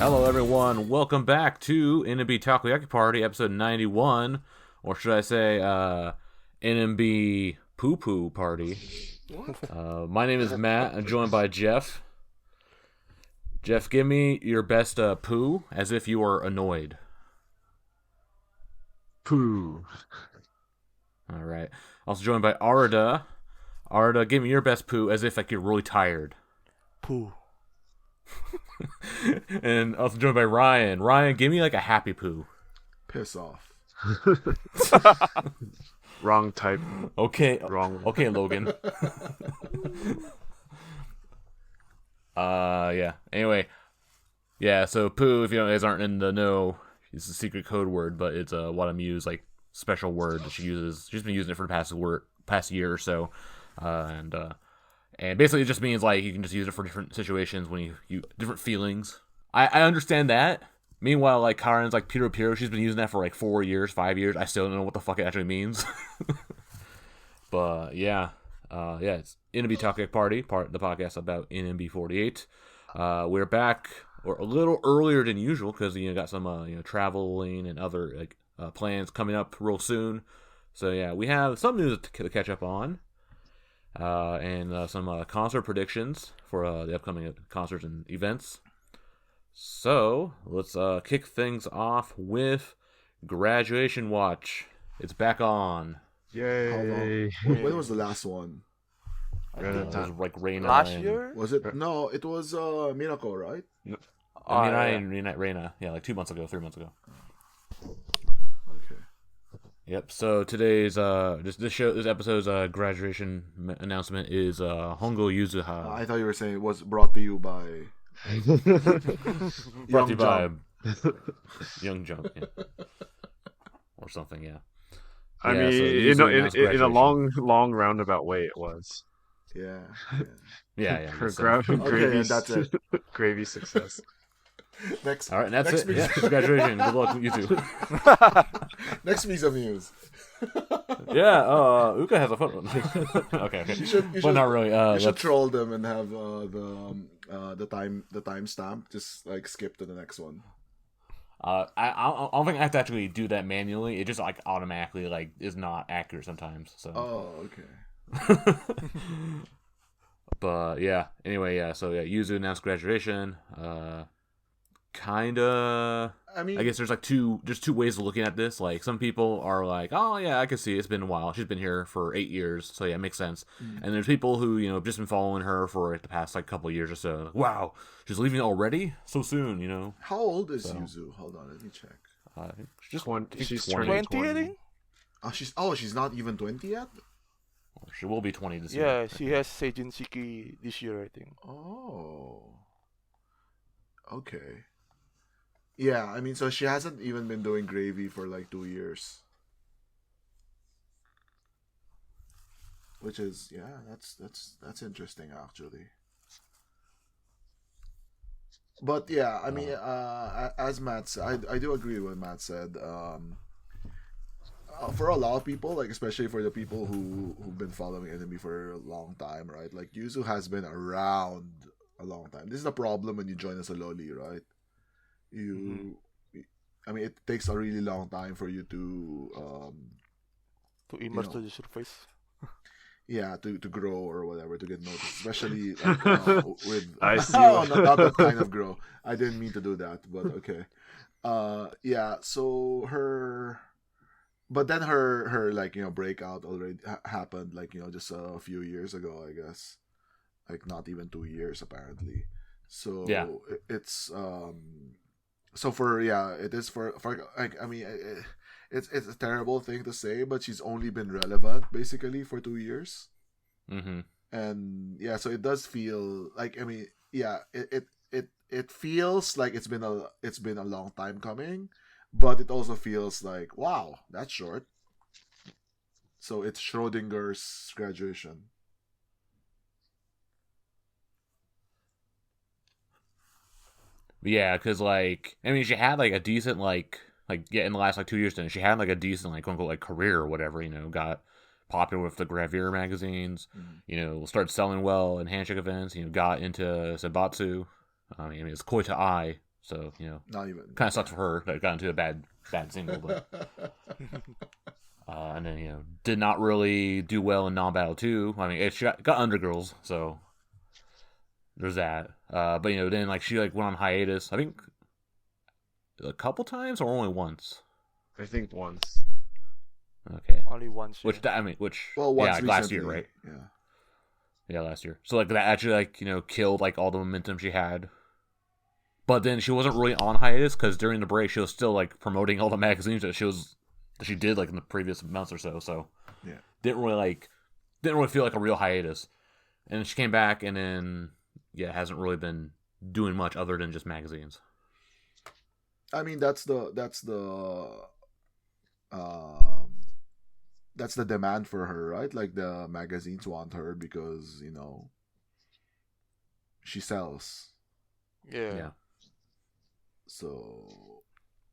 Hello, everyone. Welcome back to NMB Takoyaki Party, episode 91, or should I say, NMB Poo Poo Party. My name is Matt. I'm joined by Jeff. Jeff, give me your best poo, as if you are annoyed. Poo. All right. Also joined by Arda. Arda, give me your best poo, as if like you're really tired. Poo. And also joined by Ryan. Ryan, give me like a happy poo. Piss off. Wrong type. Okay. Wrong. Okay, Logan. Yeah. Anyway. Yeah, so poo, if you guys aren't in the know, it's a secret code word, but it's what I'm used, like, special word that she uses. She's been using it for the past year or so. And basically it just means, like, you can just use it for different situations when you different feelings. I understand that. Meanwhile, like, Karen's, like, Piro Piro, she's been using that for, like, 4 years, 5 years. I still don't know what the fuck it actually means. But, yeah. It's NMB Takoyaki Party, the podcast about NMB 48. We're back, or a little earlier than usual, because, got some, traveling and other, like, plans coming up real soon. So, yeah, we have some news to catch up on. And some concert predictions for the upcoming concerts and events. So, let's kick things off with Graduation Watch. It's back on. Yay. When was the last one? It was like Reina. Last year? Was it? No, it was Miracle, right? Reina. Yeah, like 2 months ago, 3 months ago. Okay. Yep. So today's this episode's graduation announcement is Hongo Yuzuha. I thought you were saying it was brought to you by Brought to you by Young Jump, yeah. Or something, yeah. I mean, in a long roundabout way, it was. Yeah. Yeah. Okay, that's it. Gravy success. Next. All right, and that's it. piece. Yeah, graduation. Good luck, you two. Next piece of news. Yeah, Uuka has a photo. Okay. You should, But not really. you should troll them and have the timestamp. Just like skip to the next one. I don't think I have to actually do that manually. It just like automatically like is not accurate sometimes. So. Oh, okay. But yeah. Anyway, yeah. So yeah, Yuzu announced graduation. Kinda. I mean, I guess there's like two ways of looking at this. Like some people are like, oh yeah, I can see it's been a while. She's been here for 8 years, so yeah, it makes sense. And there's people who have just been following her for like, the past like couple of years or so. Like, wow, she's leaving already so soon. How old is Yuzu? Hold on, let me check. She's 20, I think? She's not even 20 yet? She will be 20 this year. Yeah, she has Seijin Shiki this year, I think. Oh. Okay. Yeah, I mean, so she hasn't even been doing gravy for like 2 years. Which is, yeah, that's interesting actually. But yeah, I mean, as Matt said, I do agree with what Matt said. For a lot of people, like especially for the people who've been following NMB for a long time, right? Like Yuzu has been around a long time. This is the problem when you join as a loli, right? I mean, it takes a really long time for you to immerse to the surface. Yeah, to grow or whatever, to get noticed, especially like, with I see. not that kind of grow. I didn't mean to do that, but okay. Yeah. So but then her like breakout already happened like just a few years ago, I guess, like not even 2 years apparently. So yeah, it's so it is for like I mean it's a terrible thing to say, but she's only been relevant basically for 2 years. Mm-hmm. And yeah, so it does feel like I mean yeah it feels like it's been a long time coming, but it also feels like wow, that's short. So it's Schrodinger's graduation. Yeah, because like I mean, she had like a decent in the last like 2 years, then she had like a decent like quote unquote like career or whatever. Got popular with the Gravure magazines. Started selling well in handshake events. Got into Senbatsu. I mean, it's Koi to Eye So not even kind of sucked for her that it got into a bad single, but and then did not really do well in non-battle too. I mean, she got undergirls, so there's that. But then like she like went on hiatus. I think a couple times or only once. I think once. Okay. Only once. Yeah. well, once like last year, recently, right? Yeah. Yeah, last year. So like that actually like killed like all the momentum she had. But then she wasn't really on hiatus because during the break she was still like promoting all the magazines that she did like in the previous months or so. So Yeah. didn't really feel like a real hiatus. And she came back and then hasn't really been doing much other than just magazines. I mean that's the demand for her, right? Like the magazines want her because she sells. Yeah. So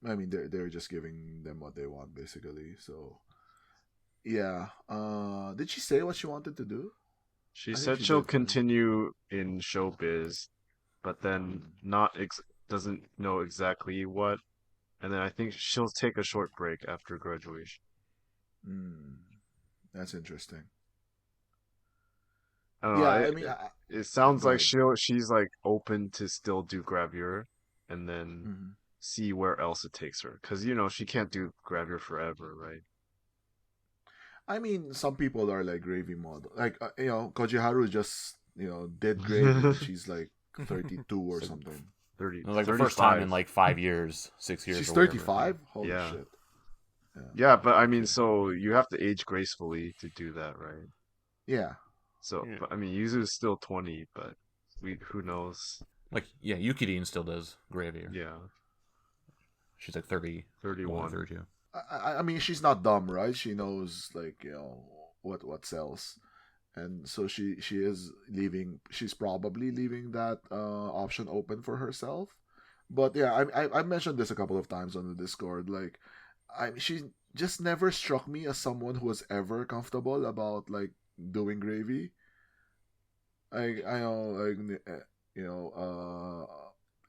I mean they're just giving them what they want basically. So yeah. Did she say what she wanted to do? She I think said she she'll did. continue in showbiz, but then doesn't know exactly what. And then I think she'll take a short break after graduation. That's interesting. I don't know. I mean, It sounds go like ahead. she's like open to still do Gravure and then Mhm. see where else it takes her. Because, she can't do Gravure forever, right? I mean, some people are like gravy model. Like, Kojiharu just, did gravy and she's like 32 or something. 30, It was like 35. the first time in like 5 years, 6 years. She's or whatever. 35? Holy Yeah. shit. Yeah, but I mean, so you have to age gracefully to do that, right? Yeah. So, Yeah. but I mean, Yuzu's still 20, but who knows? Like Yukideen still does gravy. Yeah, She's like 30, 31. 32. I mean, she's not dumb, right? She knows, like, what sells. And so she is leaving. She's probably leaving that option open for herself. But yeah, I mentioned this a couple of times on the Discord. Like, she just never struck me as someone who was ever comfortable about like doing gravy. I know like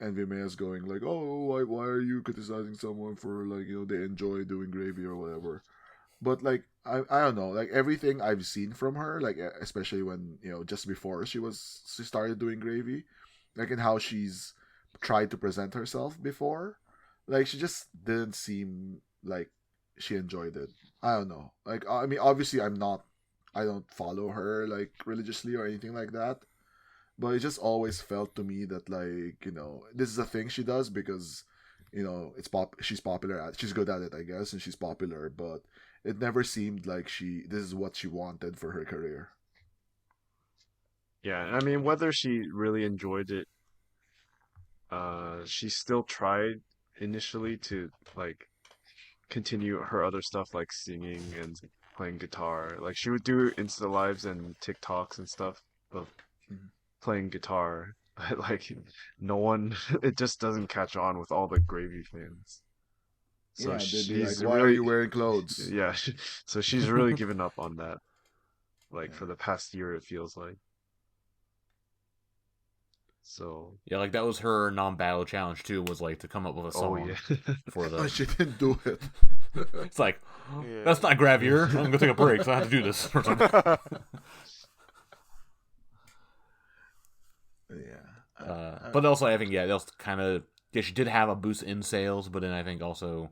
Envy May is going like, oh, why are you criticizing someone for like they enjoy doing gravy or whatever. But like I don't know, like everything I've seen from her, like especially when just before she started doing gravy, like in how she's tried to present herself before, like she just didn't seem like she enjoyed it. I don't know. Like I mean, obviously I don't follow her like religiously or anything like that, but it just always felt to me that like this is a thing she does because she's popular at, she's good at it, I guess, and she's popular, but it never seemed like this is what she wanted for her career. Yeah, and I mean, whether she really enjoyed it, she still tried initially to like continue her other stuff like singing and playing guitar. Like she would do Insta lives and TikToks and stuff of playing guitar. But like no one, it just doesn't catch on with all the Gravy fans. So Yeah, they'd be she's like, why are really, you wearing clothes? yeah. So she's really given up on that. Like for the past year, it feels like. So Yeah, like that was her non-battle challenge too. Was like to come up with a song for Oh, the. she didn't do it. It's like Yeah. that's not Gravure. I'm gonna take a break, so I have to do this. Or something. Yeah. But also, I think that was kind of she did have a boost in sales, but then I think also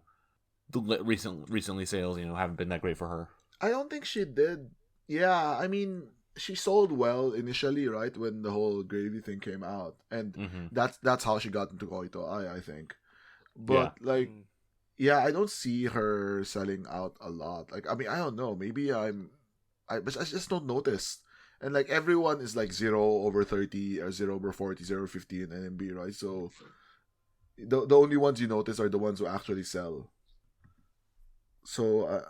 the recently sales haven't been that great for her. I don't think she did. Yeah, I mean, she sold well initially, right, when the whole gravy thing came out, and that's how she got into Koito I think. But like, yeah, I don't see her selling out a lot. Like, I mean, I don't know. Maybe I just don't notice. And like everyone is like 0/30 or 0/40, 0/50 in NMB, right? So the only ones you notice are the ones who actually sell. So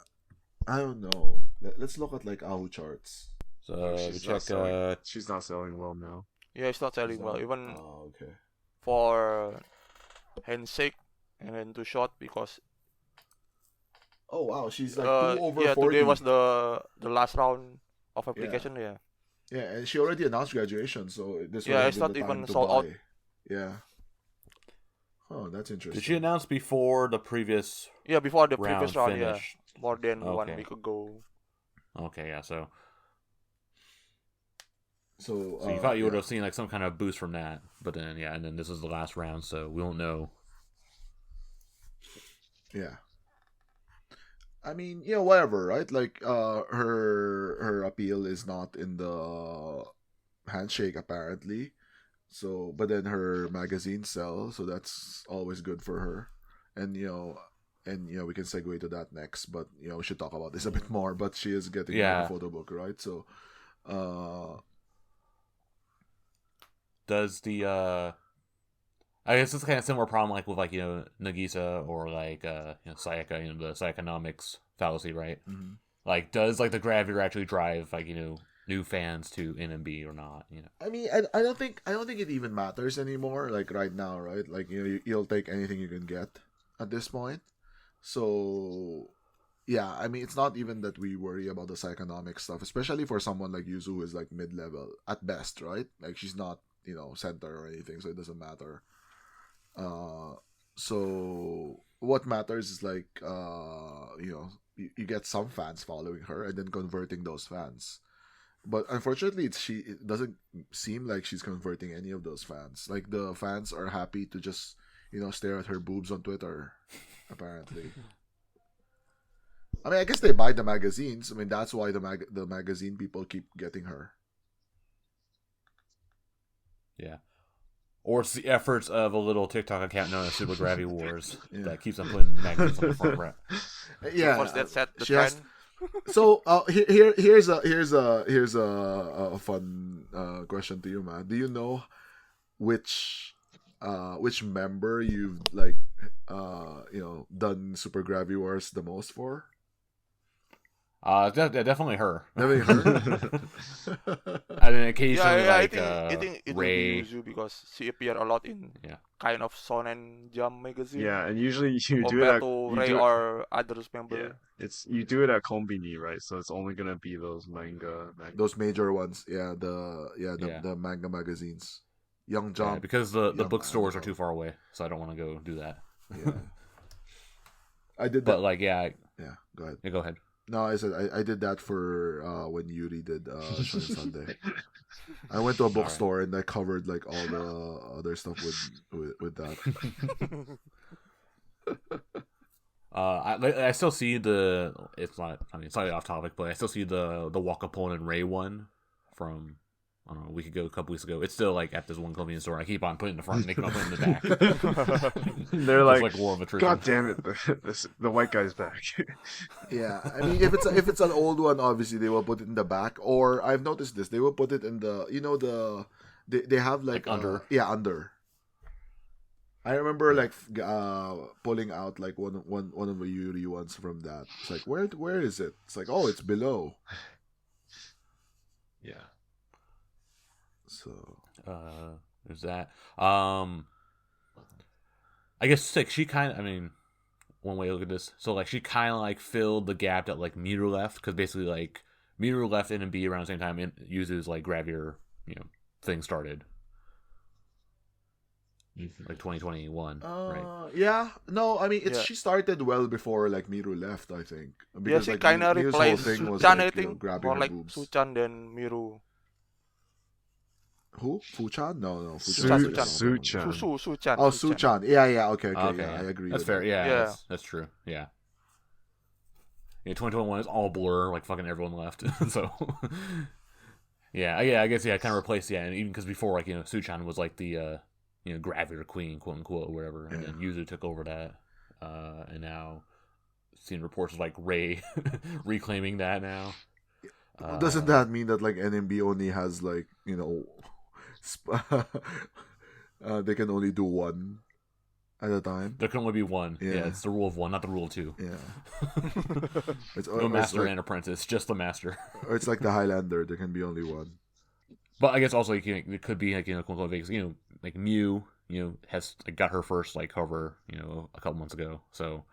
I don't know. Let's look at like Ahu charts. So she's not selling well now. Yeah, it's not selling well. Even okay. for handshake and then too short because. Oh wow, she's like 2/40. Yeah, today was the last round of application. Yeah. Yeah, and she already announced graduation, so this Yeah, would it's have not been the time even to sold buy. out. Yeah. Oh, that's interesting. Did she announce before the previous? Yeah, before the Round previous round, finished. yeah, more than 1 Okay. week ago. Okay, yeah. So So, you thought you would yeah. have seen like some kind of boost from that, but then and then this is the last round, so we won't know. Yeah. I mean, whatever, right? Like, her appeal is not in the handshake apparently. So, but then her magazines sell, so that's always good for her. And we can segue to that next. But we should talk about this a bit more. But she is getting a photo book, right? So, does the I guess it's kind of similar problem like with Nagisa or like Sayaka, the psychonomics fallacy, right? Mm-hmm. Like, does like the Gravure actually drive like new fans to NMB or not? I mean, I don't think it even matters anymore. Like right now, right? Like you'll take anything you can get at this point. So yeah, I mean, it's not even that we worry about the psychonomic stuff, especially for someone like Yuzu who is like mid-level at best, right? Like she's not center or anything, so it doesn't matter. So what matters is like you get some fans following her and then converting those fans. But unfortunately, it doesn't seem like she's converting any of those fans. Like the fans are happy to just stare at her boobs on Twitter, apparently. I mean, I guess they buy the magazines. I mean, that's why the magazine people keep getting her. Yeah. Or it's the efforts of a little TikTok account known as Super Gravy Wars Yeah. that keeps on putting magazines on the front right. Yeah. Once that set the she trend. has- So here's a fun question to you, man. Do you know which member you've like done Super Gravy Wars the most for? Definitely her. Definitely her. And then occasionally Yeah, like I think it will Ray. be Yuzu because she appeared a lot in kind of Shonen Jump magazine. Yeah, and usually you do it compared at to Ray or others member. Yeah, you do it at Konbini, right? So it's only gonna be those manga. Those major ones, the manga magazines. Young Jump. Yeah, because the Young bookstores are Manga. too far away, so I don't want to go do that. Yeah. I did that. But like, yeah, Go ahead. go ahead. No, I said I did that for when Yuri did Shonen Sunday. I went to a bookstore and I covered like all the other stuff with that. I still see it's not. I mean, slightly off topic, but I still see the Wakapon and Ray one from I don't know, a couple weeks ago. It's still like at this one convenience store. I keep on putting it in the front, and they keep on putting it in the back. They're It's like, like war of attrition. God damn it, the white guy's back. Yeah, I mean, if it's an old one, obviously they will put it in the back. Or I've noticed this, they will put it in the they have like under. Under. I remember like pulling out like one of the Yuri ones from that. It's like where is it? It's like, oh, it's below. Yeah. So There's that. I guess like she kind of. I mean, one way to look at this. So like she kind of like filled the gap that like Miru left, because basically like Miru left NMB around the same time Yuzu's like Gravure thing started. Like 2021, right? Yeah, no, I mean she started well before like Miru left, I think. Because, she like, kind of Miru's whole replaced thing was, Suchan, like, I think, grabbing more her like boobs. Suchan than Miru. Who? Fuchan? No. Suchan. Suchan. Suchan. Oh, Suchan. Yeah. Okay. Okay, Yeah, I agree. That's with fair. that. Yeah. That's true. Yeah. 2021 is all blur. Like fucking everyone left. So. Yeah. I guess kind of replaced. Yeah, and even because before like Suchan was like the Gravure queen, quote unquote, or whatever, and then Yuzu took over that, and now seeing reports of like Ray reclaiming that now. Doesn't that mean that like NMB only has like they can only do one at a time? There can only be one. Yeah. Yeah, it's the rule of one, not the rule of two. Yeah. No master like, and apprentice, just the master. or it's like the Highlander. There can be only one. But I guess also like, it could be like quote unquote Vegas. Like Mew, has got her first like cover, a couple months ago. So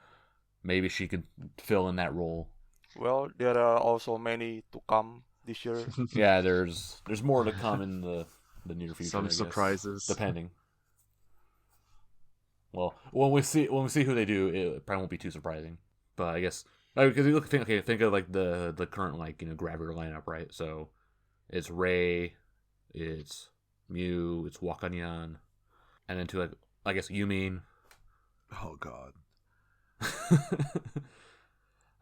maybe she could fill in that role. Well, there are also many to come this year. Yeah, there's more to come in the near future. Some I guess, surprises. depending. Well, when we see who they do, it probably won't be too surprising. But I guess because you think of like the current like Gravure lineup, right? So it's Ray, it's Mew, it's Wakanyan, and then to like I guess Yumin. Oh God.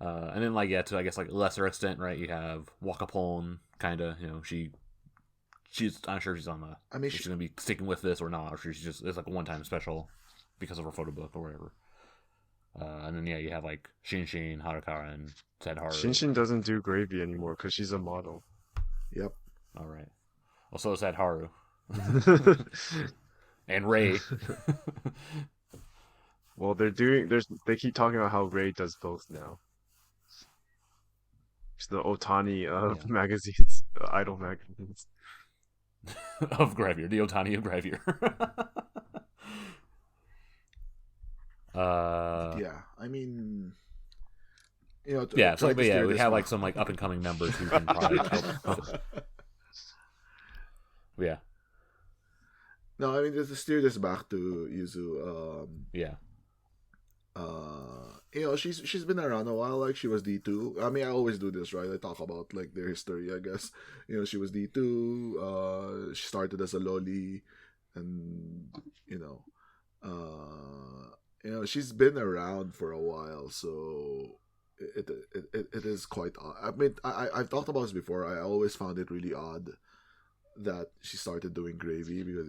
And then like to I guess like lesser extent, right? You have Wakapon, kind of. She's I'm sure she's on the. I mean, she's gonna be sticking with this or not, or she's just it's like a one-time special because of her photo book or whatever. And then you have like Shin, Haruka, and Haru. Shin doesn't do gravy anymore because she's a model. Yep. All right. Well, so is Haru. And Ray. Well, they keep talking about how Ray does both now. It's the Ohtani of magazines, idol magazines. Of Gravure, the Ohtani of Gravure. Yeah, I mean, so we have like some like up and coming members who can probably help. Yeah. No, I mean, just to steer this back to Yuzu. Yeah. She's been around a while. Like she was D2. I mean, I always do this, right? I talk about like their history. I guess she was D2. She started as a loli, and she's been around for a while. So it is quite odd. I mean, I've talked about this before. I always found it really odd that she started doing gravy because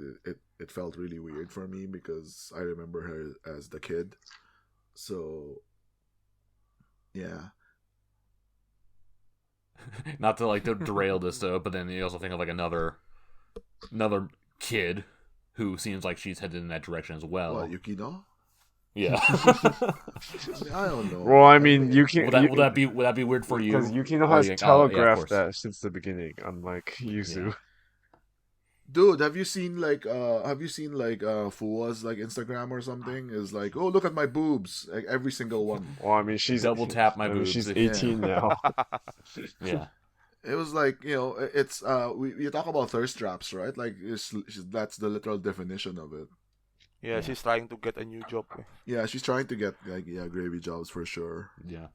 it felt really weird for me because I remember her as the kid. So yeah. Not to like derail this though, but then you also think of like another kid who seems like she's headed in that direction as well. What, Yukino? Yeah. I don't know. Well, I mean, Yukino. Would that be weird for you? Because Yukino has telegraphed that since the beginning, unlike Yuzu. Yeah. Dude, have you seen Fuwa's like Instagram or something? Is like, oh, look at my boobs, like every single one. Well, I mean, she's double tap my boobs. She's 18 now. Yeah. It was like it's you talk about thirst traps, right? Like that's the literal definition of it. Yeah, she's trying to get a new job. Yeah, she's trying to get gravy jobs for sure. Yeah.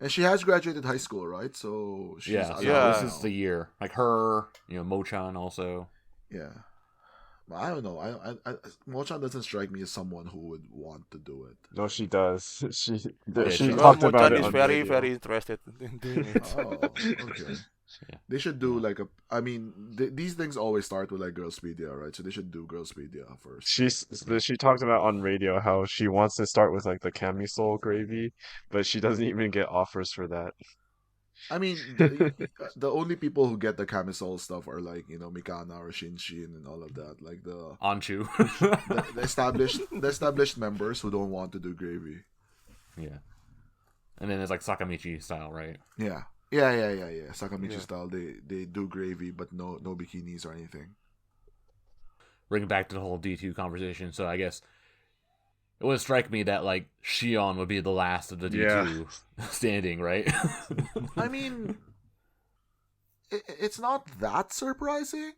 And she has graduated high school, right? So she's this is the year. Like her, Mochan also. Yeah. I don't know. Mochan doesn't strike me as someone who would want to do it. No, she does. She she talked about it. Is on very, radio. very interested in doing it. Oh, okay. Yeah. They should do like these things always start with like Girlspedia, right? So they should do Girlspedia first. She talked about on radio how she wants to start with like the camisole gravy, but she doesn't even get offers for that. I mean, the only people who get the camisole stuff are like Mikana or Shinshin and all of that, like the Anchu. the established members who don't want to do gravy. Yeah. And then there's like Sakamichi style, right? Yeah. Sakamichi style. They do gravy, but no bikinis or anything. Bring it back to the whole D2 conversation. So I guess it would strike me that like Shion would be the last of the D2 standing, right? I mean, it's not that surprising.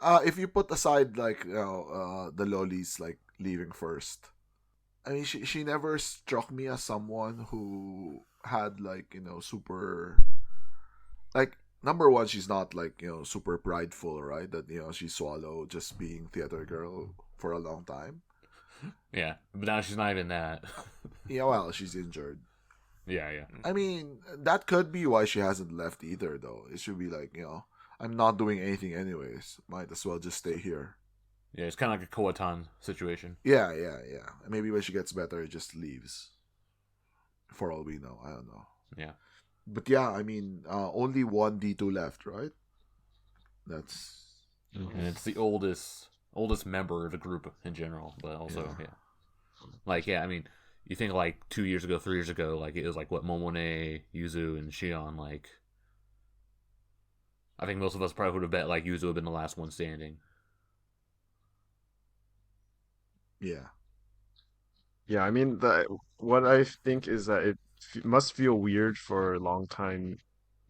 If you put aside like the lolis like leaving first. I mean, she never struck me as someone who had like super like number one, she's not like super prideful, right? That she swallowed just being theater girl for a long time. Yeah, but now she's not even that. Yeah, well, she's injured. Yeah. I mean, that could be why she hasn't left either, though. It should be like, I'm not doing anything anyways. Might as well just stay here. Yeah, it's kind of like a Koatan situation. Yeah. Maybe when she gets better, it just leaves. For all we know, I don't know. Yeah. But yeah, I mean, only one D2 left, right? That's... And it's the oldest member of the group in general, but also, I mean, you think like 2 years ago, 3 years ago, like it was like what Momone, Yuzu, and Shion, like I think most of us probably would have bet like Yuzu would have been the last one standing. Yeah. Yeah, I mean, what I think is that it must feel weird for longtime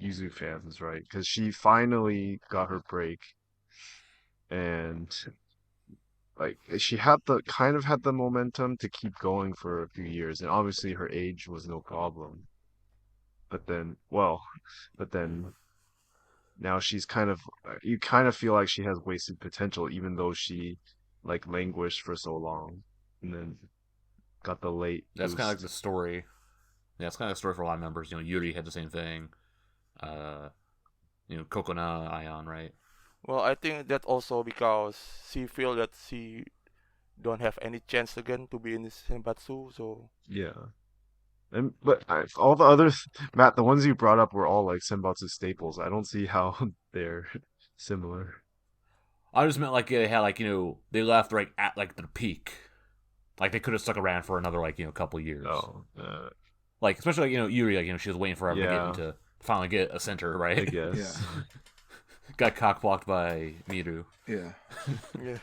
Yuzu fans, right? Because she finally got her break, and like she had the momentum to keep going for a few years, and obviously her age was no problem. But then, now she's you kind of feel like she has wasted potential, even though she like languished for so long, and then got the late That's kind of like boost. the story. Yeah, it's kind of the story for a lot of members. Yuri had the same thing. Kokona, Ion, right? Well, I think that also because she feel that she don't have any chance again to be in this Senbatsu, so Yeah. But all the others, Matt, the ones you brought up were all like Senbatsu staples. I don't see how they're similar. I just meant like they had they left right at like the peak. Like they could have stuck around for another couple years. Oh, Like especially Yuri, she was waiting forever Yeah. to finally get a center, right? I guess. Yeah. Got cockblocked by Miru. Yeah. yeah.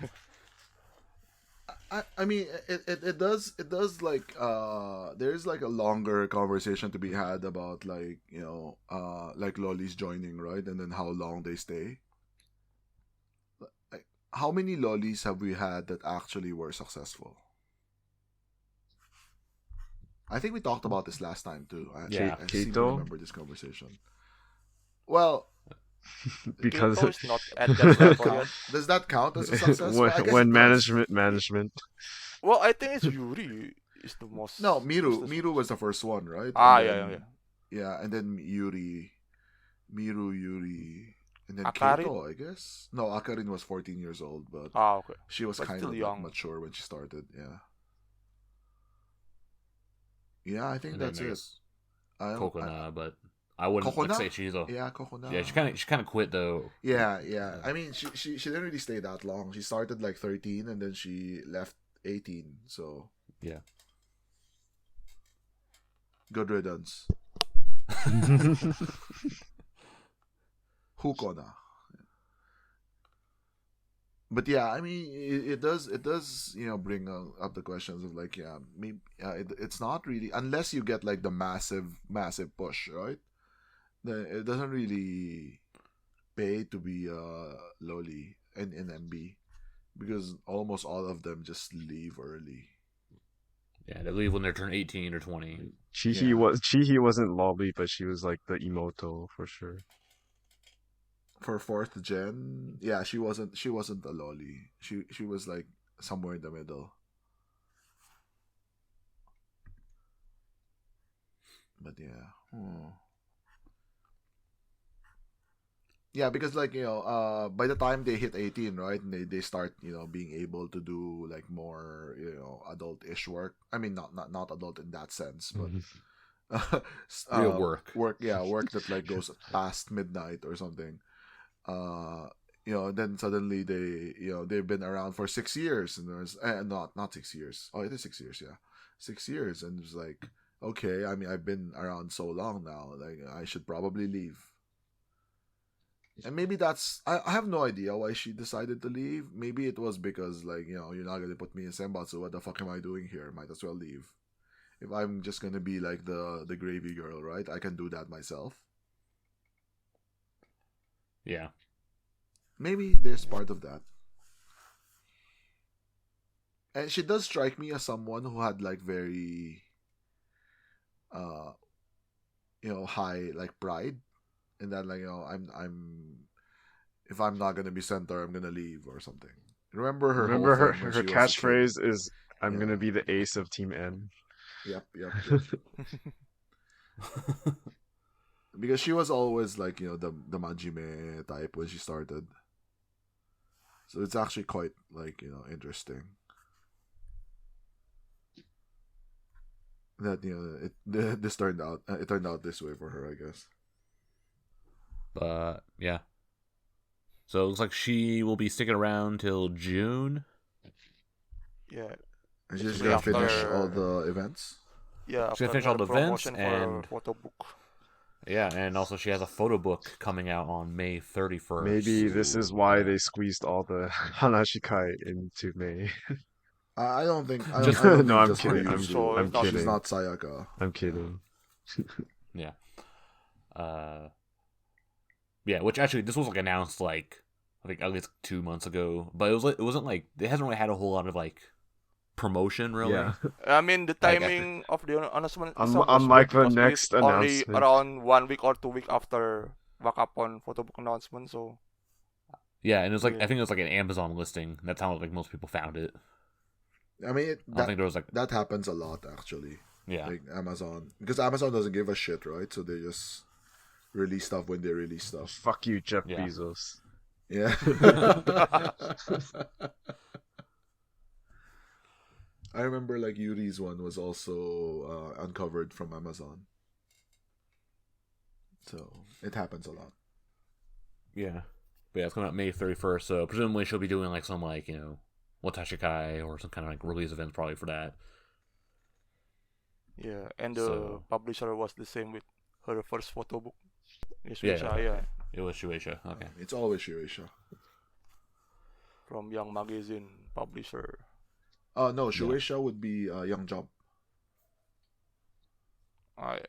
I mean it does like there's like a longer conversation to be had about like like lollies joining, right? And then how long they stay. Like, how many lollies have we had that actually were successful? I think we talked about this last time too. I seem to Kato? remember this conversation. Well, Because Kato is not at does that that level count? yet. Does that count as a success? Well, I guess when it does. management. Well, I think it's Yuri is the most. No, is Miru. the- Miru was the first one, right? Ah, And yeah, then- yeah. Yeah, and then Yuri, and then Akarin? Kato, I guess. No, Akarin was 14 years old, but Ah, okay. she was But kind still of young. mature when she started. Yeah. Yeah, I think And that's then I it. guess I don't, Kokona, but I wouldn't Kokona? say she's a. yeah, Kokona. Yeah, she kind of quit though. Yeah. I mean, she didn't really stay that long. She started like 13, and then she left 18. So Yeah. good riddance. Hukona. But yeah, I mean, it does bring up the questions of like maybe it's not really, unless you get like the massive push, right? Then it doesn't really pay to be lowly in NMB because almost all of them just leave early. Yeah, they leave when they turn 18 or 20. Chihi wasn't lobby, but she was like the Emoto for sure. For 4th gen, yeah, she wasn't a lolly. She was like somewhere in the middle. But yeah. Yeah, because like by the time they hit 18, right, and they start being able to do like more adult-ish work. I mean, not adult in that sense, but Real work. work that like goes past midnight or something. Then suddenly they've been around for 6 years, and there's not 6 years. Oh, it is 6 years, yeah, 6 years, and it's like, okay, I mean, I've been around so long now, like I should probably leave. And maybe that's I have no idea why she decided to leave. Maybe it was because like you're not gonna put me in Senbatsu. What the fuck am I doing here? Might as well leave. If I'm just gonna be like the gravy girl, right? I can do that myself. Yeah. Maybe there's part of that. And she does strike me as someone who had like very high like pride, and that like I'm if I'm not gonna be center, I'm gonna leave or something. Remember her her whole thing when her she was a kid? catchphrase is "I'm Yeah. gonna be the ace of Team N." Yep. Because she was always like the Majime type when she started, so it's actually quite like interesting that this turned out this way for her, I guess. But yeah. So it looks like she will be sticking around till June. Yeah. And she's Basically gonna finish after- all the events. Yeah. She's gonna after finish all the events promotion and- for Photobook. Yeah, and also she has a photo book coming out on May 31st. Maybe this is why they squeezed all the Hanashikai into May. I don't think. I Just- don't No, think I'm just for kidding. Yuzu. So I'm it's not- She's kidding. not Sayaka. I'm kidding. Yeah. Yeah, which actually this was like announced like I think at least 2 months ago. But it wasn't like it hasn't really had a whole lot of like promotion really. Yeah. I mean, the Like, timing of the announcement itself was Unlike weird the because next it's only announcement. around 1 week or 2 weeks after Wakapon Photobook announcement. So Yeah, and it was like Yeah. I think it was like an Amazon listing. That's how like most people found it. I mean, I don't think there was like that happens a lot actually. yeah. Like Amazon, because Amazon doesn't give a shit, right? So they just release stuff when they release stuff. Fuck you, Jeff Yeah. Bezos. Yeah. I remember like Yuri's one was also uncovered from Amazon. So it happens a lot. Yeah. But yeah, it's coming out May 31st, so presumably she'll be doing like some like, Watashi Kai or some kind of like release events probably for that. yeah, and the So- publisher was the same with her first photo book. Yes, Yeah. yeah, It was Shueisha. Okay. It's always Shueisha. from Young Magazine publisher. No, Shueisha would be Young Jump. Yeah.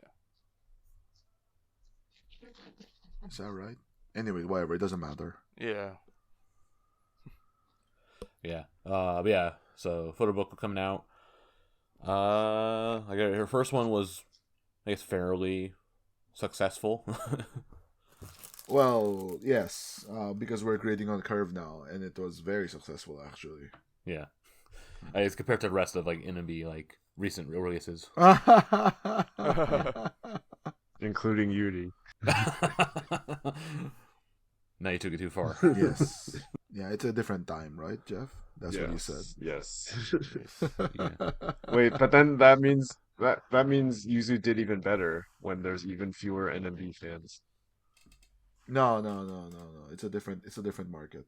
Is that right? Anyway, whatever. It doesn't matter. Yeah. Yeah. But yeah, so Photobook coming out. I got her first one was I guess fairly successful. Well, yes, because we're grading on curve now, and it was very successful actually. Yeah. I guess compared to the rest of like NMB like recent releases. Including Yuri. Now you took it too far. Yes. Yeah, it's a different time, right, Jeff? That's what you said. Yes. Yeah. Wait, but then that means Yuzu did even better when there's even fewer NMB fans. No. It's a different market.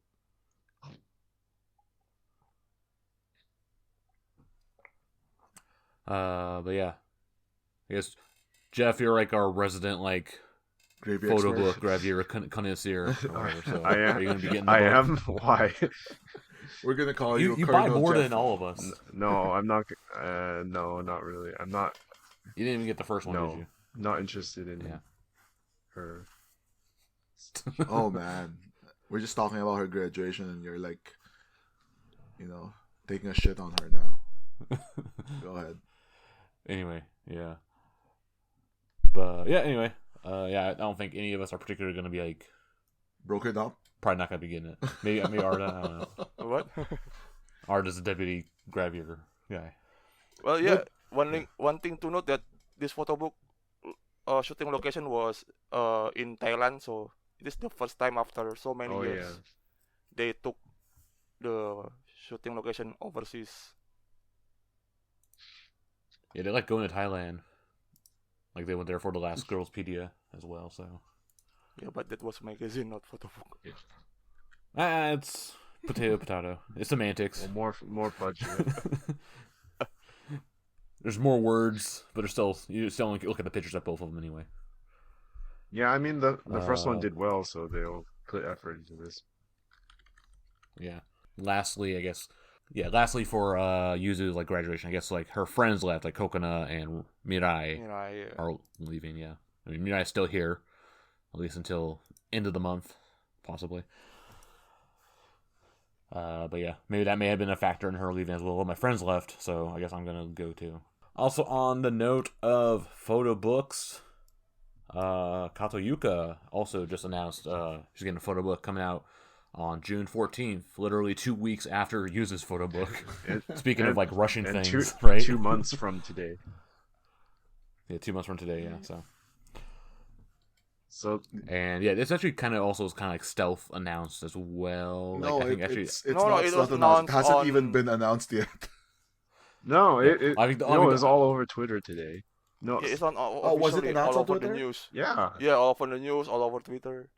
But yeah. I guess Jeff, you're like our resident like Gravure photo expert. book Gravure connoisseur or whatever. So I am. are you gonna be getting the I book? am. Why? We're gonna call You you. buy Colonel more Jeff. than all of us. No, I'm not. No, not really. I'm not. You didn't even get the first one, No, did you? not interested in Yeah. her. Oh man, we're just talking about her graduation, and you're like, taking a shit on her now. Go ahead. Anyway, yeah. But yeah, anyway. Yeah, I don't think any of us are particularly gonna be like Broke it up. probably not gonna be getting it. Maybe Arda, I don't know. What? Arda's a deputy Gravure guy. Well, yeah. One thing to note that this photo book shooting location was in Thailand, so it is the first time after so many Oh years yeah. they took the shooting location overseas. Yeah, they like going to Thailand. Like they went there for the last Girlspedia as well, so Yeah, but that was magazine, not photo book. it's potato. It's semantics. Well, more budget. There's more words, but you still only look at the pictures of both of them anyway. Yeah, I mean the first one Uh, did well, so they'll put effort into this. Yeah. Lastly, I guess. Yeah. Lastly, for Yuzu's like graduation, I guess like her friends left, like Kokona and Mirai Yeah. are leaving. Yeah. I mean, Mirai's still here, at least until end of the month, possibly. But yeah, maybe that may have been a factor in her leaving as well. Well, my friends left, so I guess I'm gonna go too. Also, on the note of photo books, Kato Yuuka also just announced she's getting a photo book coming out on June 14th, literally 2 weeks after Yuzu's photo book. Speaking of like rushing and things, right? 2 months from today. Yeah, 2 months from today. Yeah, so. So And yeah, this actually kind of also is kind of like stealth announced as well. No, like, I think it's No, not it still was announced. It hasn't announced even on- been announced yet. no, Yeah. it I think it was all over Twitter today. No, Yeah, it's on was it officially announced all on over the Twitter? news. yeah. Yeah, all over the news, all over Twitter.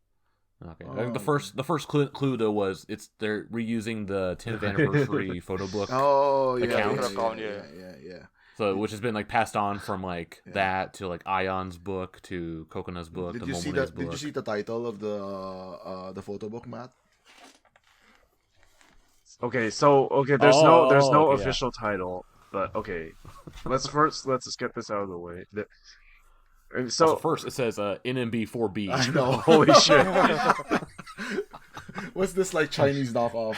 Okay. Oh, I think the first clue though was they're reusing the 10th anniversary photo book, Oh yeah, Account. yeah. so which has been like passed on from like Yeah. that to like Ion's book to Kokona's book Did to you see Momone's that? book. Did you see the title of the photo book, Matt? Okay, there's no okay, yeah. official title, but okay. Let's just get this out of the way. So first it says NMB 4B. I know. Holy shit. What's this like Chinese knockoff?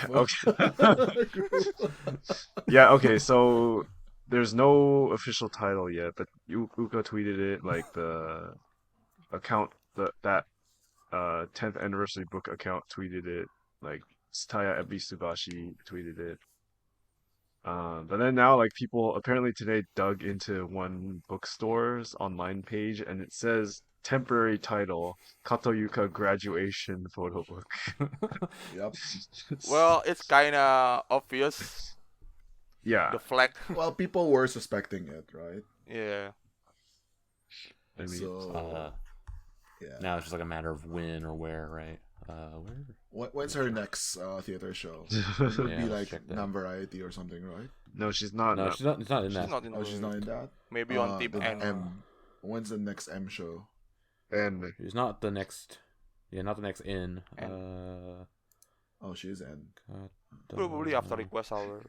Yeah, okay, so there's no official title yet, but Uuka tweeted it, like the account, that 10th anniversary book account tweeted it, like Tsutaya Ebisubashi tweeted it. But then now, like, people apparently today dug into one bookstore's online page, and it says temporary title Kato Yuuka graduation photo book. Yep. Well, it's kind of obvious. Yeah, The flag. Well, people were suspecting it, right? Yeah. I mean, So yeah. Now it's just like a matter of when or where, right? Where? When's her next theater show? It would Yeah, be let's like check that. Non-Variety or something, right? no, she's not. No, she's not. It's not in She's that. not in. Oh, she's not in that. Maybe on Team The N. M. When's the next M show? And She's not the next. Yeah, not the next in. Oh, she is N. Probably after Request Hour.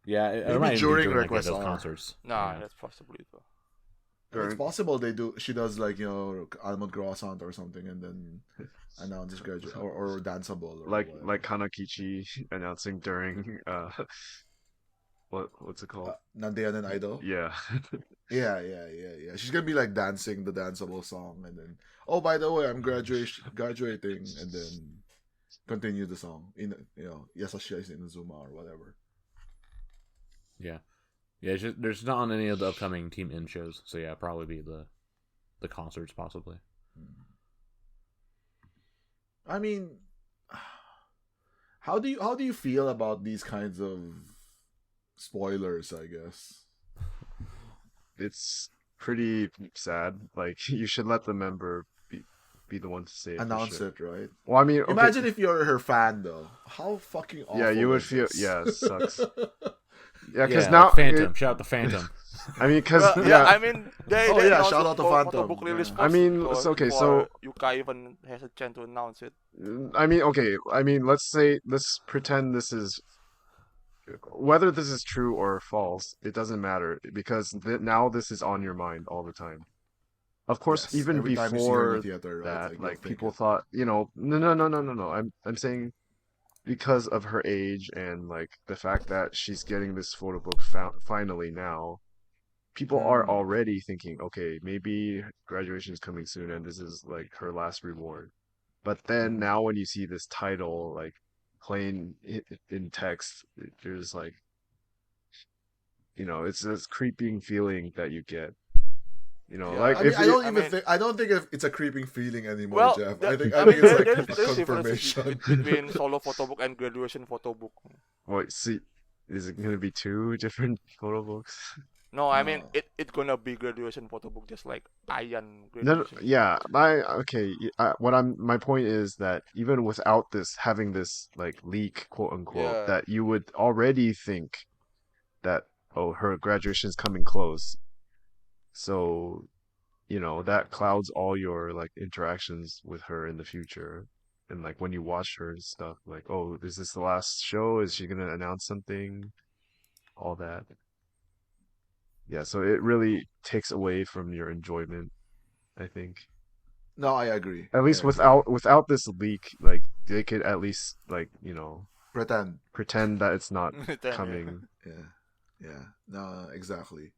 Yeah, it Maybe might even be during like, Request those Hour. concerts. Nah, Yeah. that's possibly it. And it's possible she does like almond croissant or something, and then announces graduate or danceable or like whatever. Kanakichi announcing during what's it called? Nandean and Idol. Yeah. Yeah. She's gonna be like dancing the danceable song, and then by the way, I'm graduating, and then continue the song in Yasashia is Inazuma or whatever. Yeah. Yeah, there's not on any of the upcoming Team N shows, so yeah, probably be the concerts possibly. I mean, how do you feel about these kinds of spoilers? I guess It's pretty sad. Like, you should let the member be the one to say it. announce it, right? Well, I mean, okay, Imagine if you're her fan though. How fucking awful. yeah, you would is feel. this? Yeah, it sucks. Yeah, because Yeah, now Phantom. Shout out to Phantom. I mean, because Well, yeah, I mean, they Oh, yeah, announced shout it out to for Phantom. Photobook release Yeah. I first mean, before- it's okay, before Yuka even has a chance to announce it. I mean, okay. I mean, let's pretend this is, whether this is true or false, it doesn't matter, because now this is on your mind all the time. Of course, Yes, even every time you see her in before the theater, right, that, you'll like, think people it. thought, no. I'm saying, because of her age and like the fact that she's getting this photo book finally now, people are already thinking, okay, maybe graduation is coming soon and this is like her last reward. But then now when you see this title like plain in text, there's like, it's this creeping feeling that you get. Yeah, Like, I mean, if I you- don't I even mean- think it's a creeping feeling anymore, Well, Jeff. I I think mean, it's like there's a differences confirmation. between solo photobook and graduation photobook. Wait, see, is it gonna be two different photo books? No, I mean No. it's gonna be graduation photobook just like Ayan No, graduation. yeah, my point is that even without having this like leak, quote unquote, Yeah. that you would already think that, oh, her graduation is coming close, so that clouds all your like interactions with her in the future, and like when you watch her and stuff, like, oh, is this the last show? Is she gonna announce something? All that. Yeah, so it really takes away from your enjoyment, I think. No, I agree. At least I agree. without this leak, like, they could at least like, Pretend. that it's not Then, yeah. coming. Yeah. No, exactly.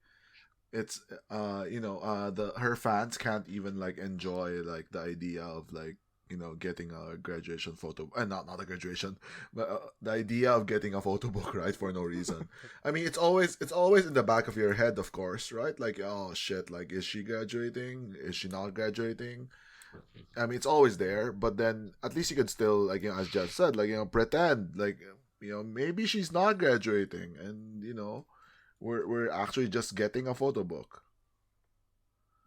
It's her fans can't even like enjoy like the idea of like getting a graduation photo, and not a graduation, but the idea of getting a photo book, right, for no reason. I mean, it's always in the back of your head, of course, right? Like, oh shit, like, is she graduating? Is she not graduating? I mean, it's always there, but then at least you can still, like, as Jeff said, like, pretend like, maybe she's not graduating, and we're actually just getting a photo book.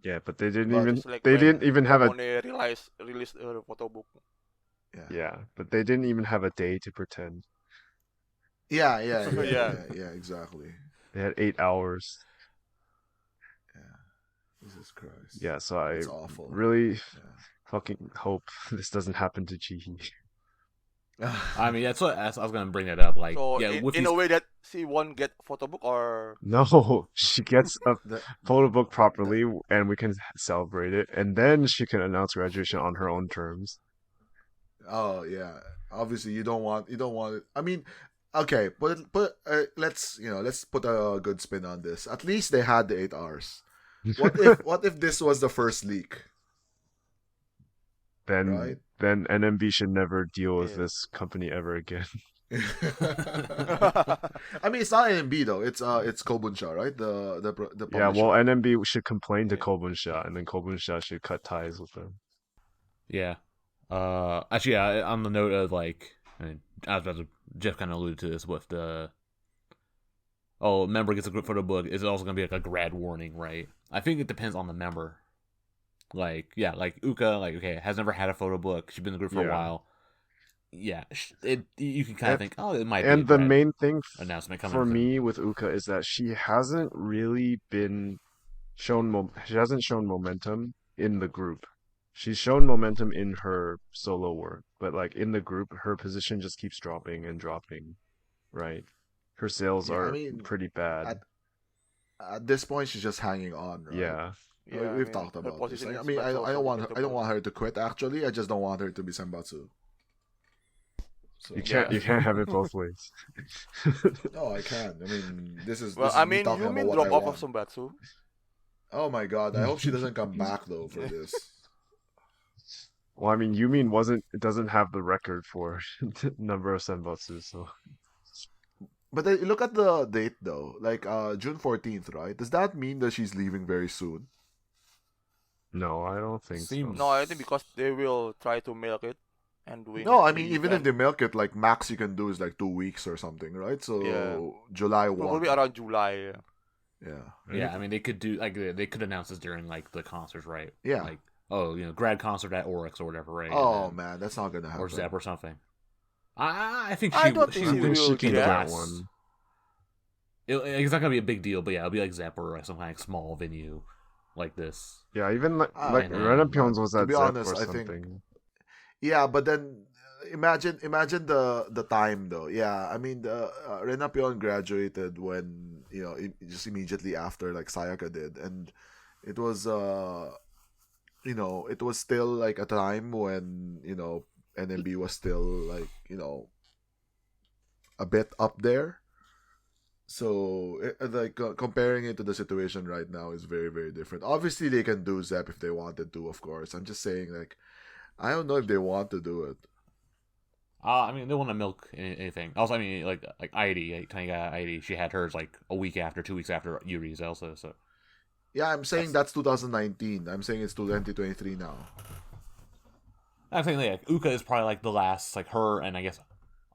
Yeah, but they didn't But even Just like they when didn't even have a Ramone released her photobook. yeah, but they didn't even have a day to pretend. Yeah, Yeah. exactly. They had 8 hours. Yeah. Jesus Christ. Yeah, so I It's awful. really fucking hope this doesn't happen to Jihi. I mean, that's what I was gonna bring that up. Like, So yeah, with in these, a way that she won't get photobook, or No, she gets a The- photo book properly, and we can celebrate it, and then she can announce graduation on her own terms. Oh yeah. Obviously, you don't want it. I mean, okay, let's put a good spin on this. At least they had the 8 hours. What if this was the first leak, right? then NMB should never deal with Yeah. this company ever again. I mean, it's not NMB though. It's Kobunsha, right? The Yeah, publisher. well, NMB should complain to Yeah. Kobunsha, and then Kobunsha should cut ties with them. Yeah. Actually, yeah, on the note of like, I mean, I was about to, Jeff kind of alluded to this with the, member gets a group photo book. Is it also going to be like a grad warning, right? I think it depends on the member. Like, yeah, like Uuka, like, okay, has never had a photo book. She's been in the group for a while. Yeah, you can kind of think, oh, it might be. And the main thing announcement coming for from me with Uuka is that she hasn't really been she hasn't shown momentum in the group. She's shown momentum in her solo work, but like in the group, her position just keeps dropping and dropping, right? Her sales Yeah, I are mean, pretty bad. At this point, she's just hanging on, right? Yeah. Yeah, We've I mean, talked her about this. position Like, I is mean, bad, so I don't want also I don't want her to quit. Actually, I just don't want her to be Senbatsu. So, You can't have it both ways. no, I can. I mean, this is Well, this I is me mean, talking you about mean what drop I off want. of Sombatsu? Oh my god! I hope she doesn't come back though for this. Well, I mean, it doesn't have the record for number of senbutsu, so But then look at the date though, like June 14th, right? Does that mean that she's leaving very soon? no, I don't think so. Seems- No, I think because they will try to milk it and win. No, I the mean even if event. they milk it, like max you can do is like 2 weeks or something, right? So Yeah. July 1. Probably around July. Yeah. Yeah. Yeah, I mean, they could do, like, they could announce this during, like, the concerts, right? Yeah. Like, grad concert at Oryx or whatever, right? Oh And man, that's not gonna then, happen. or Zep or something. I think I don't think I she think will she can get get glass. one. It's not gonna be a big deal, but yeah, it'll be like Zep or like some kind of small venue like this. Yeah, even like I know, Renapion's was to at be Zep honest, or I think- something. Yeah, but then imagine the time though. Yeah, I mean the Renapion graduated when just immediately after like Sayaka did, and it was it was still like a time when NMB was still like a bit up there. So comparing it to the situation right now is very, very different. Obviously they can do Zep if they wanted to, of course. I'm just saying, like, I don't know if they want to do it. I mean, they want to milk anything. Also, I mean, like Heidi, like Taniga Heidi, she had hers like a week after, 2 weeks after Yuri's also. So Yeah, I'm saying that's 2019. I'm saying it's 2023 now. I'm saying like Uuka is probably like the last, like her and I guess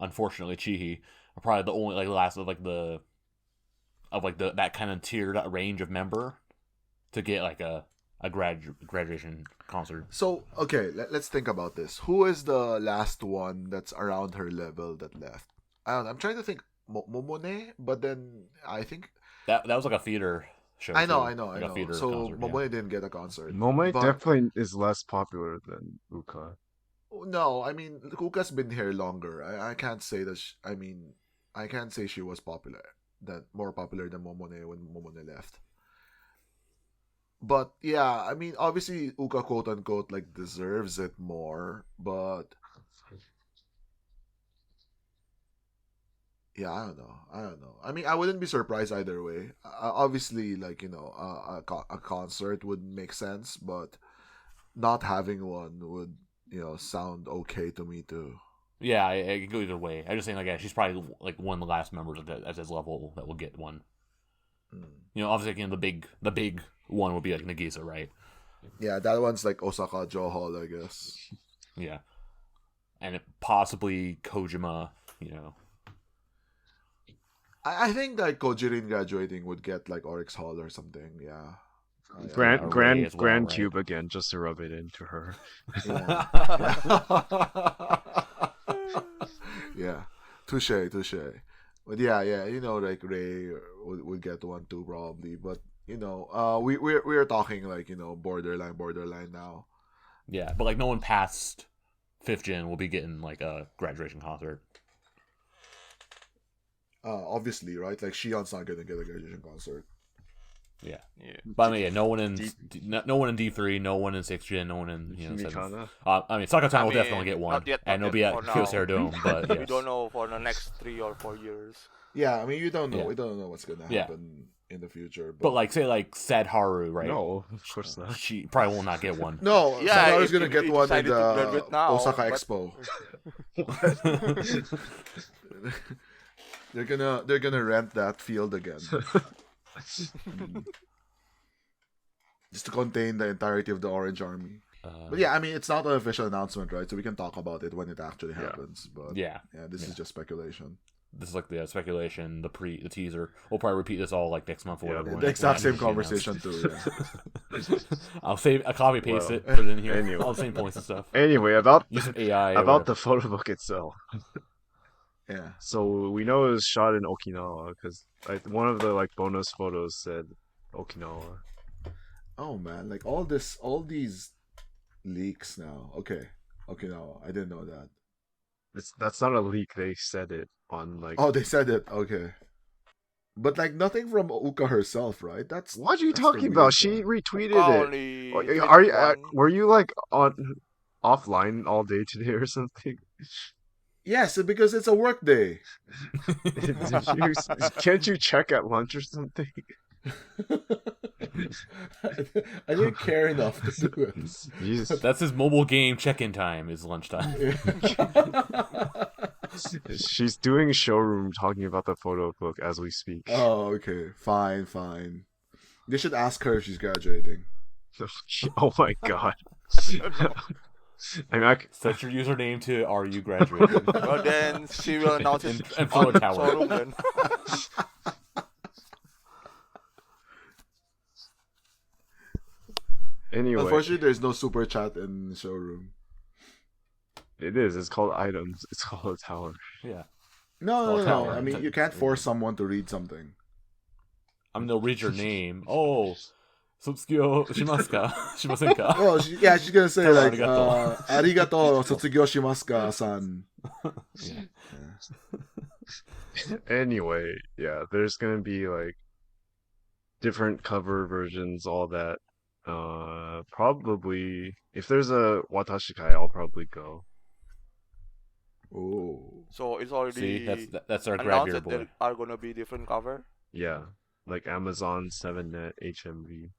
unfortunately Chihi are probably the only like last of like that kind of tiered range of member to get like a graduation concert. So, okay, let's think about this. Who is the last one that's around her level that left? I don't know. I'm trying to think Momone, but then I think That was like a theater show. I know. Like a theater So concert, Momone didn't get a concert. Momoe but- definitely is less popular than Uuka. No, I mean Kuka's been here longer. I can't say that. I can't say she was more popular than Momone when Momone left. But yeah, I mean obviously Uuka quote unquote like deserves it more, but yeah, I don't know. I mean, I wouldn't be surprised either way. Obviously, like a concert would make sense, but not having one would sound okay to me too. Yeah, I can go either way. I'm just saying, like, yeah, she's probably like one of the last members at this level that will get one. Obviously, again, the big one would be like Nagisa, right? Yeah, that one's like Osaka Joe Hall, I guess. Yeah, and possibly Kojima. I think like Kojirin graduating would get like Oryx Hall or something. Yeah. Yeah. Grand Ray Grand as well, Grand right? Cube again, just to rub it into her. Yeah. Yeah. Touche. But yeah, like Ray would get one too probably. But we're talking like borderline now. Yeah, but like no one past 5th gen will be getting like a graduation concert. Obviously, right? Like Shion's not gonna get a graduation concert. Yeah. Yeah. But I mean, yeah, no one in D- no one in D3, no one in 6th gen, no one in seventh. Mikana. I mean, Sakatana I will definitely mean, get one, not yet, and not it'll be yet at for now. Kyocera Dome. But yes. We don't know for the next 3 or 4 years. Yeah, I mean, you don't know. Yeah. We don't know what's gonna Yeah. happen in the future. But like, say like Sadharu, right? No, of course not. She probably will not get one. no, Yeah, Sadaru's if gonna he get one in decided to the graduate now, Osaka but- Expo. They're gonna rent that field again. Just to contain the entirety of the Orange Army. But yeah, I mean, it's not an official announcement, right? So we can talk about it when it actually happens. But Yeah. this is just speculation. This is like the speculation, the teaser. We'll probably repeat this all like next month or whatever. The exact same conversation too. Yeah. I'll save, I copy paste Well, it, put it in here. anyway. All the same points and stuff. Anyway, about Use some AI. or about the whatever. photo book itself. Yeah. So we know it was shot in Okinawa because like one of the like bonus photos said Okinawa. Oh man, like all these leaks now. Okay, Okinawa. I didn't know that. That's not a leak. They said it on like. Oh, they said it. Okay. But like nothing from Uuka herself, right? What are you that's the talking weird about? She part. retweeted Uka it. only Are tweeted you? one. Were you like on offline all day today or something? Yes, because it's a work day. Can't you check at lunch or something? I didn't care enough to do it. Jesus. That's his mobile game check-in time. Is lunchtime. She's doing showroom talking about the photo book as we speak. Oh, okay. Fine. They should ask her if she's graduating. Oh my god. I mean, Set your username to "Are you graduating?" Well, then she will announce it And throw a on tower. showroom then. anyway, Unfortunately, there's no super chat in showroom. it is. It's called items. It's called a tower. Yeah. No. tower. I mean, you can't force someone to read something. I mean, they'll read your name. Oh, Sotsugyou shimasu ka? Shimasen ka? Oh, she's gonna say Tell her like, arigato. "Arigato, sotsugyou shimasu ka, san." Yeah. Anyway, yeah, there's gonna be like different cover versions, all that. Probably if there's a Watashi Kai, I'll probably go. Oh, So it's already See, that's our announced Gravure that boy. there are gonna be different cover. Yeah, like Amazon 7net HMV.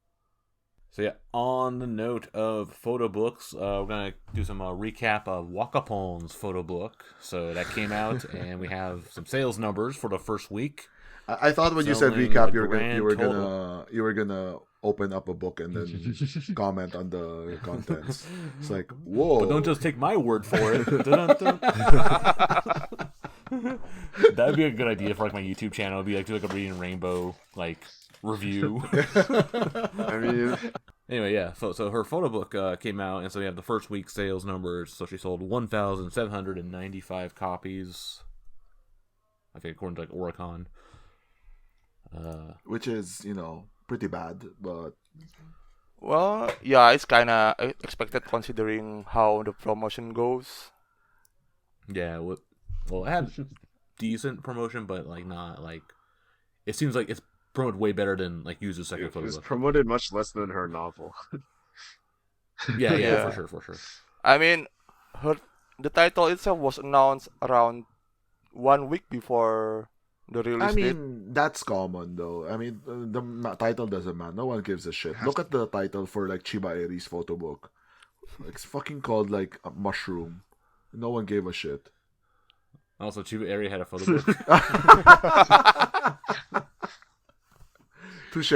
So yeah, on the note of photo books, we're gonna do some recap of Wakapon's photo book. So that came out, and we have some sales numbers for the first week. I thought when you said Selling recap, a you were grand gonna open up a book and then comment on the contents. It's like, whoa! But don't just take my word for it. Dun-dun-dun. That'd be a good idea for like my YouTube channel. It'd be like do like a Reading Rainbow like review. I mean, Anyway, yeah. So her photo book came out, and so we have the first week sales numbers. So she sold 1,795 copies. I think according to like Oricon. Which is pretty bad, but Well, yeah, it's kinda expected considering how the promotion goes. Yeah. Well, it had decent promotion, but like not like. It seems like it's promoted way better than like Yuzu's second it photo was book. promoted much less than her novel. Yeah, Yeah. for sure. I mean, the title itself was announced around 1 week before the release I date. mean that's common though. I mean the title doesn't matter. No one gives a shit. Look at the title for like Chiba Eri's photo book. It's fucking called like a mushroom. No one gave a shit. Also, Chiba Eri had a photo book. Touche.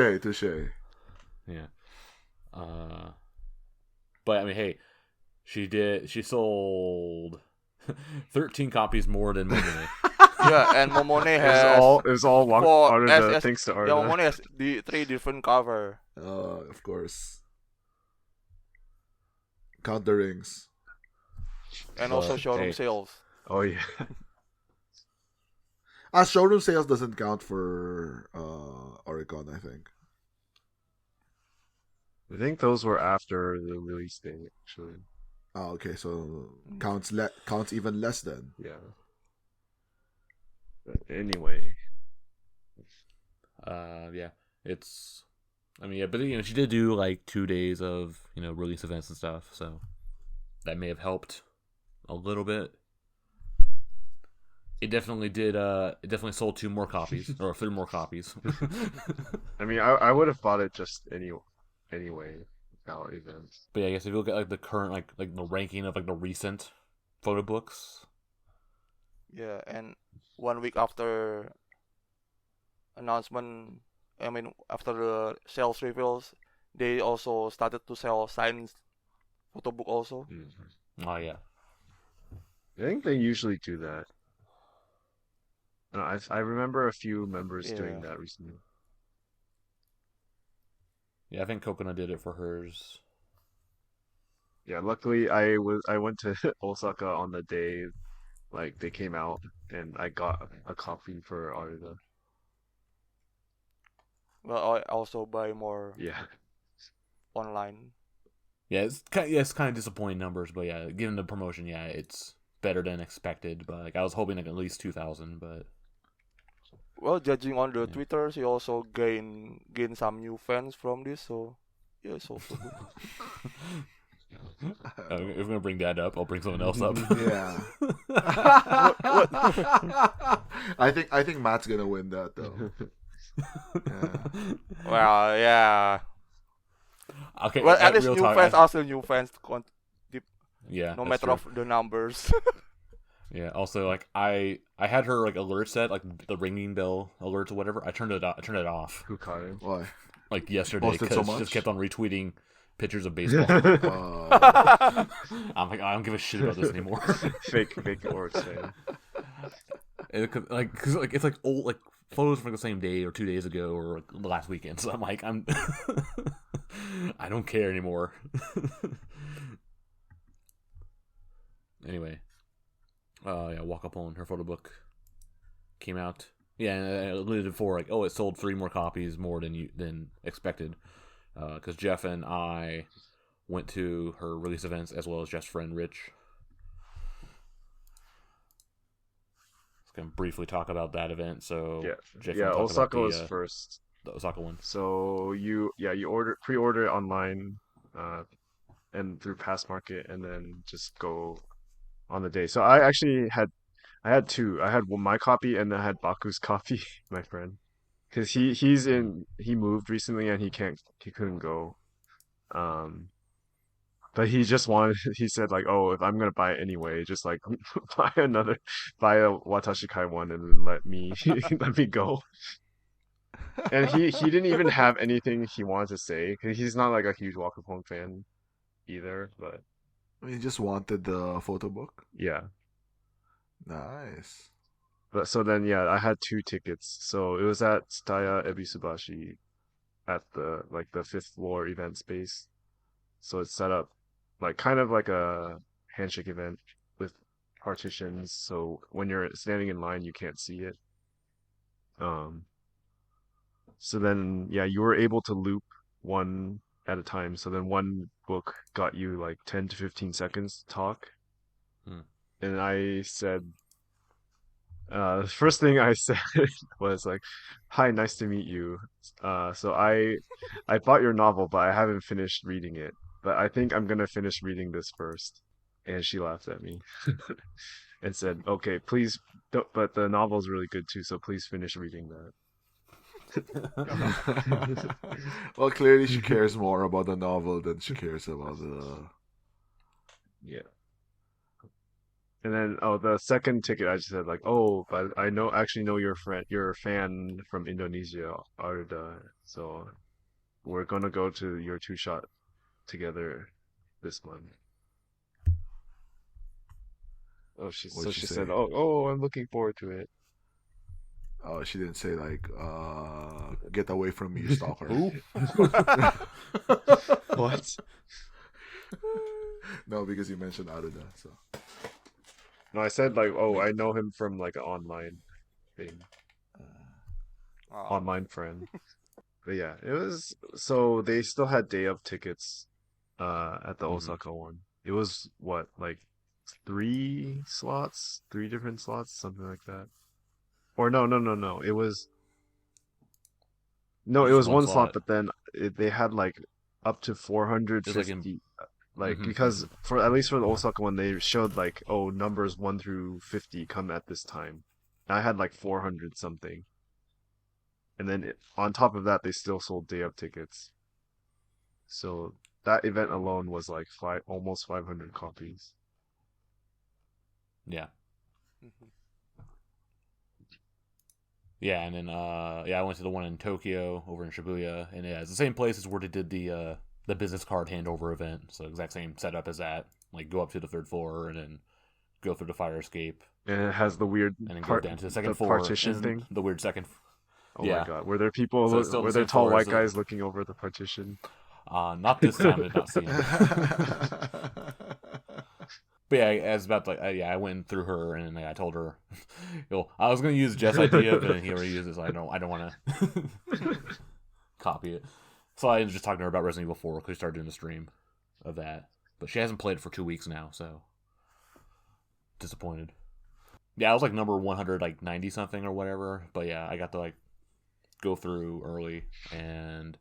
Yeah. But I mean, hey, she sold 13 copies more than Momone. Yeah, and Momone It has was all long four- out of as- the as- thanks to yeah, Arda. Momone has the 3 different cover. Of course. Count the rings. And But, also showroom hey. sales. Oh yeah. Showroom sales doesn't count for Oricon, I think. I think those were after the release date, actually. Oh, okay, so counts even less then. Yeah. But anyway, Yeah, it's I mean, yeah, but she did do like 2 days of release events and stuff, so that may have helped a little bit. It definitely did. It definitely sold 2 more copies or 3 more copies. I mean, I would have bought it just anyway without events. But yeah, I guess if you look at like the current like the ranking of like the recent photo books. Yeah, and 1 week after announcement, I mean after the sales reveals, they also started to sell signed photo book also. Oh yeah. I think they usually do that. I remember a few members doing Yeah. that recently. Yeah, I think Coconut did it for hers. Yeah, luckily I went to Osaka on the day like they came out, and I got a copy for Arda. Well, I also buy more Yeah. online. Yeah, it's kind of disappointing numbers, but yeah, given the promotion, yeah, it's better than expected. But like I was hoping like at least 2,000, but Well, judging on the Yeah. Twitter, he also gain some new fans from this, so yeah, it's also good. if we're gonna bring that up, I'll bring something else up. Yeah. I think Matt's gonna win that though. Yeah. Well, yeah. Okay, Well, at least real new talk, fans are still new fans, yeah, no that's matter true. of the numbers. Yeah. Also, like I had her like alert set, like the ringing bell alerts or whatever. I turned it off Who caught him? Why? like yesterday Posted because so she just much? kept on retweeting pictures of baseball. I'm like, I don't give a shit about this anymore. fake Orcs fan. Cause it's like old like photos from the same day or 2 days ago or like, the last weekend. So I'm like I don't care anymore. Anyway, yeah, Wakapon, her photo book came out. Yeah, and I alluded before, like, it sold 3 more copies more than expected. Because Jeff and I went to her release events as well as Jeff's friend Rich. Let's gonna briefly talk about that event. So Jeff, Yeah. talk Osaka about was first. the Osaka one. So you pre-order it online, and through Pass Market, and then just go on the day. So I had 2. I had my copy, and then I had Baku's copy, my friend, because he moved recently and he couldn't go. But he just wanted. He said like, oh, if I'm gonna buy it anyway, just like buy a Watashi Kai one, and then let me let me go. And he didn't even have anything he wanted to say, because he's not like a huge Wakapon fan either. But I mean, you just wanted the photo book. yeah. Nice. But so then, yeah, I had 2 tickets. So it was at Tsutaya Ebisubashi at the 5th floor event space. So it's set up like kind of like a handshake event with partitions. So when you're standing in line, you can't see it. So then, yeah, you were able to loop one at a time. So then one book got you like 10 to 15 seconds to talk. And I said, the first thing I said was like, "Hi, nice to meet you. So I bought your novel, but I haven't finished reading it. But I think I'm gonna finish reading this first." And she laughed at me and said, "Okay, please, but the novel's really good too, so please finish reading that." Well, clearly she cares more about the novel than she cares about the. Yeah. And then, the second ticket, I just said like, "Oh, but I actually know your you're a fan from Indonesia, Arda. So we're gonna go to your 2-shot together this month." Oh, she What'd she said, say? "Oh, I'm looking forward to it." Oh, she didn't say like, "Get away from me, you stalker." What? No, because you mentioned Aruda, so. No, I said like, "Oh, I know him from like an online thing, online friend." But yeah, it was, so they still had day of tickets at the Osaka one. It was what, like 3 slots, 3 different slots, something like that. Or no. It was No, it Just was one one slot, slot. but then they had like up to It was 450. Like Mhm, because for at least for the Osaka one, they showed like, oh, numbers 1 through 50 come at this time. I had like 400 something, and then on top of that, they still sold day of tickets. So that event alone was like almost 500 copies. yeah. Mhm. Yeah, and then I went to the one in Tokyo over in Shibuya, and yeah, it's the same place as where they did the business card handover event. So exact same setup as that. Like go up to the third floor and then go through the fire escape, And it has the weird and then go down to the second the floor partition and thing. the weird second. Oh my Yeah, God, were there so it's still were the there same tall floor as white the. guys looking over the partition? Not this time. I did not see him. But yeah, as about like I went through her and I told her, I was gonna use Jeff's idea, but then he already used it, so I don't want to copy it. So I was just talking to her about Resident Evil 4 because we started doing the stream of that, but she hasn't played it for 2 weeks now, so disappointed. Yeah, I was like number 100, like 90 something or whatever, but yeah, I got to like go through early, and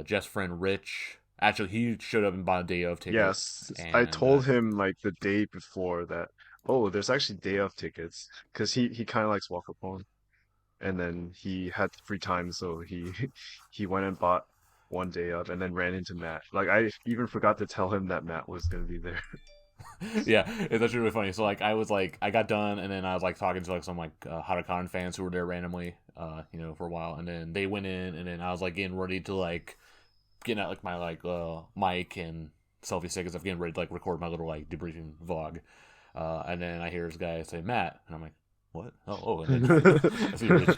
Jeff's friend Rich. Actually, he showed up and bought a day of ticket. Yes, And, I told him like the day before that, oh, there's actually day of tickets because he kind of likes Wakapon, and then he had free time, so he he went and bought one day of, and then ran into Matt. Like I even forgot to tell him that Matt was gonna be there. Yeah, it's actually really funny. So like I got done and then I was like talking to like some like Harukan fans who were there randomly, for a while, and then they went in and then I was like getting ready to like getting out like my like mic and selfie stick as I'm getting ready to like record my little like debriefing vlog, and then I hear this guy say Matt, and I'm like, what? And then I see Rich.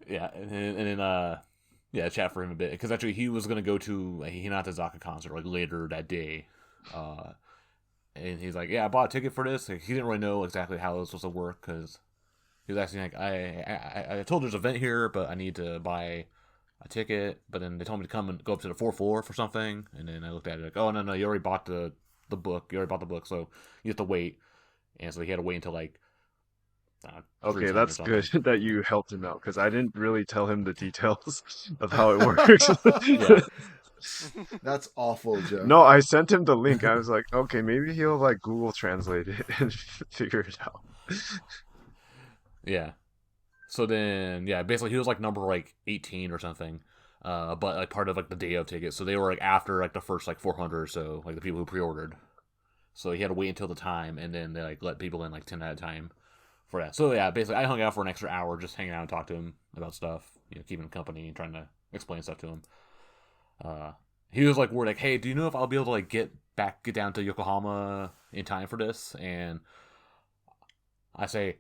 Yeah, and then yeah, chat for him a bit because actually he was gonna go to a Hinata concert like later that day, uh, and he's like, yeah, I bought a ticket for this. Like, he didn't really know exactly how it was supposed to work because he was asking like, I told there's an event here, but I need to buy a ticket. But then they told me to come and go up to the fourth floor for something, and then I looked at it like, oh no, you already bought the book. You already bought the book, so you have to wait. And so he had to wait until like Okay, 3:10 or that's something. good that you helped him out because I didn't really tell him the details of how it works. Yeah. That's awful, Jeff. No, I sent him the link. I was like, okay, maybe he'll like Google Translate it and figure it out. Yeah. So then, yeah, basically he was like number like 18 or something, but like part of like the day of tickets. So they were like after like the first like 400 or so, like the people who pre-ordered. So he had to wait until the time, and then they like let people in like 10 at a time for that. So yeah, basically I hung out for an extra hour just hanging out and talk to him about stuff, keeping him company and trying to explain stuff to him. He was like, we're like, hey, do you know if I'll be able to like get down to Yokohama in time for this? And I say,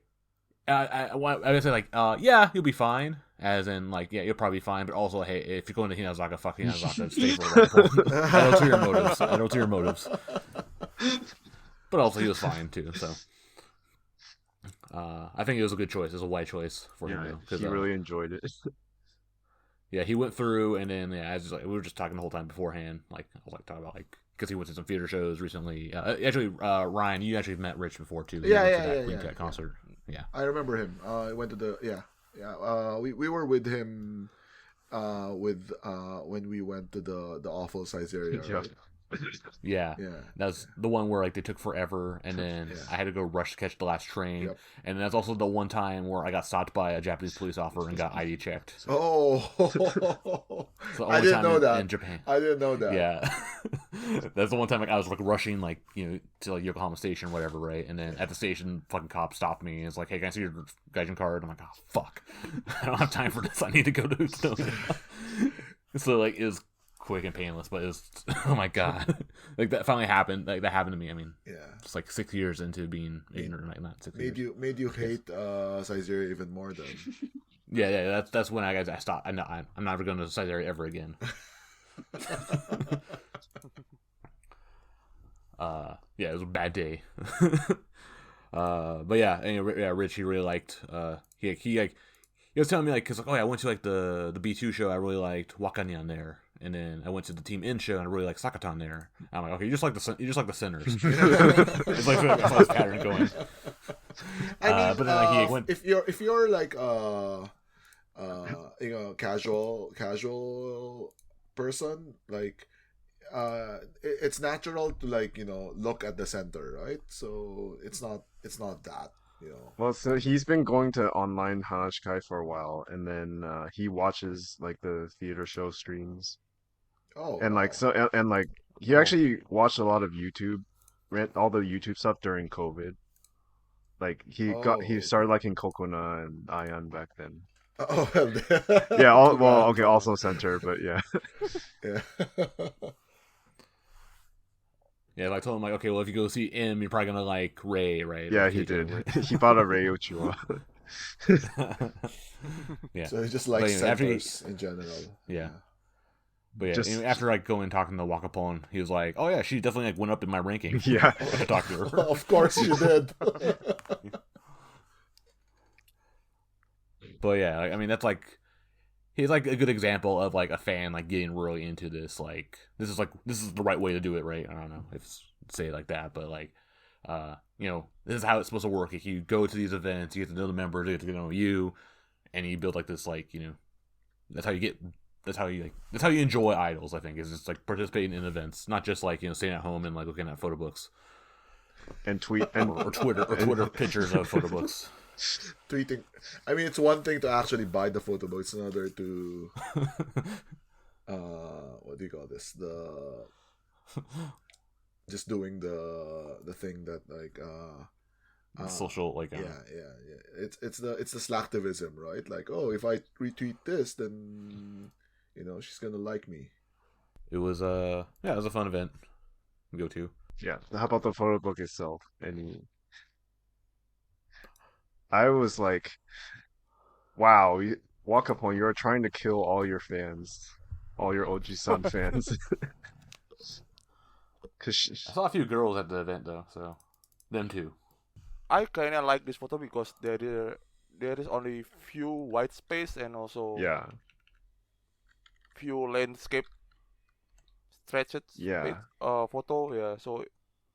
I say like, yeah, you'll be fine. As in, like, yeah, you'll probably be fine. But also, hey, if you're going to Hinazaka, fuck Hinazaka, stay for a while. I know to your motives. I know to your motives. But also, he was fine too. So, I think it was a good choice. It was a wise choice for him. Yeah, he really enjoyed it. Yeah, he went through, and then we were just talking the whole time beforehand. Like I was like talking about like because he went to some theater shows recently. Actually, Ryan, you actually met Rich before too. Yeah, Queen Cat concert. Yeah, I remember him. I went to the we were with him when we went to the awful size area. Yeah. Right? Yeah. That's the one where like they took forever, and then Yeah. I had to go rush to catch the last train. Yep. And that's also the one time where I got stopped by a Japanese police officer and got ID checked. Oh, So I didn't know that. in Japan. I didn't know that. Yeah, that's the one time like I was like rushing like to like Yokohama Station or whatever, right? And then at the station, fucking cop stopped me and it's like, "Hey, can I see your Gaijin card?" I'm like, "Oh fuck, I don't have time for this. I need to go to Estonia." So like it was quick and painless, but it was oh my god, like that finally happened. Like that happened to me. I mean, Yeah. it's like 6 years into being ignorant, like not 6 years. Made you hate Sizeria even more then. Yeah. That's when I stopped. I'm not going to Siberia ever again. Yeah, it was a bad day. But yeah, anyway, yeah, Rich, he really liked. He was telling me like, cause like, oh yeah, I went to like the B2 show. I really liked Wakanyan there, and then I went to the Team N show and I really liked Sakatan there. I'm like, okay, you just like the sinners. It's like I saw this pattern going. I mean, but then like, he went. if you're like casual person, like it's natural to like look at the center, right? So it's not that, you know. Well, so he's been going to online Hanashkai for a while, and then he watches like the theater show streams, Oh and like wow. so, and like he Cool. actually watched a lot of YouTube, rent all the YouTube stuff during COVID. Like he Oh, started liking Kokona and Ion back then. oh well, Yeah, too well, bad. okay, also Center, but yeah. Yeah. Yeah, I told him like, okay, well, if you go see M, you're probably gonna like Ray, right? Yeah, Like he Keiko, did. right? He bought a Rei Uchiwa. Yeah, So he just but likes anyway, after he, centers in general. yeah, but yeah, Just after like going talking to Wakapon, he was like, oh yeah, she definitely like went up in my ranking. yeah. I talked to her. Of course you did. But yeah, I mean that's like he's like a good example of like a fan like getting really into this. Like this is the right way to do it, right? I don't know if say it like that, but like this is how it's supposed to work. Like you go to these events, you get to know the members, they get to know you, and you build like this like that's how you get that's how you enjoy idols. I think is just like participating in events, not just like staying at home and like looking at photo books And tweet and or Twitter pictures of photo books. Tweeting. I mean, it's one thing to actually buy the photo book. It's another to what do you call this? The just doing the thing that like Social like yeah. It's the slacktivism, right? Like, oh, if I retweet this, then she's gonna like me. it was it was a fun event to go to. yeah. How about the photo book itself? I was like, wow, Wakapon, you're trying to kill all your fans, all your Oji-san fans. Cause I saw a few girls at the event though, so them too. I kinda like this photo because there is only few white space and also yeah, few landscape stretched yeah, photo. Yeah, so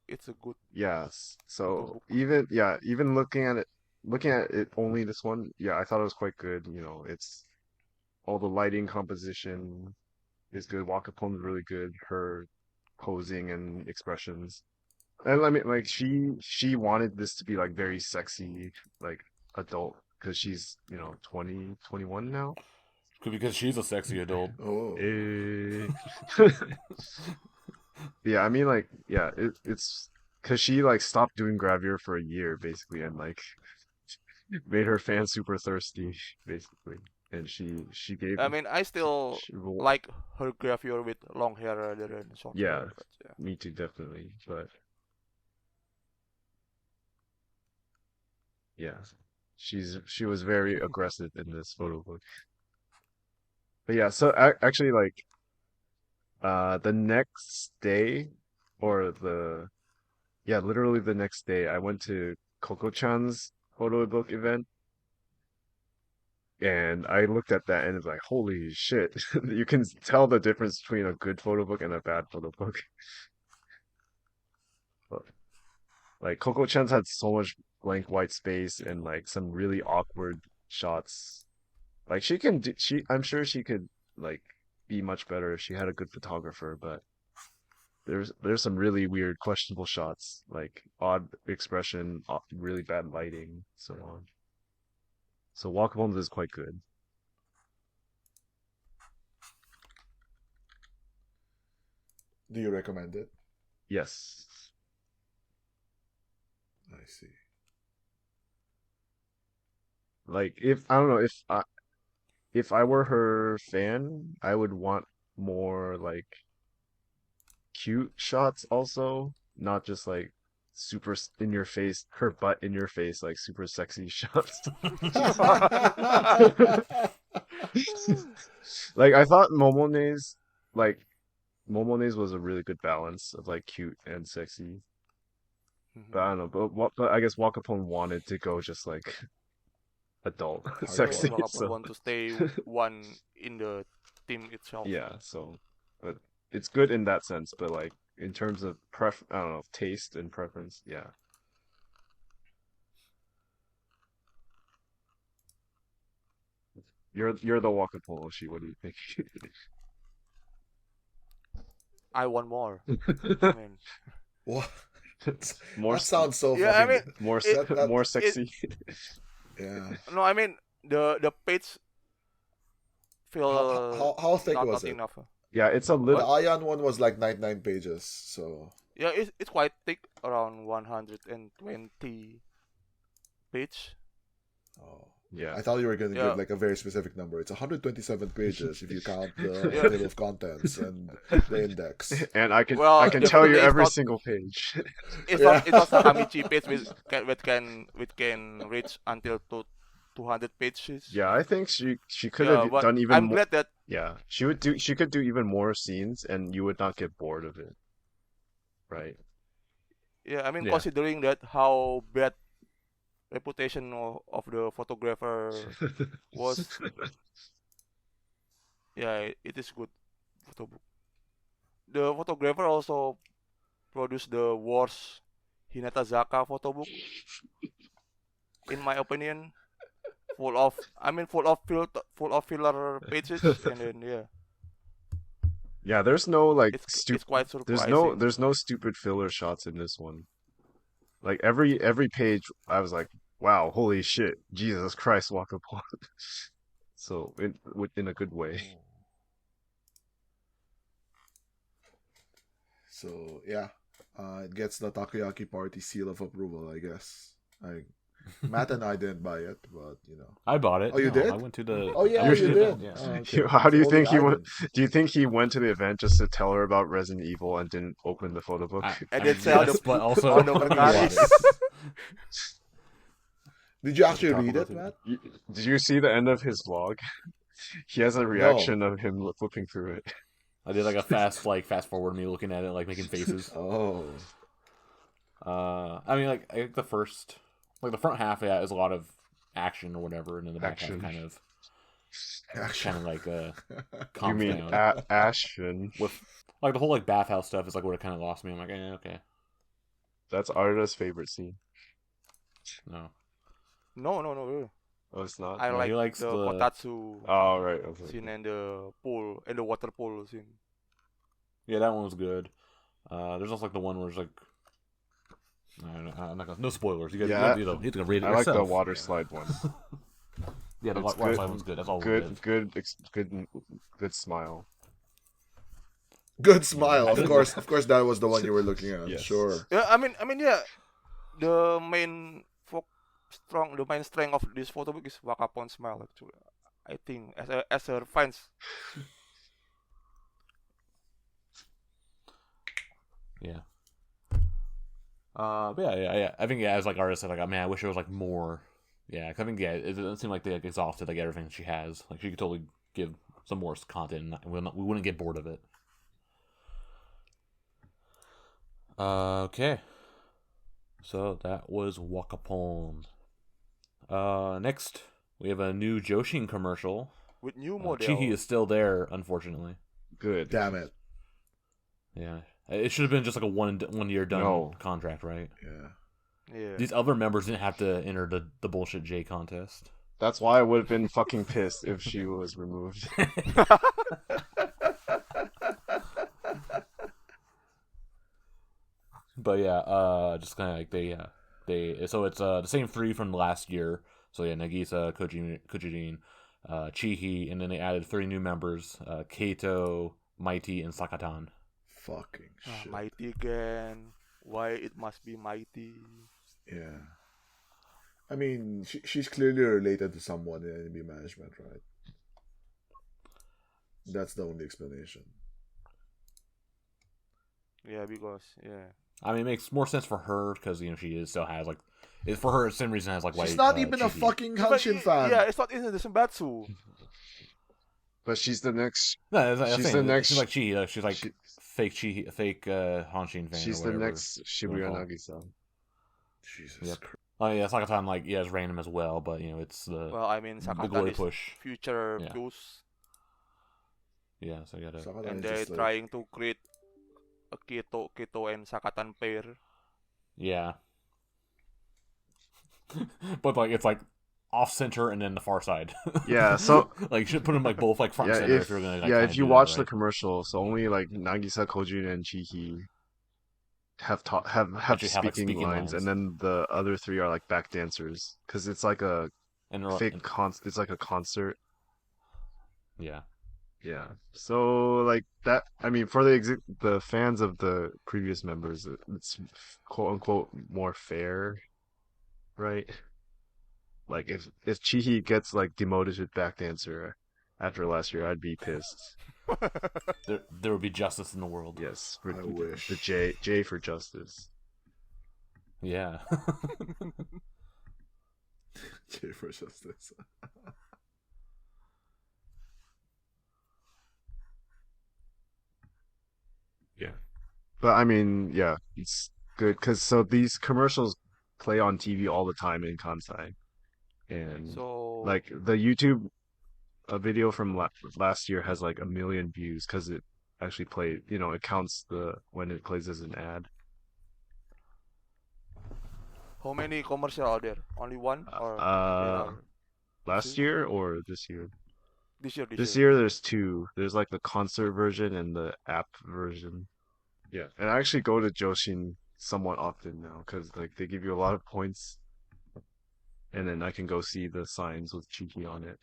it's a good yes. photo So book. even looking at it only this one, yeah, I thought it was quite good. It's all the lighting composition is good. Wakapon's really good. Her posing and expressions. And I mean, like she wanted this to be like very sexy, like adult, because she's 20, 21 now. Because she's a sexy adult. Oh, Eh. Yeah, I mean, like, yeah, it's because she like stopped doing Gravure for a year basically, and like made her fans super thirsty basically, and she gave I mean, I still she, like her gravure with long hair rather than short yeah, hair. But yeah. me too definitely, but yeah, she was very aggressive in this photo book. But yeah, so actually like the next day or literally the next day I went to Coco-chan's photo book event and I looked at that and it's like holy shit. You can tell the difference between a good photo book and a bad photo book. But, like Coco-chan's had so much blank white space and like some really awkward shots. Like I'm sure she could like be much better if she had a good photographer, but there's some really weird questionable shots, like odd expression, really bad lighting, so on. So Walkabones is quite good. do you recommend it? Yes. I see. Like if I don't know if I were her fan, I would want more like cute shots also, not just like super in your face, her butt in your face, like super sexy shots. Like I thought Momone's was a really good balance of like cute and sexy. But I don't know, but I guess Wakapon wanted to go just like adult I mean, sexy. Hardcore. Wakapon So want to stay one in the team itself. yeah, so but it's good in that sense, but like in terms of I don't know, taste and preference, yeah. You're the Wakapon, Oshi. What do you think? I want more. I mean, What? More That sounds so yeah, I fucking. mean, more it- more sexy. Yeah. no, I mean the page feel How thick not was not it? enough. Yeah, it's a The little. Ion one was like 99 pages, so Yeah, it's quite thick, around 120 page. oh. Yeah. I thought you were gonna Yeah. give like a very specific number. It's 127 pages if you count the Yeah. table of contents and the index. And I can Well, tell you definitely it's every not- single page. It's Yeah. not Sakamichi page which can reach until to 200 pages. Yeah, I think she could Yeah, have but done even I'm more. glad that Yeah, she could do even more scenes, and you would not get bored of it. Right. yeah, I mean Yeah. considering that how bad reputation of the photographer was, yeah, it is good photo book. The photographer also produced the worst Hinatazaka photo book, in my opinion. Full of filler pages, and then yeah, Yeah, there's no like it's quite surprising. there's no stupid filler shots in this one. Like every page, I was like, wow, holy shit, Jesus Christ, Wakapon. So in a good way. So yeah, it gets the Takoyaki party seal of approval, I guess. Matt and I didn't buy it, but you know. I bought it. Oh, you No, did? I went to the. Oh yeah, I went you to the did. event, yeah. Oh, okay. How do you If think he only I went? Do you think he went to the event just to tell her about Resident Evil and didn't open the photo book? And I then mean, sell yes, the but also all the I Mercaris. bought it. Did you actually Talk read about it, it. Matt? Did you see the end of his vlog? He has a reaction of him flipping through it. I did like a fast forward me looking at it, like making faces. Oh. I mean, like I think the front half of that is a lot of action or whatever, and then the back Action. half kind of Actually. like You calms mean down. Ashen? With like the whole like bathhouse stuff is like what it kind of lost me. I'm like, okay, That's Arda's favorite scene. no. No, really. Oh, it's not. I No, like he likes the the- Kotatsu Oh, right. Okay. scene and the pool and the water pool scene. Yeah, that one was good. There's also like the one where it's like, I don't know, I'm not gonna, no spoilers. You guys, Yeah, you know, he's gonna read it I like yourself. the water slide one. Yeah, the It's water good. slide one's good. That's all good. Good smile. Good smile. Of course, that was the one you were looking at. Yes. Sure. Yeah, I mean, yeah, the main strength of this photo book is Wakapon smile. Actually, I think as her fans. Yeah. But yeah. I think as like artists said, like, man, I wish there was like more. Yeah, 'cause I think it doesn't seem like they like, exhausted like everything she has. Like she could totally give some more content, and we wouldn't get bored of it. Okay. So that was Wakapon. Next we have a new Joshin commercial. With new model. Chihi is still there, unfortunately. Good. Damn it. Yeah, it should have been just like a one year done No. contract, right? Yeah. Yeah. These other members didn't have to enter the bullshit J contest. That's why I would have been fucking pissed if she was removed. But yeah, just kind of like they so it's the same three from last year. So yeah, Nagisa, Kojin, Chihi, and then they added 3 new members: Kato, Mighty, and Sakatan. Fucking shit. Mighty again. Why it must be mighty? Yeah. I mean, she's clearly related to someone in NMB management, right? That's the only explanation. Yeah, because yeah. I mean, it makes more sense for her because she still has like, for her, same reason as like why She's not even a Chihi. fucking But Hanshin fan. Yeah, it's not in the Senbatsu. But she's the next. No, that's She's saying, the next- She's like Chihi. She's like fake Chihi, fake Hanshin fan. She's or the whatever next you wanna Shibuya call it. Nagisa. Jesus Yep. Christ. Oh yeah, Sakatan like it's random as well, but it's the Well, I mean, the Sakata glory is push. future Yeah. Fuse, Yeah, so you gotta. Sakatan and is they're just like- trying to create a Kato and Sakatan pair. Yeah. But like it's like off center and then the far side. Yeah, so like you should put them like both like front and center if you're gonna like, if you do watch that, the right? commercial, so only like Nagisa, Kojun, and Chihi have Actually have like speaking lines, and then the other three are like back dancers because it's like a and it's like a concert. Yeah. Yeah. So like that, I mean, for the fans of the previous members, it's quote unquote more fair, right? Like if Chihi gets like demoted to back dancer after last year, I'd be pissed. There would be justice in the world. Yes, I wish. the J for justice. Yeah. J for justice. Yeah. But I mean, yeah, it's good because so these commercials play on TV all the time in Kansai, and So like the YouTube video from last year has like 1 million views because it actually played. You know, it counts when it plays as an ad. how many commercial are there? Only one or there Uh, are last two? year or this year? This year, This year there's two. There's like the concert version and the app version. Yeah, and I actually go to Joshin somewhat often now because like they give you a lot of points, and then I can go see the signs with Chiki on it.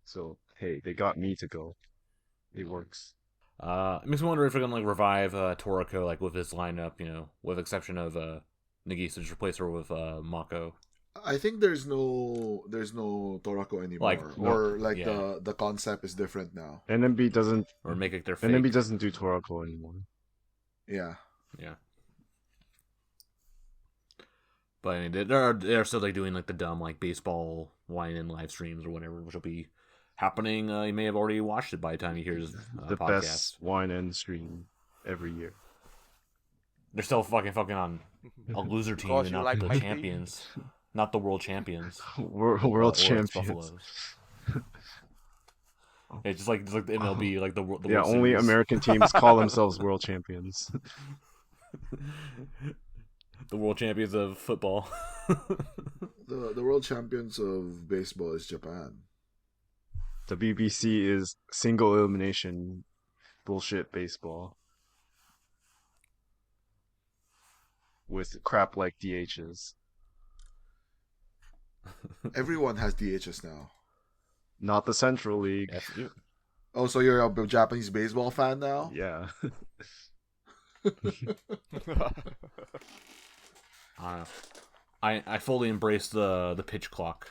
So hey, they got me to go. It works. It makes me wonder if we're gonna like revive Toriko like with his lineup, you know, with exception of Nagisa, just replace her with Mako. I think there's no Torako anymore, Like, or like yeah. the concept is different now. NMB doesn't Or make it their fake. NMB doesn't do Torako anymore. Yeah. Yeah. But I mean, they're still like doing like the dumb like baseball wine-in live streams or whatever, which will be happening. You may have already watched it by the time you hear this The podcast. best wine and stream every year. They're still fucking on a loser team Because and you not like the my champions, not the world champions. World Or it's champions. Buffaloes. It's just like the MLB, like the World Yeah, only Series. American teams call themselves world champions. The world champions of football. The world champions of baseball is Japan. The BBC is single elimination bullshit baseball with crap like DHs. Everyone has DHS now. Not the Central League. Oh, so you're a Japanese baseball fan now? Yeah. I fully embrace the pitch clock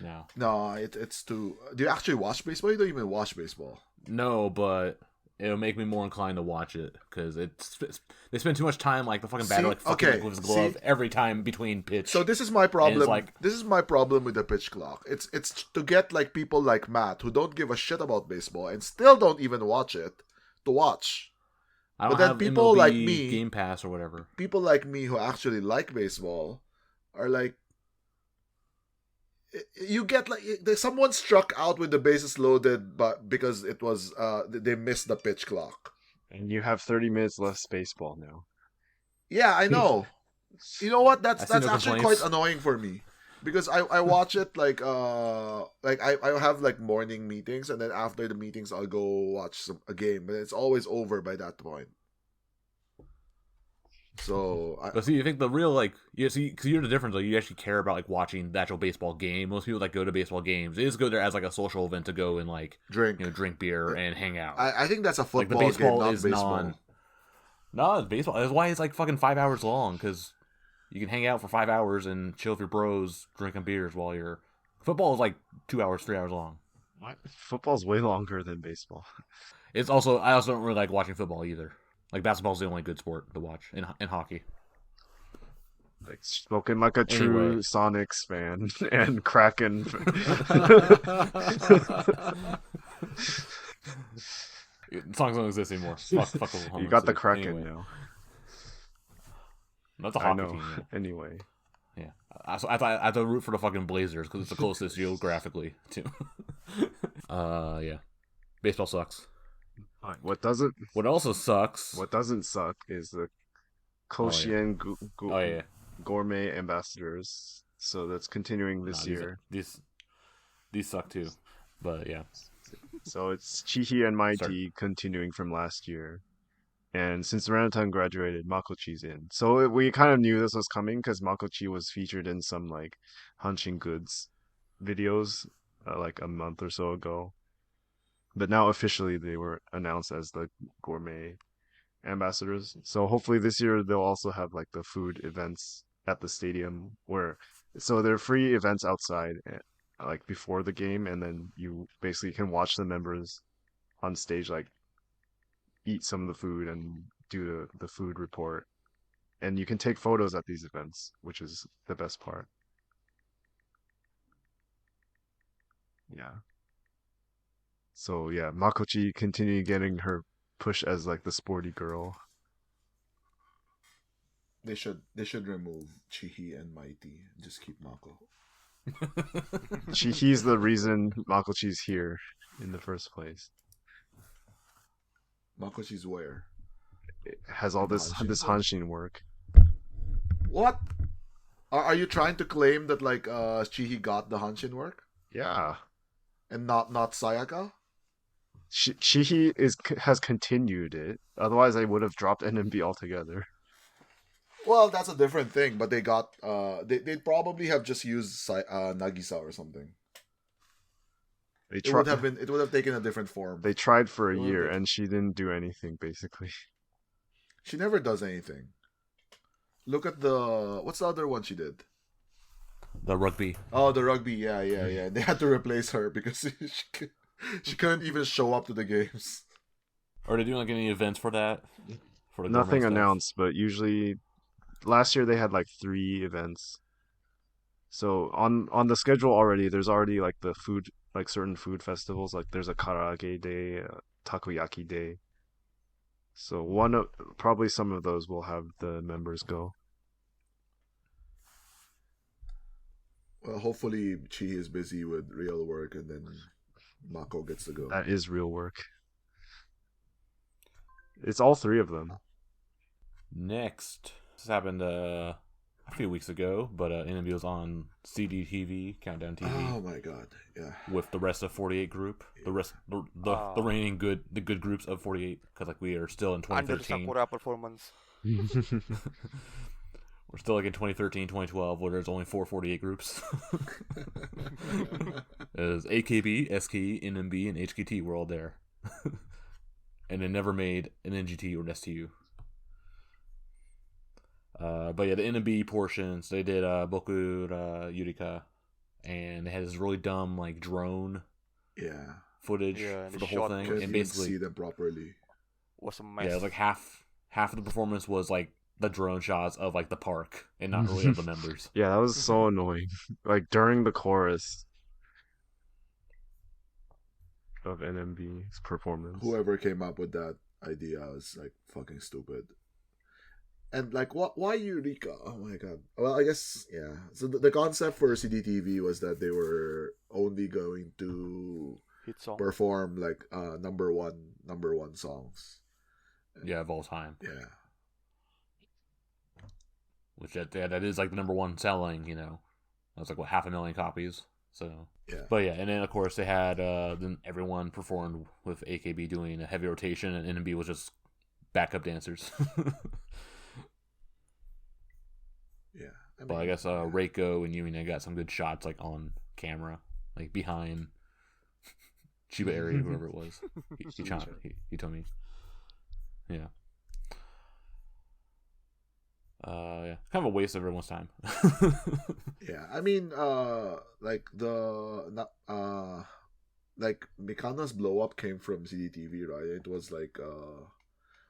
now. No, it's too. Do you actually watch baseball? You don't even watch baseball. No, but it'll make me more inclined to watch it because they spend too much time like the fucking batter like fucking like, with his glove every time between pitch. So this is my problem. Like, this is my problem with the pitch clock. It's to get like people like Matt who don't give a shit about baseball and still don't even watch it to watch. I don't but then have people MLB like me, Game Pass or whatever. People like me who actually like baseball are like, you get like someone struck out with the bases loaded, but because it was they missed the pitch clock. And you have 30 minutes less baseball now. Yeah, I know. You know what? That's no actually complaints. quite annoying for me because I watch it like I have like morning meetings, and then after the meetings I'll go watch a game, but it's always over by that point. So, But see, you think the real like because you're the difference. Like you actually care about like watching the actual baseball game. Most people that go to baseball games, they just go there as like a social event to go and like drink beer and hang out. I think that's a like the football baseball game, not is baseball. No, it's baseball. That's why it's like fucking 5 hours long because you can hang out for 5 hours and chill with your bros drinking beers while you're. Football is like 2 hours, 3 hours long. What? Football's way longer than baseball. It's also I also don't really like watching football either. Like basketball's the only good sport to watch in hockey. Like spoken like a true Sonics fan and Kraken. Songs don't exist anymore. Fuck You got the Kraken now. That's a hockey I know. team. Yeah. Anyway. Yeah, I thought I had to root for the fucking Blazers because it's the closest geographically too. Yeah, baseball sucks. What also sucks? What doesn't suck is the Koshien yeah. Gourmet ambassadors So that's continuing this Nah, year. these suck too, but yeah. So it's Chihi and Mighty continuing from last year. And since Ranatan graduated, Makochi's in. So we kind of knew this was coming because Makochi was featured in some like Hanshin Goods videos like a month or so ago. But now officially they were announced as the Gourmet ambassadors. So hopefully this year they'll also have like the food events at the stadium so they're free events outside like before the game, and then you basically can watch the members on stage like eat some of the food and do the food report. And you can take photos at these events, which is the best part. Yeah. So yeah, Makochi continue getting her push as like the sporty girl. They should remove Chihi and Mighty and just keep Mako. He's the reason Makochi's here in the first place. Makochi's where? It has all this Hanshin work. What? Are you trying to claim that like Chihi got the Hanshin work Yeah. and not Sayaka? Chihi has continued it. Otherwise, I would have dropped NMB altogether. Well, that's a different thing. But they got they'd probably have just used Nagisa or something. It would have taken a different form. They tried for a year and she didn't do anything basically. She never does anything. Look at what's the other one she did? The rugby. Oh, the rugby. Yeah. They had to replace her because she couldn't even show up to the games. Are they doing like any events for that? For the Nothing Gourmet announced, but usually last year they had like 3 events. So on the schedule already, there's already like the food, like certain food festivals. Like there's a karaage day, a takoyaki day. So probably some of those will have the members go. Well, hopefully Chi is busy with real work and then Mako gets to go. That is real work. It's all 3 of them. Next, this happened a few weeks ago, but NMB was on CDTV, Countdown TV. Oh my god, yeah. With the rest of 48 group, the remaining the good groups of 48, because like we are still in 2013. Under Sakura performance. We're still like in 2013, 2012, where there's only 448 groups. As AKB, SKE, NMB, and HKT were all there. And they never made an NGT or an STU. But yeah, the NMB portions, they did Boku Yurika, and they had this really dumb like drone footage for the whole thing. And basically see them properly. Was a mess. Yeah, it was like half of the performance was like the drone shots of like the park and not really of the members. Yeah, that was so annoying. Like during the chorus of NMB's performance. Whoever came up with that idea was like fucking stupid. And like, why Eureka? Oh my god. Well, I guess, yeah. So the concept for CDTV was that they were only going to hit song. Perform like number one songs. Yeah, of all time. Yeah. Which that is like the number one selling, you know. That's like what, 500,000 copies. So yeah. But yeah, and then of course they had then everyone performed with AKB doing a heavy rotation, and NMB was just backup dancers. Yeah. But I guess Reiko and Yumina got some good shots like on camera, like behind Chiba area, whoever it was. He told me. Yeah. Yeah, kind of a waste of everyone's time. Yeah, I mean, like like Mikana's blow up came from CDTV, right? It was like,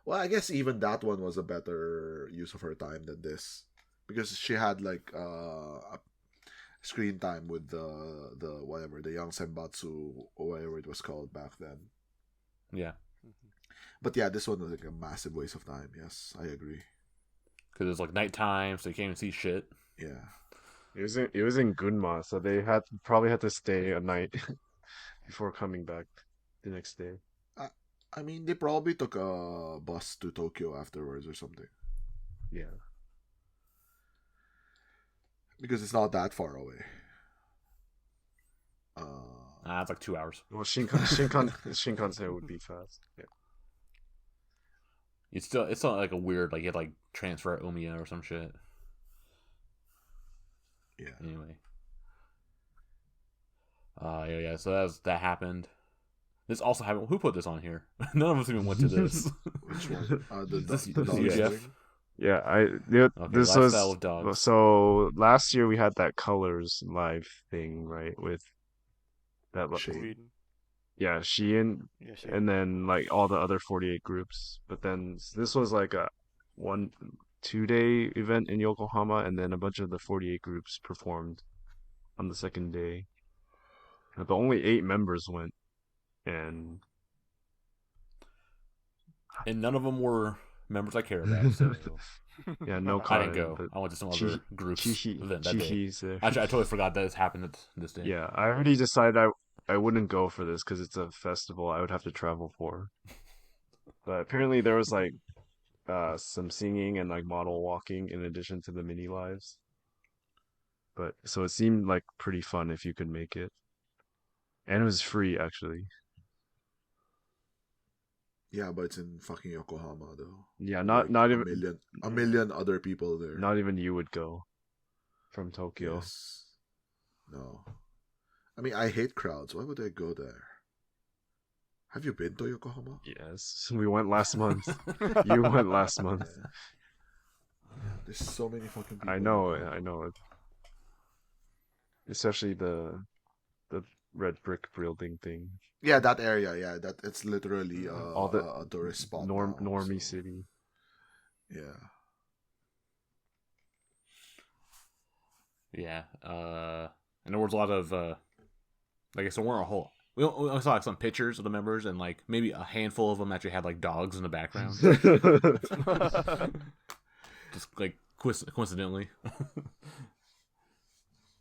well, I guess even that one was a better use of her time than this, because she had like a screen time with the whatever, the young Senbatsu or whatever it was called back then. Yeah. But yeah, this one was like a massive waste of time. Yes, I agree. Because it's like nighttime, so you can't even see shit. Yeah. It was in Gunma, so they probably had to stay a night before coming back the next day. I mean, they probably took a bus to Tokyo afterwards or something. Yeah. because it's not that far away. It's like 2 hours. Well, Shinkansen would be fast. Yeah. It's not like a weird like you had to, like transfer at Omiya or some shit. Yeah. Anyway. Yeah. So that happened. This also happened. Who put this on here? None of us even went to this. Which one? This the you, Jeff? thing? Yeah, this Lifestyle was of dogs. so last year we had that colors live thing, right? With that Shade. yeah, Shein, Yeah, and then like all the other 48 groups. But then this was like a 2-day event in Yokohama, and then a bunch of the 48 groups performed on the second day. But only 8 members went, and none of them were members I care about. So yeah, no I didn't comment. go. But I went to some other groups event that day. Chihi's there. Actually, I totally forgot that this happened this day. Yeah, I already decided I wouldn't go for this because it's a festival I would have to travel for. But apparently there was like some singing and like model walking in addition to the mini lives. But so it seemed like pretty fun if you could make it. And it was free actually. Yeah, but it's in fucking Yokohama though. Yeah, Like, not a even million other people there. not even you would go from Tokyo. Yes. No. I mean, I hate crowds. Why would I go there? Have you been to Yokohama? Yes, we went last month. You went last month. Yeah, there's so many fucking people. I know it. Especially the red brick building thing. Yeah, that area. Yeah, that it's literally All the a tourist spot. normie so, city. Yeah. Yeah. And there was a lot of like I said, weren't a whole. We saw like some pictures of the members, and like maybe a handful of them actually had like dogs in the background, just like coincidentally.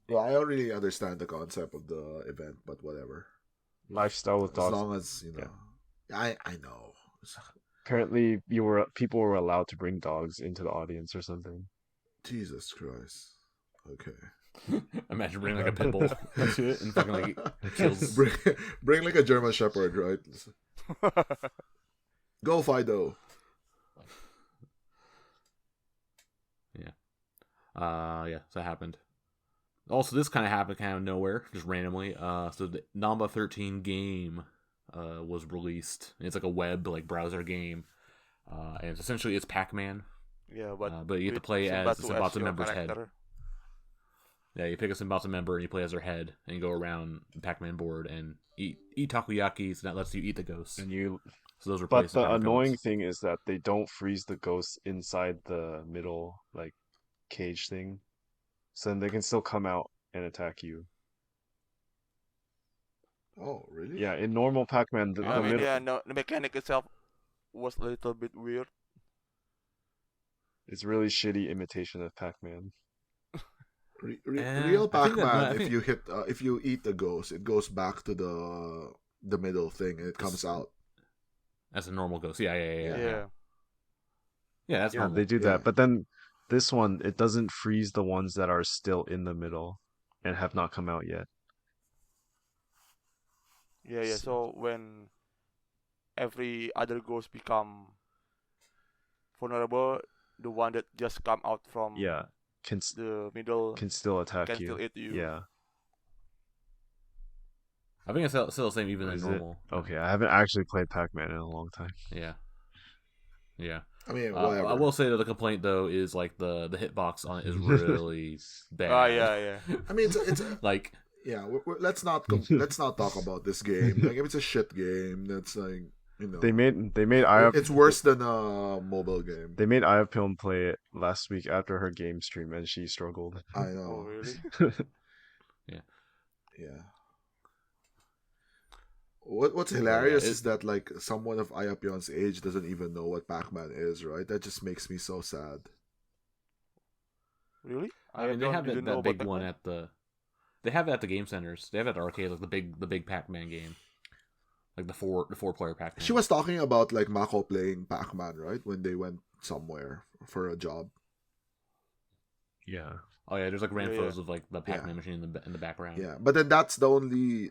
Well, I don't really understand the concept of the event, but whatever. Lifestyle with As dogs. long as I know. Apparently, people were allowed to bring dogs into the audience or something. Jesus Christ. Okay. Imagine bringing like a pit bull to it and fucking like kills. Bring like a German Shepherd, right? Go Fido. Yeah. Yeah. So that happened. Also, this kind of happened kind of nowhere, just randomly. So the Namba 13 game was released. It's like a web like browser game, and it's essentially it's Pac-Man. Yeah, but you get to play as a Simbatsu member's head. Yeah, you pick a Simbatsu member and you play as their head, and you go around the Pac-Man board and eat takoyakis, and that lets you eat the ghosts. So those But the annoying thing is that they don't freeze the ghosts inside the middle like cage thing, so then they can still come out and attack you. Oh, really? Yeah, in normal Pac-Man, the middle. Yeah, no, the mechanic itself was a little bit weird. It's really shitty imitation of Pac-Man. Real Pac-Man, if you eat the ghost, it goes back to the middle thing and it comes out. That's a normal ghost. Yeah. Yeah. Yeah, that's normal. They do that. But then this one, it doesn't freeze the ones that are still in the middle and have not come out yet. Yeah. So when every other ghost become vulnerable, the one that just come out from the middle can still attack can you. still eat you. Yeah. I think it's still the same even in normal. Okay, I haven't actually played Pac-Man in a long time. Yeah. I mean, whatever. I will say that the complaint though is like the hitbox on it is really bad. Yeah. I mean, it's like let's not talk about this game. Like if it's a shit game, that's like they made it's worse than a mobile game. They made Ayapilm play it last week after her game stream, and she struggled. I know. Oh, really? Yeah. What's hilarious is that like someone of Ayapion's age doesn't even know what Pac-Man is, right? That just makes me so sad. Really? I mean, they have that big one at the. They have it at the game centers. They have it at the arcade, like the big Pac-Man game, like the four player Pac-Man. She was talking about like Mako playing Pac-Man, right? When they went somewhere for a job. Yeah. Oh yeah, there's like random Yeah, yeah. photos of like the Pac-Man machine in the background. Yeah, but then that's the only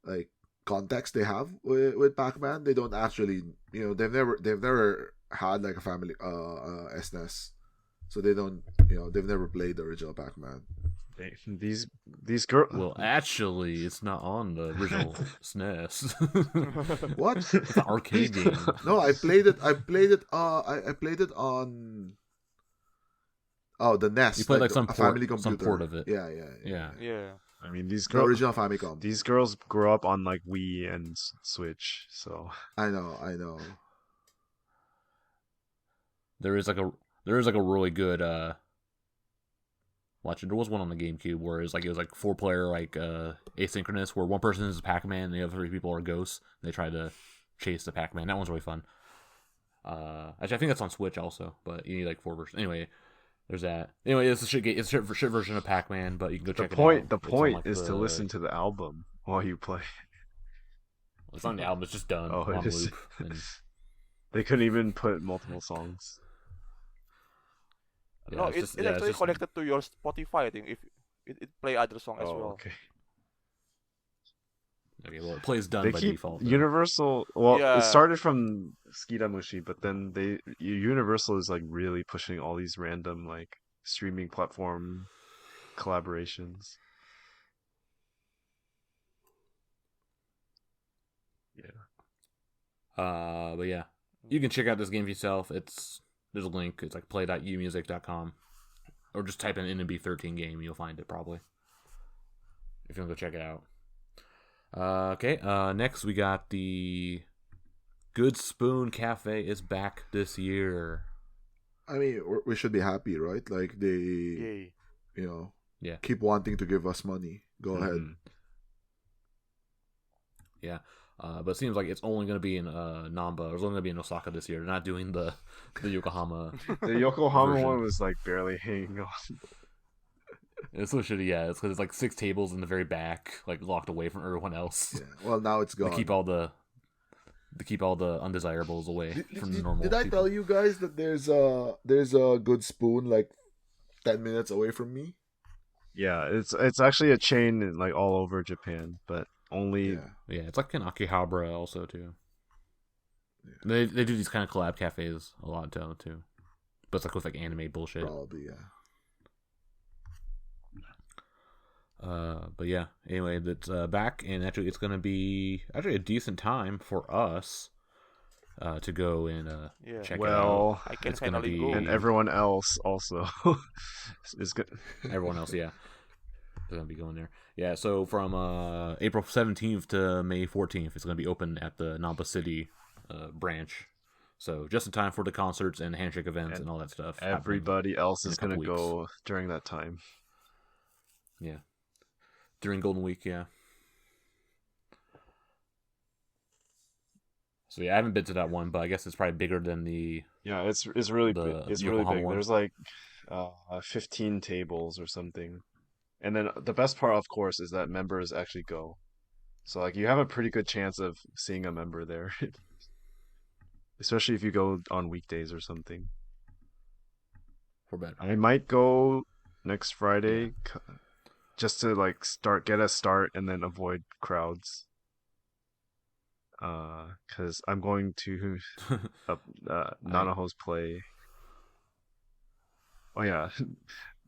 like context they have with Pac-Man. They don't actually, they've never had like a family SNES, so they don't, they've never played the original Pac-Man. These girls. Well, actually, it's not on the original SNES. What? It's an arcade game. No, I played it. I played it. I played it on. Oh, the NES. You played like a some family port, computer. some port of it. Yeah. Yeah. I mean, these The girls. original Famicom. These girls grow up on like Wii and Switch, so I know. There is like a really good watch it. There was one on the GameCube where it was like 4-player like asynchronous where one person is Pac-Man and the other 3 people are ghosts. And they try to chase the Pac-Man. That one's really fun. Actually, I think that's on Switch also, but you need like 4 versions. Anyway, there's that. Anyway, it's a shit version of Pac-Man, but you can go check it out. The point is to listen to the album while you play. It's on the album. It's just done Oh, on it is. loop. And, They couldn't even put multiple songs. yeah, No, it's it's just- yeah, it's actually just- connected to your Spotify. I think if it play other song as well. Okay. Okay, well, it plays done They by keep default. though. Universal. Well, Yeah. it started from Skidamushi, but then Universal is like really pushing all these random like streaming platform collaborations. But yeah, you can check out this game for yourself. There's a link. It's like play.umusic.com, or just type in NMB 13 game. You'll find it probably if you want to go check it out. Okay. Next we got the Good Spoon Cafe is back this year. I mean, we should be happy, right? Like they, Yay. Yeah. keep wanting to give us money. Go ahead. Mhm. Yeah. But it seems like it's only going to be in Namba. Or it's only going to be in Osaka this year. They're not doing the Yokohama. The Yokohama Version. one was like barely hanging on. It's so shitty. Yeah, it's because it's like 6 tables in the very back, like locked away from everyone else. Yeah. Well, now it's To gone. keep all the undesirables away from the normal. Did I people. tell you guys that there's a Good Spoon like 10 minutes away from me? Yeah, it's actually a chain in, like all over Japan, but only Yeah. Yeah, it's like in Akihabara also too. They do these kind of collab cafes a lot too, but it's like with like anime bullshit. Probably, yeah. But yeah, anyway, that's back, and actually it's gonna be actually a decent time for us to go and Yeah. check it out. well, I can It's gonna finally be- go. and everyone else also is good. Everyone else, yeah, is gonna be going there. Yeah, so from April 17th to May 14th, it's gonna be open at the Namba City branch. So just in time for the concerts and handshake events and all that stuff. happening. Everybody else in a is gonna couple go during that time. Yeah. During Golden Week, yeah. So yeah, I haven't been to that one, but I guess it's probably bigger than the. Yeah, it's really The big. It's really Yokohama big. one. There's like 15 tables or something. And then the best part, of course, is that members actually go. So like you have a pretty good chance of seeing a member there. Especially if you go on weekdays or something. For better. I might go next Friday just to like get a start and then avoid crowds. Cuz I'm going to Nanaho's play. Oh yeah.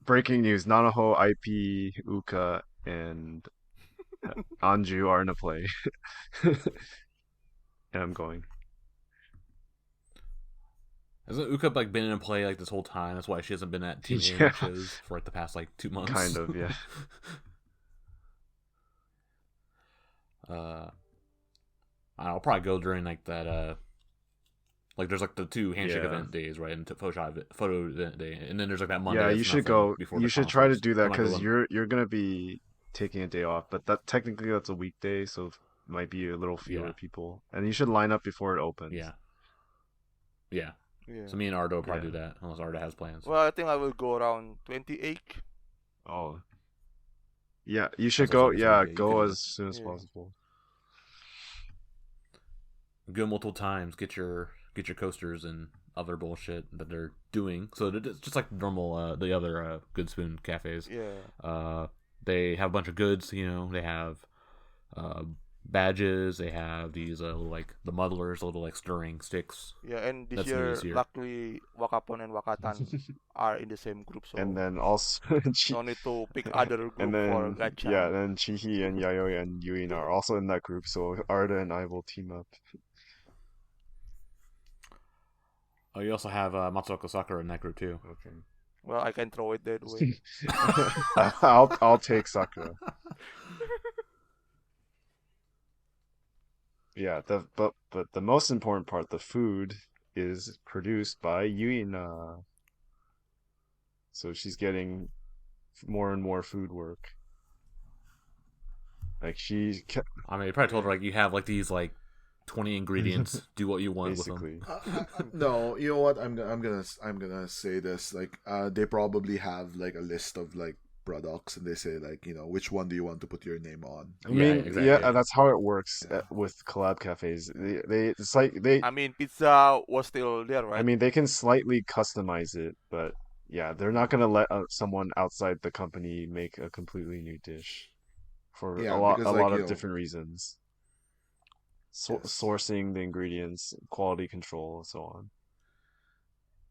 Breaking news, Nanaho, IP, Uuka, and Anju are in a play. And I'm going. Hasn't Uuka like been in a play like this whole time? That's why she hasn't been at team Yeah. shows for like the past like 2 months. Kind of, yeah. I'll probably go during like that. Like there's like the 2 handshake Yeah. event days, right? And photo event day, and then there's like that Monday. Yeah, that's you should nothing go. before You the should try to concerts. do I that might go because on- you're gonna be taking a day off, but that technically that's a weekday, so it might be a little fewer Yeah. people, and you should line up before it opens. Yeah. Yeah. Yeah. So me and Ardo will probably Yeah. do that unless Ardo has plans. Well, I think I will go around 28. Oh. Yeah, you should That's go. also the Yeah, same day. You go could do as soon as Yeah. possible. Go multiple times. Get your coasters and other bullshit that they're doing. So it's just like normal the other Good Spoon cafes. Yeah. They have a bunch of goods. They have badges. They have these little like the muddlers, little like stirring sticks. Yeah, and this That's new year, this year. luckily, Wakapon and Wakatan are in the same group, so And then also no need to pick other group and for then gacha. yeah, then Chihi and Yayoi and Yuin are also in that group, so Arda and I will team up. Oh, you also have Matsuoka Sakura in that group too. Okay. Well, I can throw it that way. I'll take Sakura. Yeah, but the most important part, the food, is produced by Yuina. So she's getting more and more food work. Like she I mean, you probably told her like you have like these like 20 ingredients. Do what you want basically. with them. No, you know what? I'm gonna say this. Like, they probably have like a list of like products, and they say like, which one do you want to put your name on? I Yeah, mean, exactly. yeah, that's how it works Yeah. with collab cafes. It's like they. I mean, pizza was still there, right? I mean, they can slightly customize it, but yeah, they're not gonna let someone outside the company make a completely new dish for Yeah, a lot because, like, of different reasons. Yes. Sourcing the ingredients, quality control, and so on.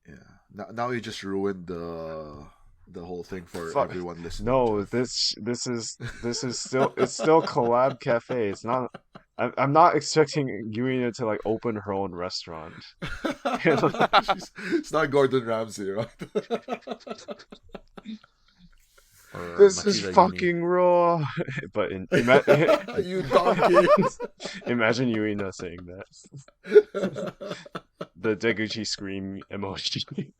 Yeah. Now you just ruined the whole thing for Fuck. everyone listening. No, Jeff. this is still it's still collab cafe. It's not. I'm not expecting Yuina to like open her own restaurant. It's not Gordon Ramsay, right? Or This is Machida Yumi. fucking raw. But You donkey. imagine Yuina saying that. The Deguchi scream emoji.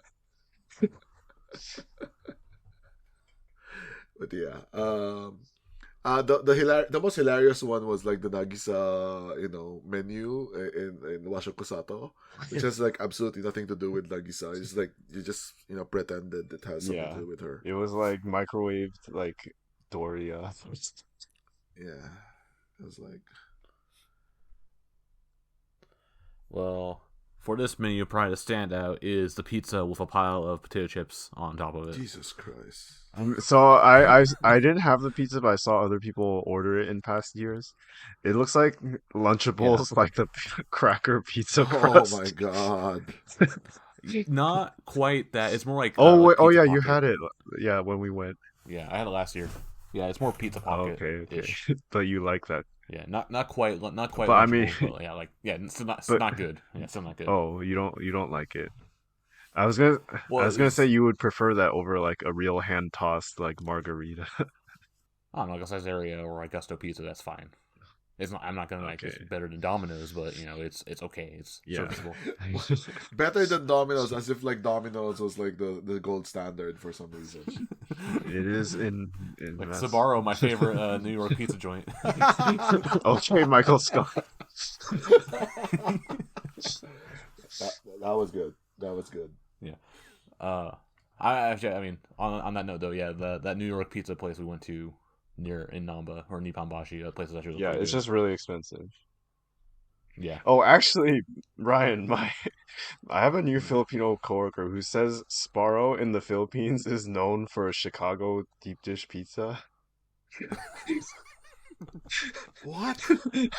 But yeah, the most hilarious one was like the Nagisa, menu in Washokusato, which has like absolutely nothing to do with Nagisa. It's like you just pretended it has something Yeah. to do with her. It was like microwaved like Doria. Yeah, it was like, Well, for this menu, probably the standout is the pizza with a pile of potato chips on top of it. Jesus Christ. So I didn't have the pizza, but I saw other people order it in past years. It looks like Lunchables, like the cracker pizza crust. Oh my god. Not quite that. It's more like Oh like wait, oh Pizza yeah, you Pocket. had it. Yeah, when we went. Yeah, I had it last year. Yeah, it's more Pizza Oh, Pocket. okay. But you like that. Yeah, not quite. But I mean- Lunchables, but yeah, it's still not, But- not good. Yeah, it's still not good. Oh, you don't like it. I was gonna Well, say you would prefer that over like a real hand tossed like margarita. I don't know, like a Caesarea or a Gusto pizza. That's fine. It's not. I'm not gonna like Okay. it's better than Domino's, but it's okay. It's Yeah. serviceable. Better than Domino's, as if like Domino's was like the gold standard for some reason. It is in Like mass- Sbarro, my favorite New York pizza joint. Okay, Michael Scott. That was good. That was good. I mean, on that note though, yeah, that New York pizza place we went to in Namba or Nippon Bashi, that place is actually Yeah, pretty it's good. just really expensive. Yeah. Oh, actually, Ryan, I have a new Filipino coworker who says Sbarro in the Philippines is known for a Chicago deep dish pizza. What?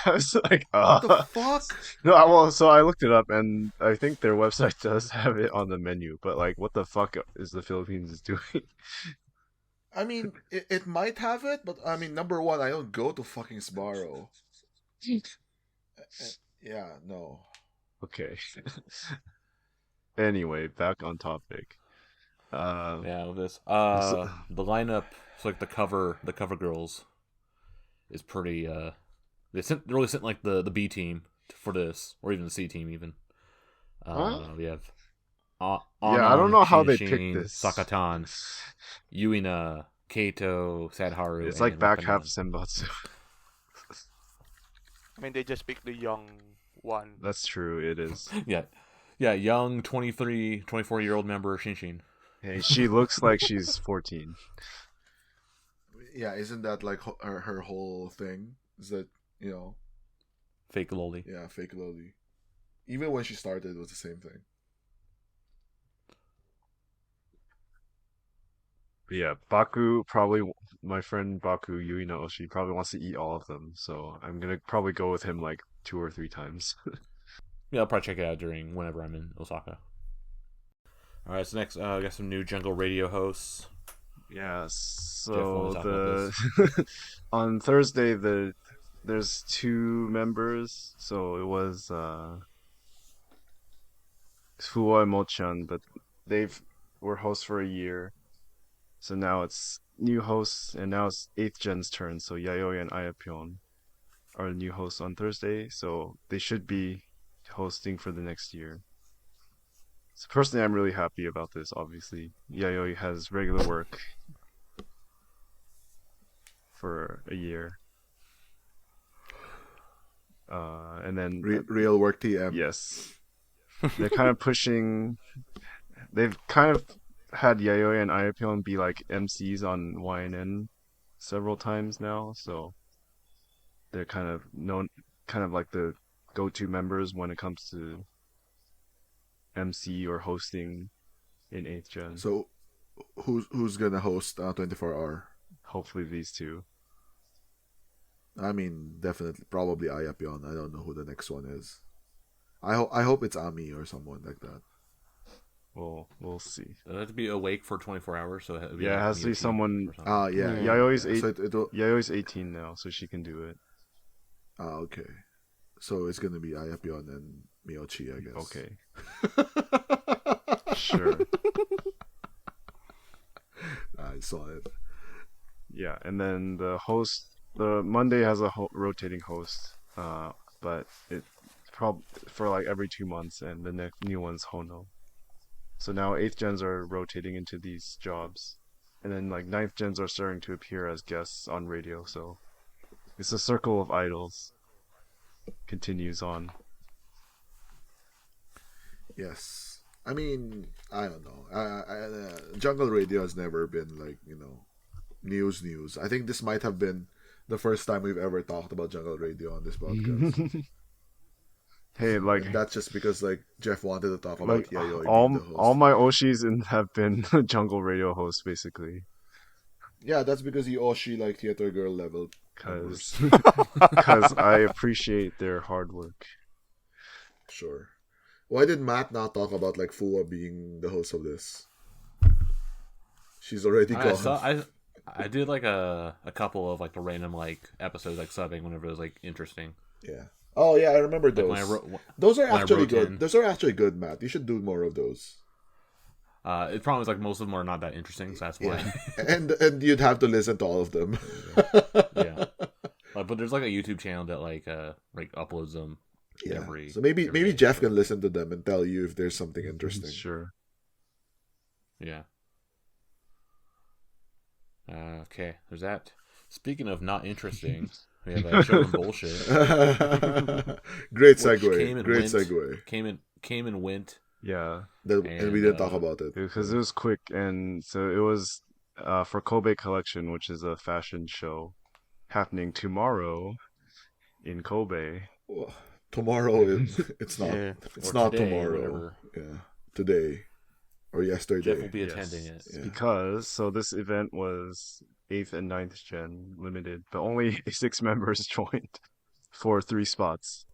I was like, What the fuck? No, so I looked it up, and I think their website does have it on the menu. But like, what the fuck is the Philippines doing? I mean, it might have it, but I mean, number one, I don't go to fucking Sbarro. Yeah, no. Okay. Anyway, back on topic. Yeah, with this. The lineup, it's like the cover girls is pretty they're really sent like the B team for this, or even the C team even. We have Yeah, I don't know how they picked Shinshin, this. Sakatan, Yuina, Kato, Sadharu. It's like and back Wakanoan. half Senbatsu. I mean, they just picked the young one. That's true, it is. Yeah, young 23, 24-year-old member Shinshin. Hey, she looks like she's 14. Yeah, isn't that like her whole thing? Is that, Fake loli. yeah, fake loli. Even when she started, it was the same thing. But yeah, Baku probably my friend Baku Yuino, she probably wants to eat all of them, so I'm gonna probably go with him like 2 or 3 times. Yeah, I'll probably check it out during whenever I'm in Osaka. All right, so next, I got some new Jungle Radio hosts. Yeah, Jeff, want so to talk about the on Thursday there's 2 members, so it was Fuwa and Mochan, but they've were hosts for a year. So now it's new hosts, and now it's 8th gen's turn. So Yayoi and Ayapyeon are the new hosts on Thursday, so they should be hosting for the next year. So personally, I'm really happy about this. Obviously, Yayoi has regular work for a year, and then Real work TM. yes, they're kind of pushing. They've kind of had Yayoi and Ayapyeon be like MCs on YNN several times now, so they're kind of known, kind of like the go-to members when it comes to MC or hosting in 8th gen. So who's gonna host 24 hour? Hopefully these 2. I mean, definitely, probably Ayapyeon. I don't know who the next one is. I hope it's Ami or someone like that. We'll see. Does it have to be awake for 24 hours? So it Yeah, it has to be someone. Yeah. Yayoi's yeah. 8. So it'll... Yayoi's 18 now, so she can do it. Okay. So it's gonna be Ayapyeon and Miyochi, I guess. Okay. Sure. I saw it. Yeah, and then the Monday has a rotating host, but it probably for like every 2 months, and the next new one's Hono. So now 8th gens are rotating into these jobs, and then like 9th gens are starting to appear as guests on radio. So it's a circle of idols. Continues on. Yes. I mean, I don't know. Jungle Radio has never been like, news. I think this might have been the first time we've ever talked about Jungle Radio on this podcast. Hey, like and that's just because like Jeff wanted to talk about like Yayoi all being the host. all my Oshis have been Jungle Radio hosts basically. Yeah, that's because you Oshi like theater girl level. Because I appreciate their hard work. Sure. Why did Matt not talk about like Fuwa being the host of this? She's already gone. I did like a couple of like the random like episodes like subbing whenever it was like interesting. Yeah. Oh yeah, I remember those. Like those are actually good. Those are actually good, Matt. You should do more of those. It probably was like most of them are not that interesting, so that's why. Yeah. and you'd have to listen to all of them. Yeah. But there's like a YouTube channel that like uploads them. Yeah. Every maybe Jeff can listen to them and tell you if there's something interesting. Sure. Yeah. Okay, there's that. Speaking of not interesting, we have Showroom Bullshit. Great segue. Came and went. Yeah. And we didn't talk about it. Because it was quick, and so it was for Kobe Collection, which is a fashion show happening tomorrow in Kobe. Well, tomorrow it's not. Yeah. It's Or not today, tomorrow. whatever. Yeah, today or yesterday. Jeff will be attending it. Yeah. Because this event was 8th and 9th gen limited, but only 6 members joined for 3 spots.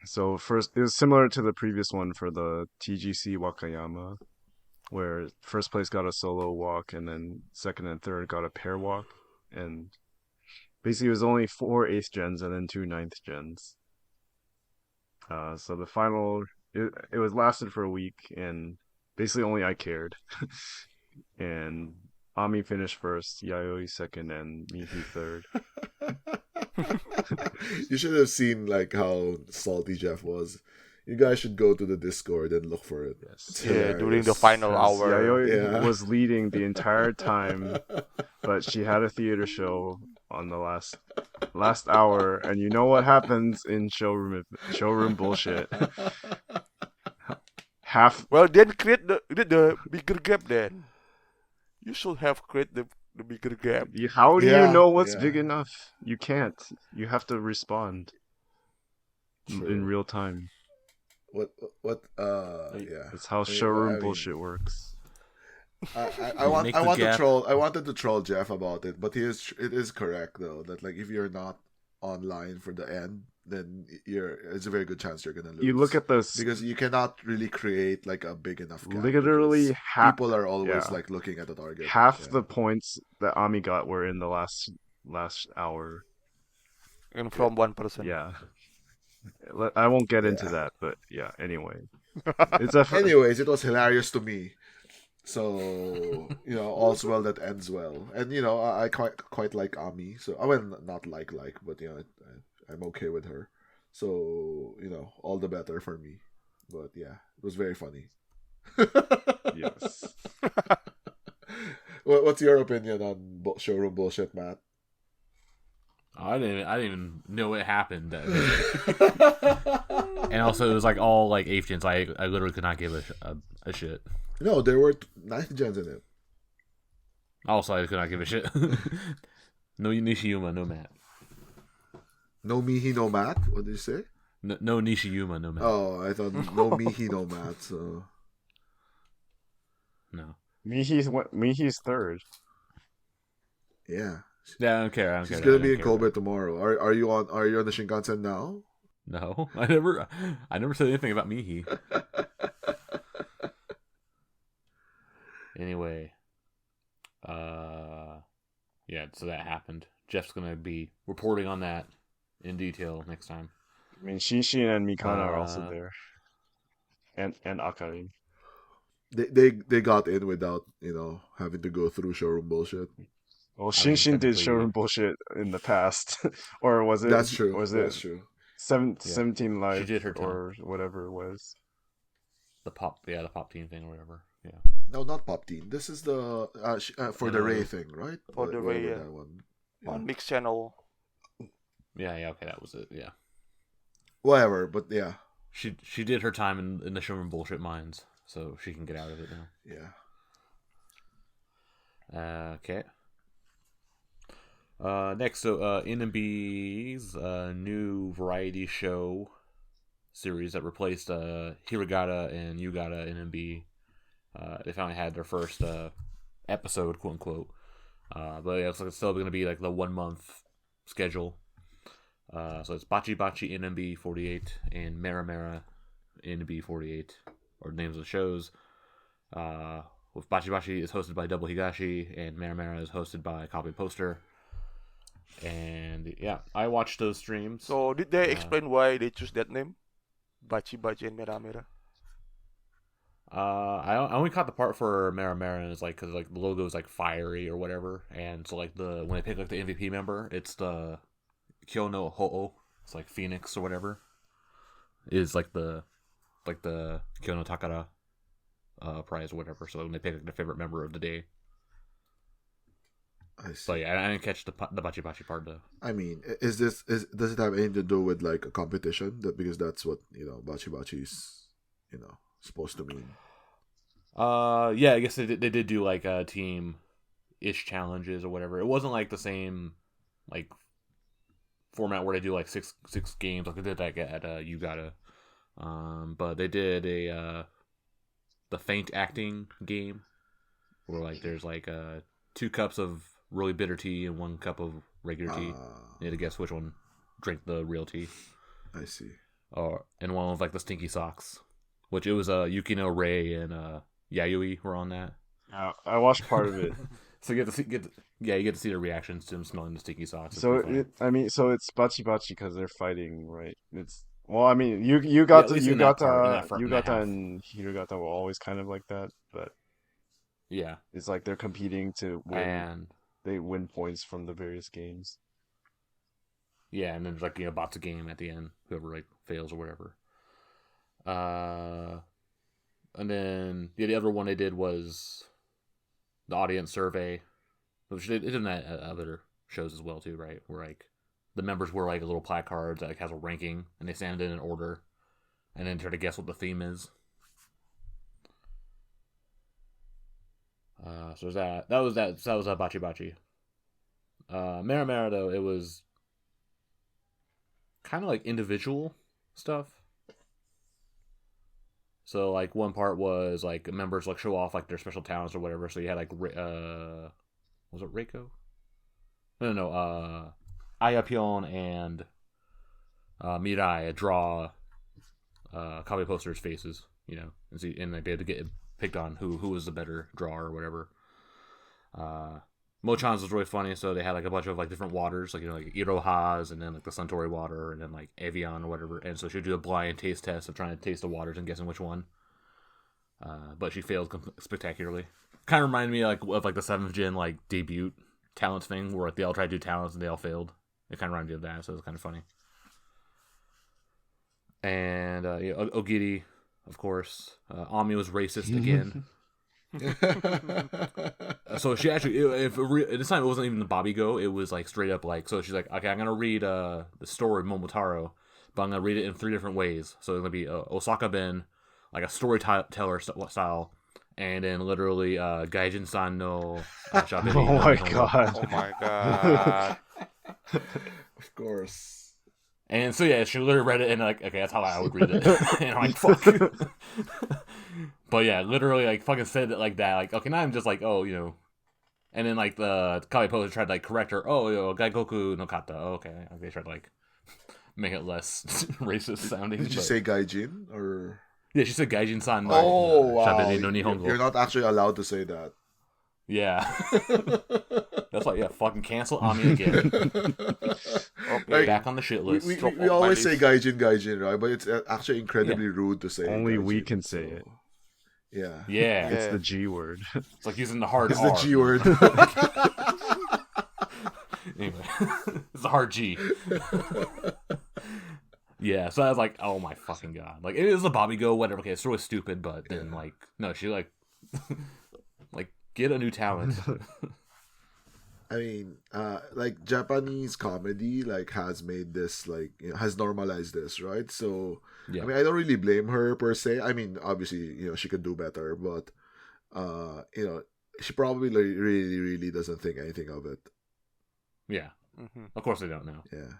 So first, it was similar to the previous one for the TGC Wakayama, where first place got a solo walk, and then second and third got a pair walk, and basically it was only 4 8th gens and then 2 9th gens. So the final, it was lasted for a week, and basically only I cared. And Ami finished first, Yayoi second, and Mihi third. You should have seen like how salty Jeff was. You guys should go to the Discord and look for it. Yes. Yeah, during the final hour. Yayoi was leading the entire time, but she had a theater show on the last hour, and you know what happens in showroom bullshit. Well, then create the bigger gap then. You should have created the bigger gap. How do you know what's Yeah. big enough? You can't. You have to respond in real time. What yeah. That's how I mean, showroom bullshit works. Make the gap. I wanted to troll Jeff about it, but it is correct though that like if you're not online for the end, then it's a very good chance you're gonna lose. You look at those because you cannot really create like a big enough gap. literally people are always like looking at the target. Half the points that Ami got were in the last hour. And from 1%. Yeah. I won't get into that, but yeah, anyway. Anyways, it was hilarious to me. So, all's well that ends well. And, I quite like Ami. So, I mean, not like, but, I'm okay with her. So, all the better for me. But, yeah, it was very funny. Yes. What's your opinion on showroom bullshit, Matt? I didn't even know it happened. And also, it was like all like 8th gens. I literally could not give a shit. No, there were 9th gens in it. Also, I could not give a shit. No Nishiyuma, no Matt. No Mihi, no Matt? What did you say? No Nishiyuma, no Matt. Oh, I thought no Mihi, no Matt. So no. Mihi's third. Yeah. Yeah, I don't care. She's gonna be in Kobe tomorrow. Are you on the Shinkansen now? No, I never said anything about Mihi. Anyway, yeah, so that happened. Jeff's gonna be reporting on that in detail next time. I mean, Shinshin and Mikana are also there, and Akarin. They got in without having to go through showroom bullshit. Well, Shinshin did showroom bullshit in the past, or was it? That's true. That's true. 17 live, she did her or whatever it was. The pop team thing or whatever. Yeah. No, not pop team. This is the for the Ray thing, right? For the Ray, yeah. That one. Yeah. On mixed channel. Yeah, okay, that was it. Yeah. Whatever, but yeah. She did her time in the showroom bullshit mines, so she can get out of it now. Yeah. Okay. Next, so NMB's new variety show series that replaced Hiragata and Yugata NMB. They finally had their first episode, quote unquote. But yeah, it's still going to be like the 1 month schedule. So it's Bachi NMB 48 and Mera NMB 48, or names of the shows. With Bachi is hosted by Double Higashi, and Mera is hosted by Copy Poster. And yeah, I watched those streams. So did they explain why they choose that name? Bachi and Mera? I only caught the part for Mera, and it's like because like the logo is like fiery or whatever, and so like when they pick like the MVP member, it's the Kyono Ho'o. It's like Phoenix or whatever. Is like the Kyono Takara prize or whatever. So when they pick like their favorite member of the day. I see. So yeah, I didn't catch the Bachi part though. I mean, does it have anything to do with like a competition? Because that's what Bachi is, supposed to mean. Yeah, I guess they did do like a team-ish challenges or whatever. It wasn't like the same like format where they do like six games like they did like at Yugata. But they did the feint acting game where like there's like 2 cups of really bitter tea and 1 cup of regular tea. You had to guess which one drank the real tea. I see. And one was like the stinky socks, which it was Yukino, Ray, and Yayoi were on that. I watched part of it. So you get to see their reactions to them smelling the stinky socks. So it's Bachi because they're fighting, right? Yugata and Hiragata were always kind of like that, but yeah, it's like they're competing to win. And they win points from the various games. Yeah, and then there's like bots a game at the end, whoever like fails or whatever. And then the other one they did was the audience survey, which they did in that other shows as well too, right? Where like the members wear like a little placards that like has a ranking, and they stand in an order, and then try to guess what the theme is. So there's that. That was Bachi. Mera though, it was kind of like individual stuff. So like one part was like members like show off like their special talents or whatever. So you had like was it Reiko? No. Ayapyon and Mirai draw copy posters' faces, and see, and they had to get picked on who was the better drawer or whatever. Mochan's was really funny, so they had like a bunch of like different waters, like like Iroha's, and then like the Suntory water, and then like Evian or whatever. And so she'd do a blind taste test of trying to taste the waters and guessing which one. But she failed spectacularly. Kind of reminded me of the 7th gen like debut talents thing, where like they all tried to do talents and they all failed. It kind of reminded me of that, so it was kind of funny. And Ogiri, of course. Ami was racist again. So she actually, this time it wasn't even the Bobby Go. It was like straight up like, so she's like, okay, I'm gonna read the story of Momotaro, but I'm gonna read it in 3 different ways. So it's gonna be Osaka Ben, like a storyteller style, and then literally Gaijin-san no Shaberi. Oh my god. Oh my god. Of course. And so yeah, she literally read it and like, okay, that's how I would read it. And I'm like, fuck. But yeah, literally like fucking said it like that. Like, okay, now I'm just like, oh, and then like the copy poster tried to like correct her. Oh, Gaigoku no kata. Oh, okay, they tried to like make it less racist sounding. Did you say Gaijin or? Yeah, she said Gaijin-san no wow. Shaberi no Nihongo. You're not actually allowed to say that. Yeah. That's like, yeah, fucking cancel Ami again. Okay. Back on the shit list. We always say Gaijin, right? But it's actually incredibly rude to say. Only Gaijin, we can say it. Yeah. Yeah. It's the G word. It's like using the hard It's R. the G word. Anyway, it's a hard G. Yeah, so I was like, oh my fucking god. Like, it is a Bobby Go, whatever. Okay, it's sort of stupid, but then, like, no, she, like, get a new talent. I mean, like Japanese comedy, like has made this, like has normalized this, right? So, Yeah. I mean, I don't really blame her per se. I mean, obviously, she could do better, but, she probably really, really doesn't think anything of it. Yeah. Mm-hmm. Of course they don't know. Yeah.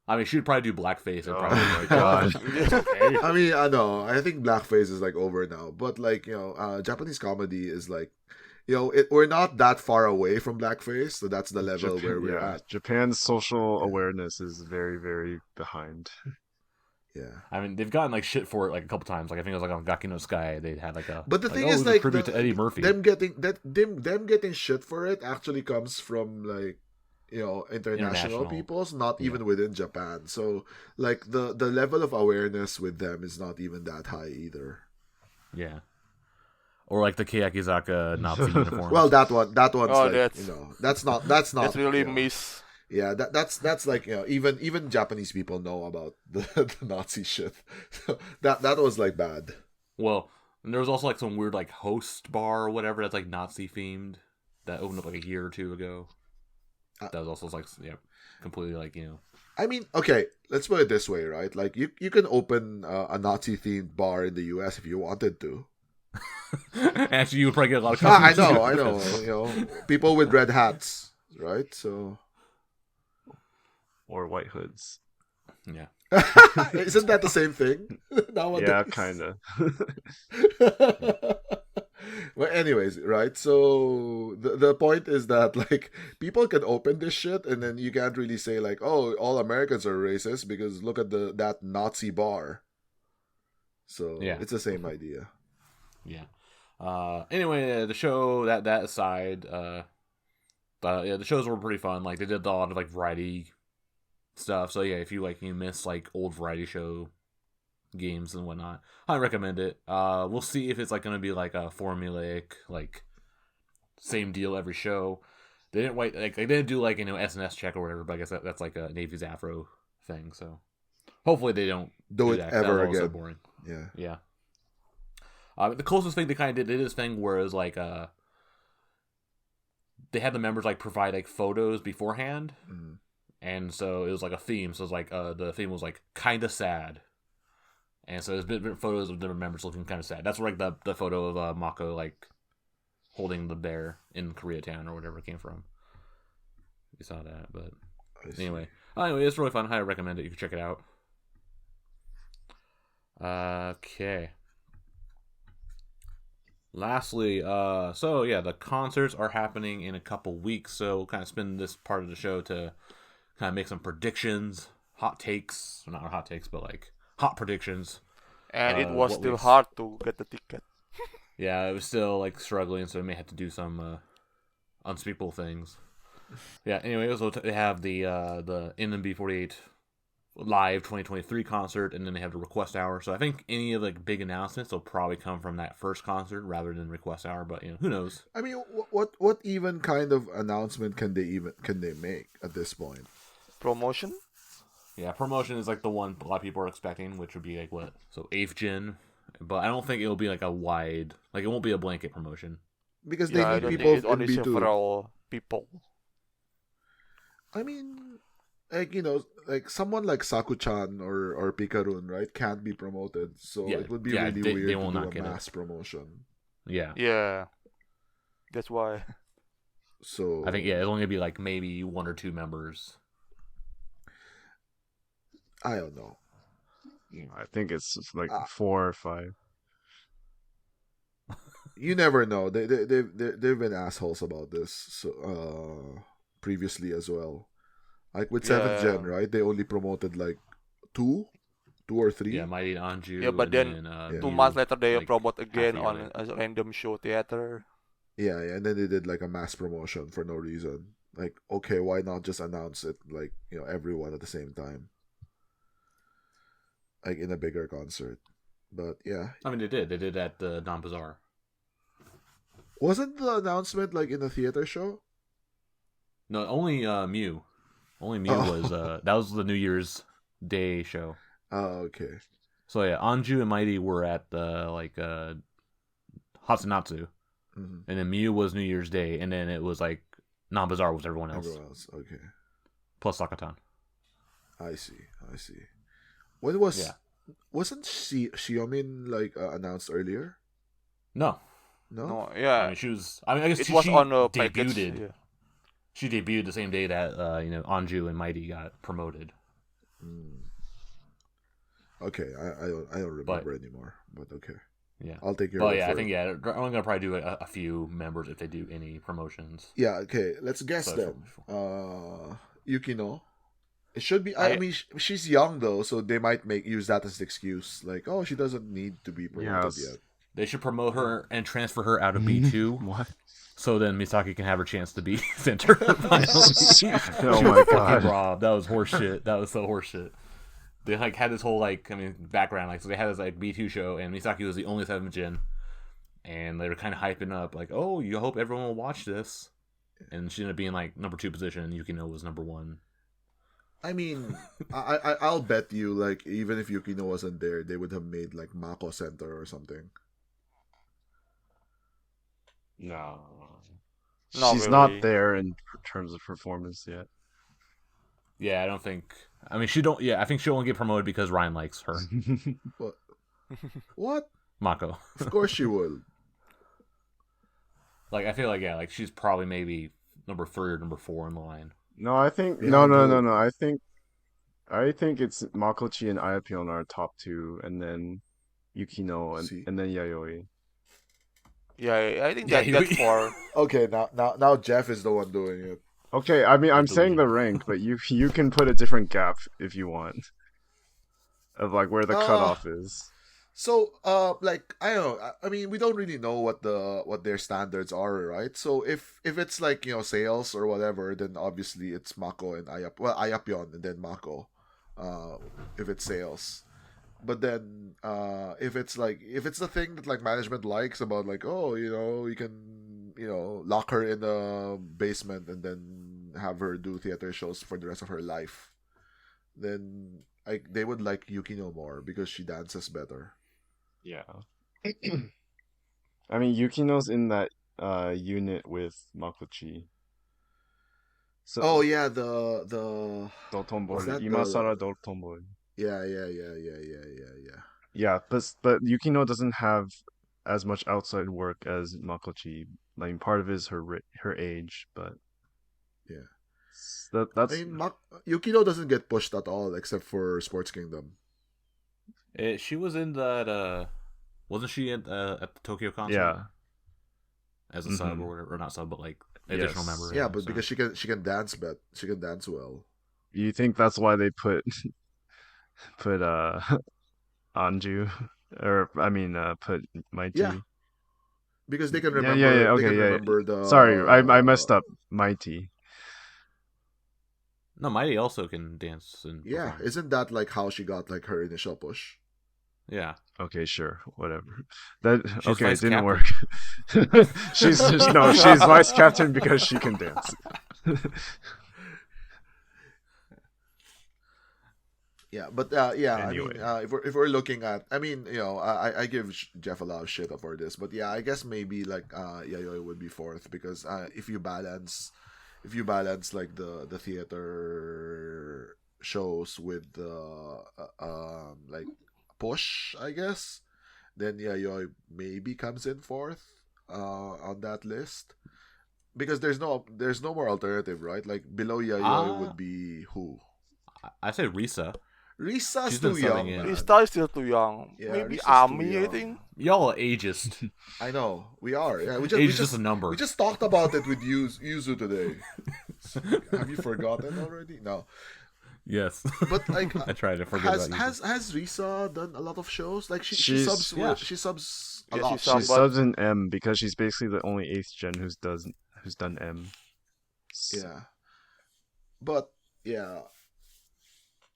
I mean, she'd probably do blackface and Oh probably my like, god. it's okay. I mean, I know. I think blackface is like over now, but like Japanese comedy is like, we're not that far away from blackface, so that's the level where we're at. Japan's social awareness is very, very behind. Yeah. I mean, they've gotten like shit for it like a couple times. Like I think it was like on Gaki no Sky, they had like a. But the like, thing it is, was a like, tribute to Eddie Murphy. them getting shit for it actually comes from like, international peoples, not even within Japan. So like the level of awareness with them is not even that high either. Yeah. Or like the Keyakizaka Nazi uniforms. Well, that one's Oh, like, that's that's not That's really miss. Yeah, that's like even Japanese people know about the Nazi shit. So that was like bad. Well, and there was also like some weird like host bar or whatever that's like Nazi themed that opened up like a year or two ago. That was also like completely like I mean, okay, let's put it this way, right? Like you can open a Nazi themed bar in the U.S. if you wanted to. Actually, you would probably get a lot of I customers. know. People with red hats, right? So, Or white hoods. Yeah. isn't that the same thing? Nowadays? Yeah, kind of. Well, anyways, right? So the point is that like people can open this shit, and then you can't really say like, oh, all Americans are racist because look at that Nazi bar. So Yeah. it's the same idea. Yeah. Anyway, the show that aside, the shows were pretty fun. Like they did a lot of like variety stuff. So yeah, if you miss like old variety show games and whatnot, I recommend it. We'll see if it's like gonna be like a formulaic like same deal every show. They didn't do like SNS check or whatever, but I guess that's like a Navy's Afro thing. So hopefully they don't Do it that. ever That was again. so boring. Yeah. Yeah. The closest thing they kind of did this thing where it was like they had the members like provide like photos beforehand, and so it was like a theme. So it was like the theme was like kind of sad, and so there's different photos of different members looking kind of sad. That's where like the photo of Mako like holding the bear in Koreatown or whatever it came from. You saw that, but anyway, it's really fun. I highly recommend it. You can check it out. Okay. Lastly, so yeah, the concerts are happening in a couple weeks, so we'll kind of spend this part of the show to kind of make some predictions, hot takes, well, not hot takes, but like hot predictions. And it was what we still ex- hard to get the ticket. Yeah, it was still like struggling, so we may have to do some unspeakable things. Yeah. Anyway, so they have the NMB 48 live 2023 concert, and then they have the request hour. So I think any of the big announcements will probably come from that first concert rather than request hour. But who knows? I mean, what even kind of announcement can they make at this point? Promotion? Yeah, promotion is like the one a lot of people are expecting, which would be like what? So 8th gen. But I don't think it'll be like a wide, like it won't be a blanket promotion. Because Yeah, they I need don't people think it's only in B2. several people. I mean, like like someone like Saku-chan or Pikarun, right, can't be promoted, so Yeah, it would be yeah, really they weird will to do not a get it. mass promotion. Yeah. Yeah. That's why. So I think it's only gonna be like maybe 1 or 2 members. I don't know. I think it's like Ah. 4 or 5. You never know. They've been assholes about this. So previously as well, like with 7th gen, Yeah. right? They only promoted like two or three. Yeah, Mighty Anju. Yeah, but then Yeah. 2 Mew, months later they like, promote half again a year on later. a random show theater. Yeah, and then they did like a mass promotion for no reason. Like, okay, why not just announce it like everyone at the same time, like in a bigger concert? But yeah, I mean, they did at the Don Bazaar. wasn't the announcement like in a theater show? No, only Mew. Only Mew Oh. was that was the New Year's Day show. Oh, okay. So yeah, Anju and Mighty were at the Hatsunatsu, Mhm. and then Mew was New Year's Day, and then it was like Non Bazaar was everyone else Everyone else, okay. plus Sakatan. I see. When was Yeah. wasn't Xiaomin like announced earlier? No, No. No, I yeah. mean she was. I mean, I guess It she, was she on a debuted. package. Yeah. She debuted the same day that Anju and Mighty got promoted. Mm. Okay, I don't remember anymore, but okay. Yeah. I'll take your But word yeah, for I think it. they're only gonna probably do a few members if they do any promotions. Yeah, okay. Let's guess So, then. Yukino. It should be. I mean, she's young though, so they might use that as an excuse. Like, oh, she doesn't need to be promoted Yes. yet. They should promote her and transfer her out of B2, What? so then Misaki can have her chance to be center. Oh Oh my Fucking god. Rob, that was horseshit. That was so horseshit. They had this whole background, so they had this B2 show, and Misaki was the only 7th gen, and they were kind of hyping up like, oh, you hope everyone will watch this, and she ended up being like number 2 position, and Yukino was number 1. I mean, I'll bet you like even if Yukino wasn't there, they would have made like Mako Center or something. No. Not She's really. not there in terms of performance yet. Yeah, I don't think. I mean, she don't. Yeah, I think she'll only get promoted because Ryan likes her, What? Mako. Of course she would. I feel like she's probably maybe number 3 or number 4 in the line. No, I think Yeah, no. no. I think it's Makochi and Ayapion are top 2, and then Yukino See. and then Yayoi. Yeah, I think Yeah, that's for. Okay, now Jeff is the one doing it. Okay, I mean I'm That's saying the delusional. rank, but you can put a different gap if you want of like where the cutoff is. So, like I don't know. I mean, we don't really know what their standards are, right? So if it's like sales or whatever, then obviously it's Mako and Ayapion and then Mako. If it's sales, but then if it's the thing that like management likes about like you can lock her in the basement and then have her do theater shows for the rest of her life, then they would like Yukino more because she dances better. Yeah. I mean Yukino's in that unit with Makochi. So Oh yeah, the what's Dotonboy, that? Imasara Dotonboy. Yeah. Yeah, but Yukino doesn't have as much outside work as Makochi. I mean, part of it is her age, but Yeah. that's I mean, Yukino doesn't get pushed at all except for Sports Kingdom. She was in that. Wasn't she at the Tokyo concert? yeah. as a sub or whatever, or not sub, but like additional Yes. member. Yeah, but so. because she can dance, but she can dance well. You think that's why they put Anju, or I mean put Mighty? Yeah, because they can Yeah, remember. yeah, yeah. They Okay, can yeah. remember the. Sorry, I messed up. Mighty. No, Mighty also can dance and Yeah, perform. isn't that like how she got like her initial push? Yeah. Okay, sure, whatever. That She's okay, it vice didn't captain. work. She's just no, she's vice captain because she can dance. Yeah, but yeah, Anyway. I mean, if we're looking at, I mean, I give Jeff a lot of shit for this, but yeah, I guess maybe like Yayoi would be fourth because if you balance like the theater shows with the like push, I guess, then Yayoi maybe comes in fourth on that list because there's no more alternative, right? Like below Yayoi would be who? I say Risa. Risa's She's been too young, subbing in. man. Rista is still too young. Yeah, Maybe Rista's too Ami, I young. think. Y'all are ageist. I know we are. Yeah, Age is just a number. We just talked about it with Yuzu today. Have you forgotten already? No, Yes. but like I tried to forget about you. has Risa done a lot of shows? Like she She's- subs yeah. she subs a Yeah, lot. she subs. She subs in M because she's basically the only 8th gen who's done M. Yeah, but yeah,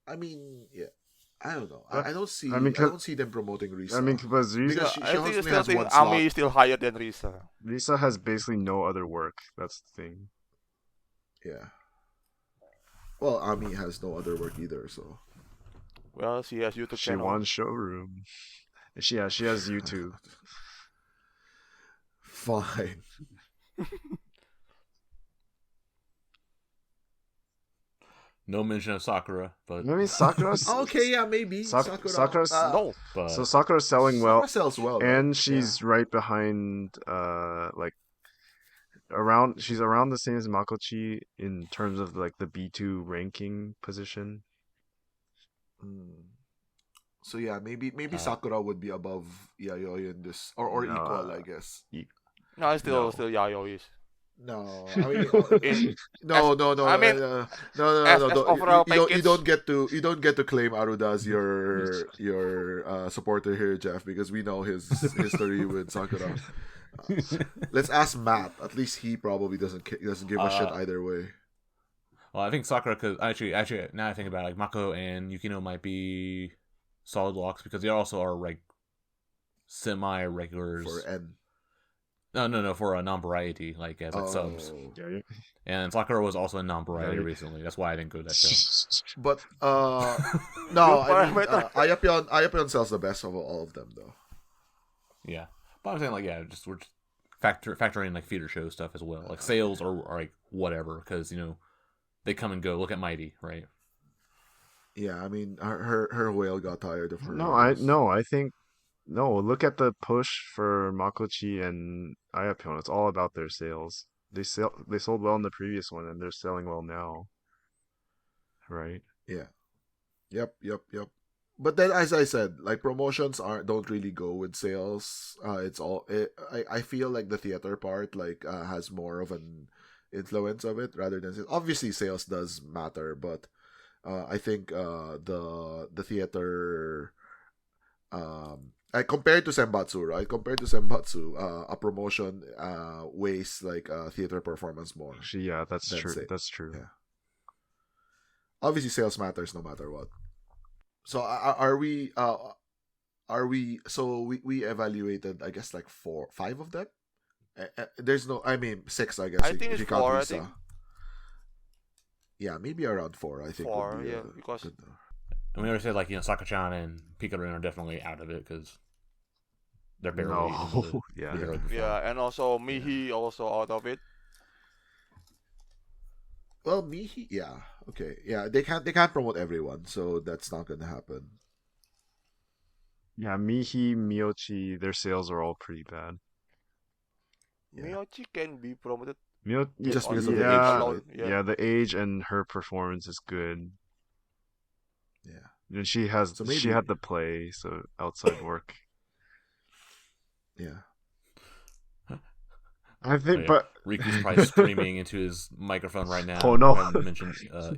I mean yeah. I don't know. I don't see. I mean, I don't see them promoting Risa. I mean, because because Risa, I think only I still has think one slot. Ami is still higher than Risa. Risa has basically no other work. That's the thing. Yeah. Well, Ami has no other work either, so. Well, she has YouTube She channel. won Showroom. She has YouTube. Fine. No mention of Sakura, but I mean, Sakura's Okay, yeah, maybe. Sakura's No. but so Sakura's selling well, Sakura sells well, right? and she's right behind like she's around the same as Makochi in terms of like the B2 ranking position. Hmm. So yeah, maybe Uh, Sakura would be above Yayoi in this, or No. equal, I guess. No, it's No. still Yayoi is. No, I mean, In- no. I mean, no. as Don't- overall you package- don't get to claim Aruda as your supporter here, Jeff, because we know his history with Sakura. Let's ask Matt. At least he probably doesn't give a shit either way. well, I think Sakura because actually, now I think about it, like Mako and Yukino might be solid locks because they also are like semi-regulars. For N. No, for a non-variety, like as like subs. Oh. Yeah, And Sakura was also a non-variety Right. recently. That's why I didn't go to that show. But no, Good I mean, parameter. Ayapion sells the best of all of them, though. Yeah, but I'm saying like we're just factoring like theater show stuff as well, like sales or like whatever, because they come and go. Look at Mighty, right? Yeah, I mean, her whale got tired of her. I think look at the push for Makochi and Ayapion. It's all about their sales. They sold well in the previous one and they're selling well now. Right? Yeah. Yep. But then, as I said, like promotions don't really go with sales. I feel like the theater part has more of an influence of it rather than obviously sales does matter, but I think the theater compared to Senbatsu, right? Compared to Senbatsu, a promotion weighs like theater performance more. Actually, yeah, that's That's true. it. That's true. Yeah. Obviously, sales matters no matter what. So are we? So we evaluated, I guess, like 5 of them. There's no, I mean 6, I guess. I think if it's you count 4, I Risa. think. Yeah, maybe around 4. I think. 4, would be yeah, because- good, And we already said like Sakachan and Pikachu are definitely out of it because they're barely. into the- No. Yeah. barely perform. Yeah, and also Mihi also out of it. Well, Mihi, yeah, okay, yeah. They can't promote everyone, so that's not gonna happen. Yeah, Mihi, Miyochi, their sales are all pretty bad. Yeah. Miyochi can be promoted. Just on because the of the age yeah, alone, yeah, the age and her performance is good. Yeah. And she So maybe- had the play, so outside work. Yeah. I think, yeah. but Riku's probably screaming into his microphone right now. Hono. I haven't mentioned, yeah.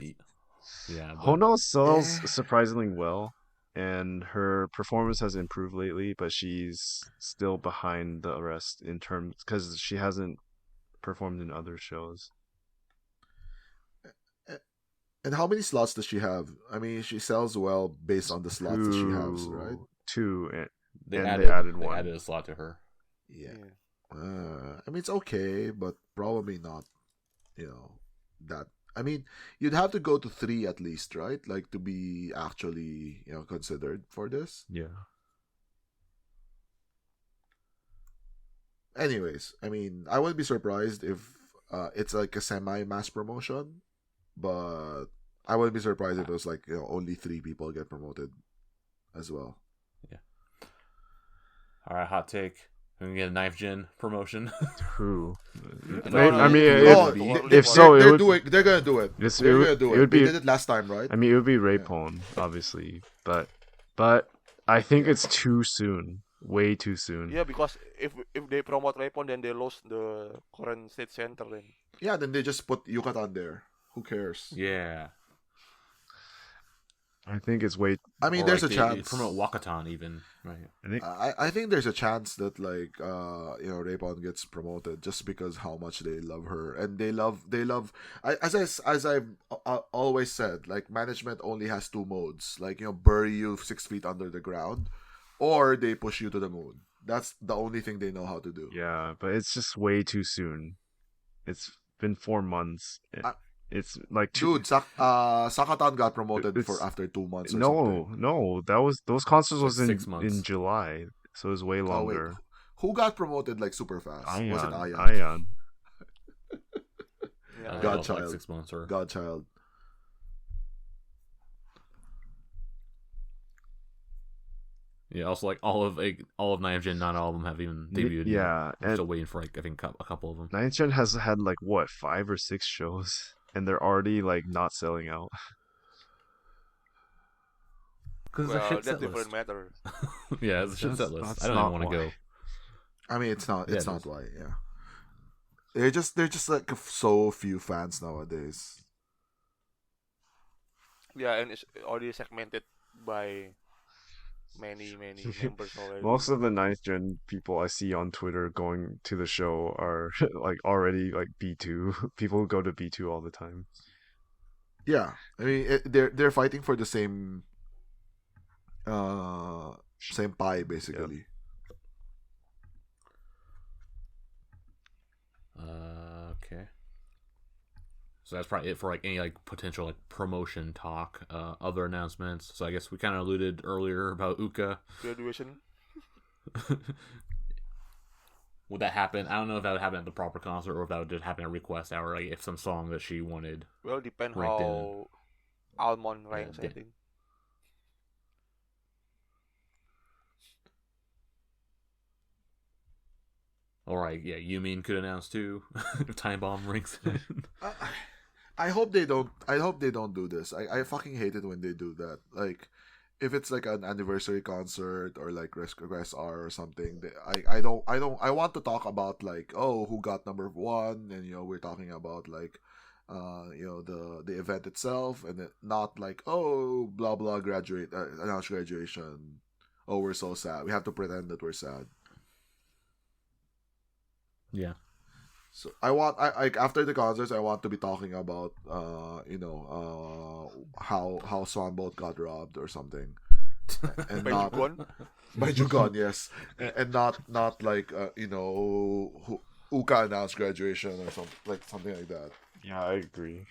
But, Hono sells Eh. surprisingly well, and her performance has improved lately, but she's still behind the rest in terms because she hasn't performed in other shows. And how many slots does she have? I mean, she sells well based on the slots that she has, right? Two, and they and added one. They added a slot to her. Yeah. I mean, it's okay, but probably not, that. I mean, you'd have to go to 3 at least, right? Like, to be actually, considered for this. Yeah. Anyways, I mean, I wouldn't be surprised if it's like a semi-mass promotion, but I wouldn't be surprised if it was like, only 3 people get promoted as well. Yeah. All right, hot take. We can get a Knife Gen promotion. Who? No, I mean, if if so, they're it would. they're gonna do it. It's- They're it would- gonna do it it. would They be- did it last time, right? I mean, it would be Raypon, obviously, but I think it's too soon. Way too soon. Yeah, because if they promote Raypon, then they lost the current state center. Then Yeah, then they just put Yucatan there. Who cares? Yeah. I think it's way. I mean, Or there's like a they chance. promote Wakatan even. Right. I think I think there's a chance that like Raypon gets promoted just because how much they love her and they love as I've always said, like, management only has 2 modes, like, bury you 6 feet under the ground, or they push you to the moon. That's the only thing they know how to do. yeah, but it's just way too soon. It's been 4 months. It's like Dude, Sakatan got promoted It's- for after 2 months. Or something. no, those concerts was Like in 6 months. in July, so it was way Oh, wait. longer. Who got promoted like super fast? Was it Ayan? Ion. yeah, That was Godchild. like 6 months or. Godchild. Yeah. Also, like all of Knife Gen, not all of them have even debuted. yet. Yeah, I'm still waiting for like I think a couple of them. Ninth Gen has had like what 5 or 6 shows, and they're already like not selling out. Because well, that's different matter. Yeah, it's a shit That's- set list. that's I don't even not want to why. go. I mean, it's not. Yeah, It's it not is. why. Yeah. They're just like so few fans nowadays. Yeah, and it's already segmented by many members already. Most of the 9th Gen people I see on Twitter going to the show are like already like B2. People go to B2 all the time. Yeah, I mean, they're fighting for the same pie basically. Okay. So that's probably it for like any like potential like promotion talk. Other announcements. So I guess we kind of alluded earlier about Uuka. Graduation. Would that happen? I don't know if that would happen at the proper concert or if that would just happen at request hour. Like if some song that she wanted. Well, depend Ranked in. how Almond ranks, I yeah. think. Or like yeah, Yumin could announce too if Time Bomb rings in. I hope they don't. I hope they don't do this. I fucking hate it when they do that. Like, if it's like an anniversary concert or like Regress R or something, I want to talk about like, oh, who got number 1, and we're talking about like, the event itself, and not like, oh, blah blah announce graduation. Oh, we're so sad. We have to pretend that we're sad. Yeah. So I after the concerts, I want to be talking about how Swanboat got robbed or something, and By not Jugon? by Jugon, yes, and not like Uuka announced graduation or something like that. Yeah, I agree.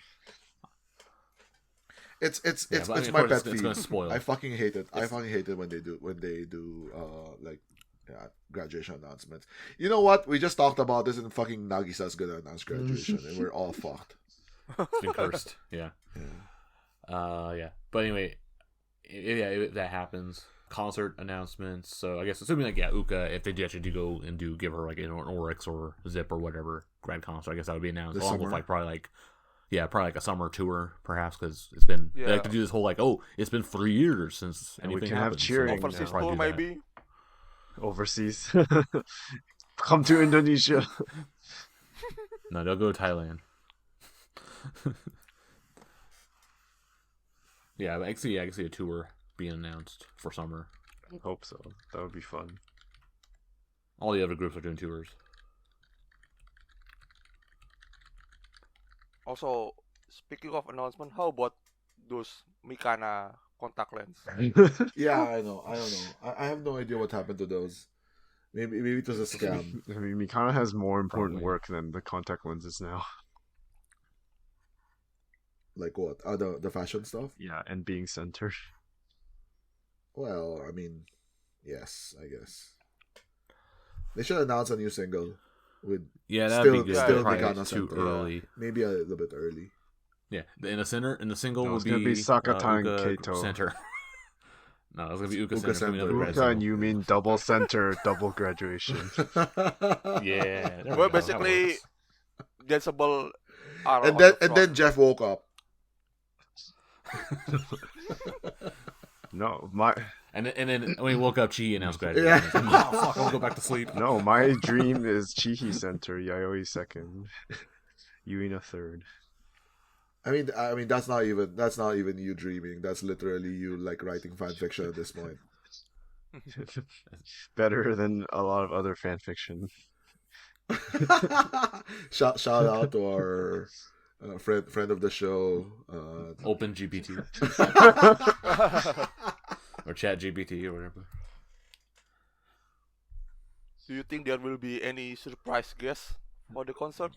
It's Yeah, but I mean, my of course, pet it's gonna peeve. spoil. I fucking hate it. I fucking hate it when they do like graduation announcements. You know what? We just talked about this, and fucking Nagisa's gonna announce graduation, and we're all fucked. It's been cursed. Yeah. Yeah. But anyway, if that happens, concert announcements. So I guess assuming like Uuka, if they actually do go and do give her like an Oryx or Zip or whatever grand concert, I guess that would be announced This along summer? with like probably like a summer tour perhaps because it's been they like to Yeah. do this whole like it's been 3 years since And we anything can have happened. cheering so now. Overseas probably tour, do that. maybe. Overseas. Come to Indonesia. No, they'll go to Thailand. Yeah, I can see a tour being announced for summer. Hope so. That would be fun. All the other groups are doing tours. Also, speaking of announcement, how about those Mikana contact lens? Yeah, I know. I don't know. I have no idea what happened to those. Maybe it was a scam. I mean, Mikana has more important Probably. work than the contact lenses now. Like what? The fashion stuff? Yeah, and being centered. Well, I mean, yes, I guess. They should announce a new single with Yeah, that'd still, be good. still Probably Mikana too Center, yeah. early. Maybe a little bit early. Yeah, in the single No, would it's gonna be be Sakata and Uuka Kato. Center. No, it's gonna be Uuka Uuka Center. It's gonna be Center. another grad Uuka and single. you mean double center, double graduation. Yeah, there we Well, go. That basically, works. danceable are and on then the and front. then Jeff woke up. No, my And then when he woke up, Chi announced graduation. Yeah. He's like, oh fuck, I'll go back to sleep. no, my dream is Chihi center, Yayoi second, Yuina third. I mean that's not even you dreaming. That's literally you like writing fan fiction at this point. Better than a lot of other fan fiction. shout out to our friend of the show. Open GPT or Chat GPT or whatever. Do you think there will be any surprise guests for the concert?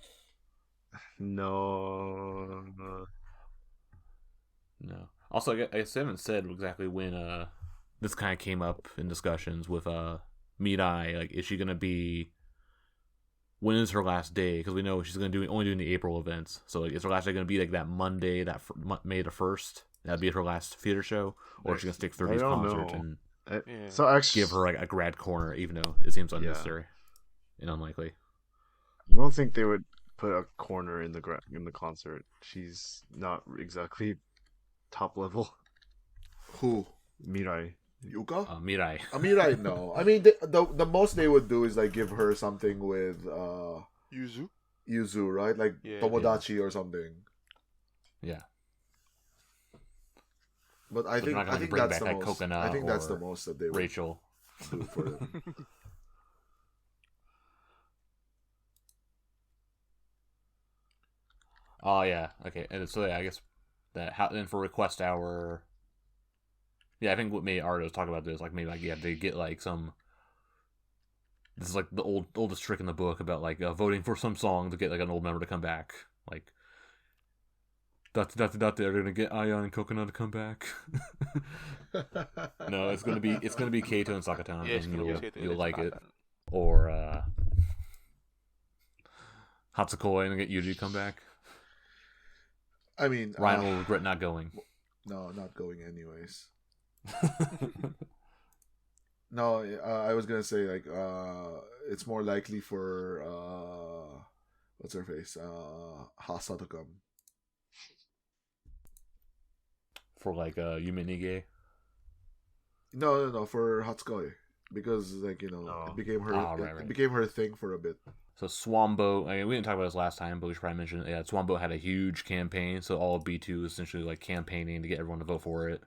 No. No. Also, I guess they haven't said exactly when this kind of came up in discussions with Mirai. Like, is she gonna be? When is her last day? Because we know she's gonna only doing the April events. So, like, is her last day gonna be like that Monday, May the 1st? That'd be her last theater show, or is she gonna stick through I these don't concerts know. and Yeah. So actually, give her like a grad corner, even though it seems unnecessary and unlikely. I don't think they would put a corner in the concert. She's not exactly top level. Who? Mirai. Yuka? Mirai. Mirai, no. I mean, the most they would do is like give her something with Yuzu? Yuzu, right? Like Yeah. Tomodachi or something. Yeah. But I So they're think not gonna I think bring that's back, the like, most. Coconut I think that's the or most that they would Rachel. do for them. Oh yeah, okay. And so yeah, I guess then for request hour. Yeah, I think what made Ardos talk about this, like maybe like they get like some. This is like the oldest trick in the book about like voting for some song to get like an old member to come back. Like, they're gonna get Aya and Coconut to come back. No, it's gonna be Kato and Sakatan, Yes, and yes, it you'll is like it. Sakatan. Or Hatsukoi and get Yuji to come back. I mean, Ryan will regret not going. no, not going anyways. No, I was gonna say like it's more likely for what's her face Hasa to come. For like Yuminige. No, for Hatsukoi because like Oh. it became her Right. it became her thing for a bit. So Swambo, I mean, we didn't talk about this last time, but we should probably mention it. Yeah, Swambo had a huge campaign, so all of B2 was essentially like campaigning to get everyone to vote for it.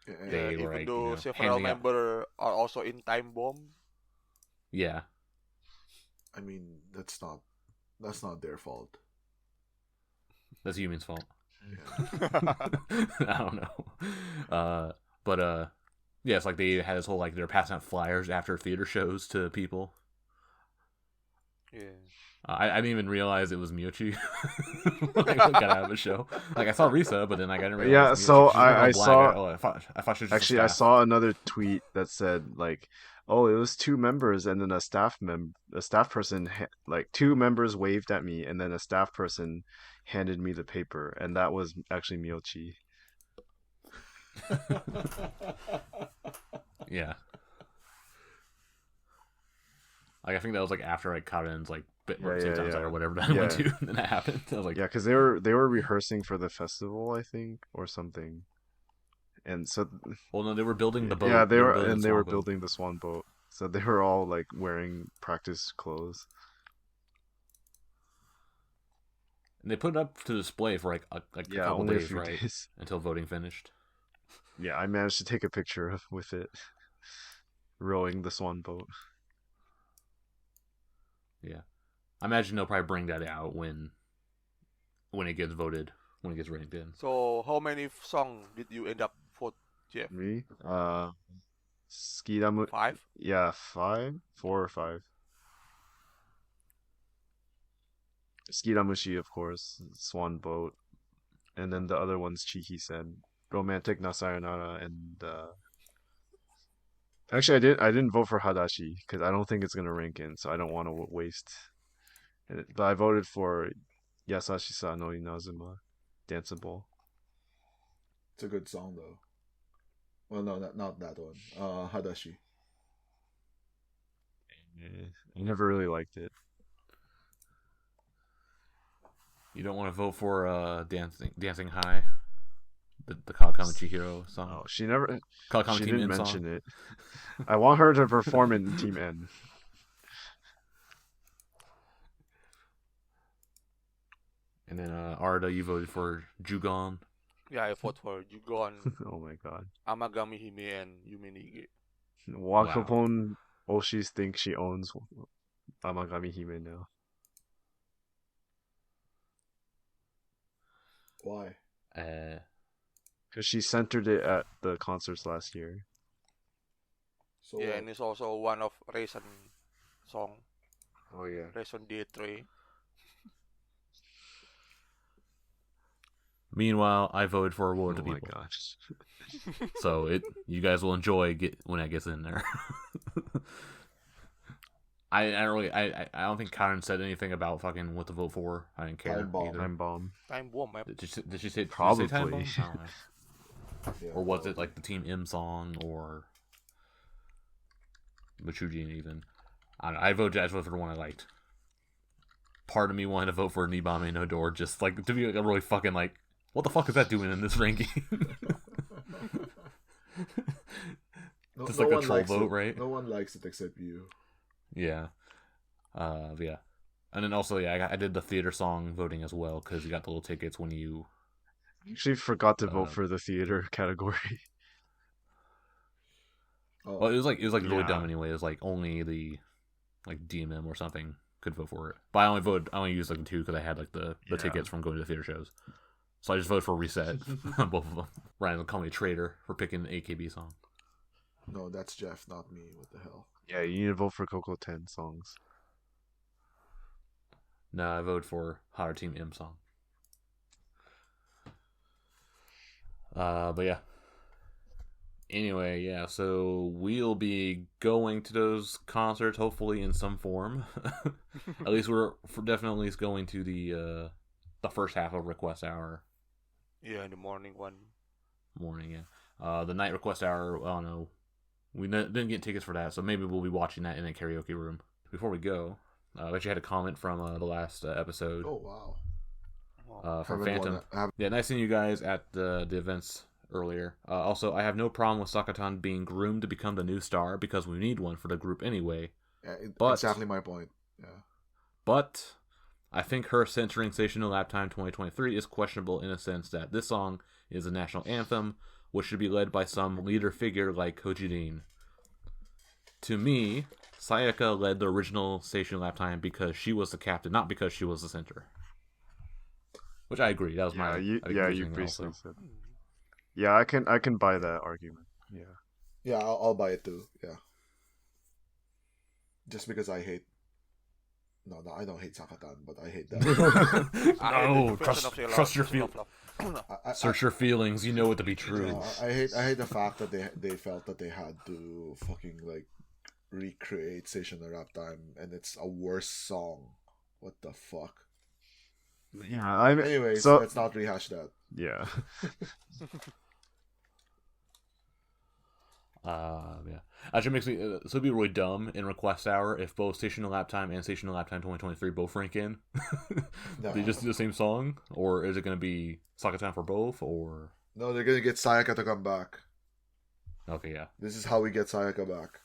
Yeah, They Even were, like, though several handing out- members are also in Time Bomb. Yeah. I mean that's not their fault. That's Yumin's fault. Yeah. I don't know. But yeah, it's like they had this whole like they're passing out flyers after theater shows to people. Yeah. I didn't even realize it was Miyochi. Like, we got out of the show. Like I saw Risa, but then like, I didn't realize. Yeah, it was so Miyochi. She was I all saw- black. I thought she was just Actually, I staff. saw another tweet that said like, "Oh, it was two members and then a staff person like two members waved at me and then a staff person handed me the paper and that was actually Miyochi." Yeah. Like I think that was like after like Karen's like bit Yeah, same yeah, time yeah. or whatever that went Yeah. to, and that happened. I was like, Yeah, because they were rehearsing for the festival, I think, or something, and so well, no, they were building the boat. yeah, they were building and the they were swan boat. building the swan boat, so they were all like wearing practice clothes. And they put it up to display for like a couple only days, a few right? days. Until voting finished. Yeah, I managed to take a picture with it rowing the swan boat. Yeah, I imagine they'll probably bring that out when it gets voted, when it gets ranked in. So how many songs did you end up for, Jeff? Me? Skidamu. 5? Yeah, 5, 4 or 5. Skidamushi, of course, Swan Boat, and then the other ones Chiki said, Romantic na Sayonara, and actually I didn't vote for Hadashi because I don't think it's gonna rank in, so I don't want to waste. But I voted for Yasashi-sa no Inazuma, Danceable. It's a good song though. Well, no, not that one. Hadashi. I never really liked it. You don't want to vote for Dancing High, the Kawakami Chihiro song. Oh, she never. Kawakami She Team didn't N mention song. it. I want her to perform in Team N. And then Arda, you voted for Jugon. Yeah, I vote for Jugon, Oh my god. Amagami Hime, and Yuminige. Wakapon Oshis thinks she owns Amagami Hime now. Why? Because she centered it at the concerts last year. So Yeah, what? and it's also one of Raisin song. Oh yeah. Raisin D3. Meanwhile, I voted for War of Oh the my People. gosh. So you guys will enjoy when that gets in there. I don't think Karen said anything about fucking what to vote for. I didn't care Time Bomb. either. Time Bomb. Time bomb, man. Did she say Did she say Time Probably. Bomb? I don't know. Yeah, Or was it like the Team M song or Machujin even? I don't know. I just voted for the one I liked. Part of me wanted to vote for Nibame no Door just like to be like a really fucking like, what the fuck is that doing in this ranking? Just like a one troll likes vote, it. right? No one likes it except you. Yeah. Yeah. And then also, yeah, I did the theater song voting as well because you got the little tickets when you. Actually forgot to vote for the theater category. Oh, Well, it was like really Yeah. dumb anyway. It was like only the like DMM or something could vote for it. But I only used like the 2 because I had like the Yeah. tickets from going to the theater shows. So I just voted for Reset on both of them. Ryan will call me a traitor for picking the AKB song. no, that's Jeff, not me. What the hell? Yeah, you need to vote for Coco 10 songs. No, I voted for Hotter Team M song. But yeah. Anyway, yeah, so we'll be going to those concerts hopefully in some form. At least we're definitely going to the first half of Request Hour. Yeah, in the morning one. Morning, yeah. The night Request Hour, I don't know. We didn't get tickets for that, so maybe we'll be watching that in a karaoke room. Before we go, I actually had a comment from the last episode. Oh wow. From Haven't Phantom. won Yeah, nice seeing you guys at the events earlier. Also, I have no problem with Sakatan being groomed to become the new star because we need one for the group anyway. Yeah, But- exactly my point. Yeah. But I think her censoring Station No Lap Time 2023 is questionable in a sense that this song is a national anthem, which should be led by some leader figure like Kojidin. To me, Sayaka led the original Station Lap Time because she was the captain, not because she was the center. Which I agree. That was my You reasoning basically also. said. Yeah, I can buy that argument. Yeah. Yeah, I'll buy it too. Yeah. Just because I hate. No, I don't hate Sakatan, but I hate that. No, trust your feelings. I- Search your feelings. You know it to be true. No, I hate the fact that they felt that they had to fucking like recreate Station of Rap Time, and it's a worse song. What the fuck? Yeah, Anyways, so let's not rehash that. yeah. Yeah. Actually, makes me so it'd be really dumb in Request Hour if both Station No Lap Time and Station No Lap Time 2023 both rank in. No. They just do the same song, or is it going to be Sakatan for both? Or No, they're gonna get Sayaka to come back. okay, yeah. This is how we get Sayaka back.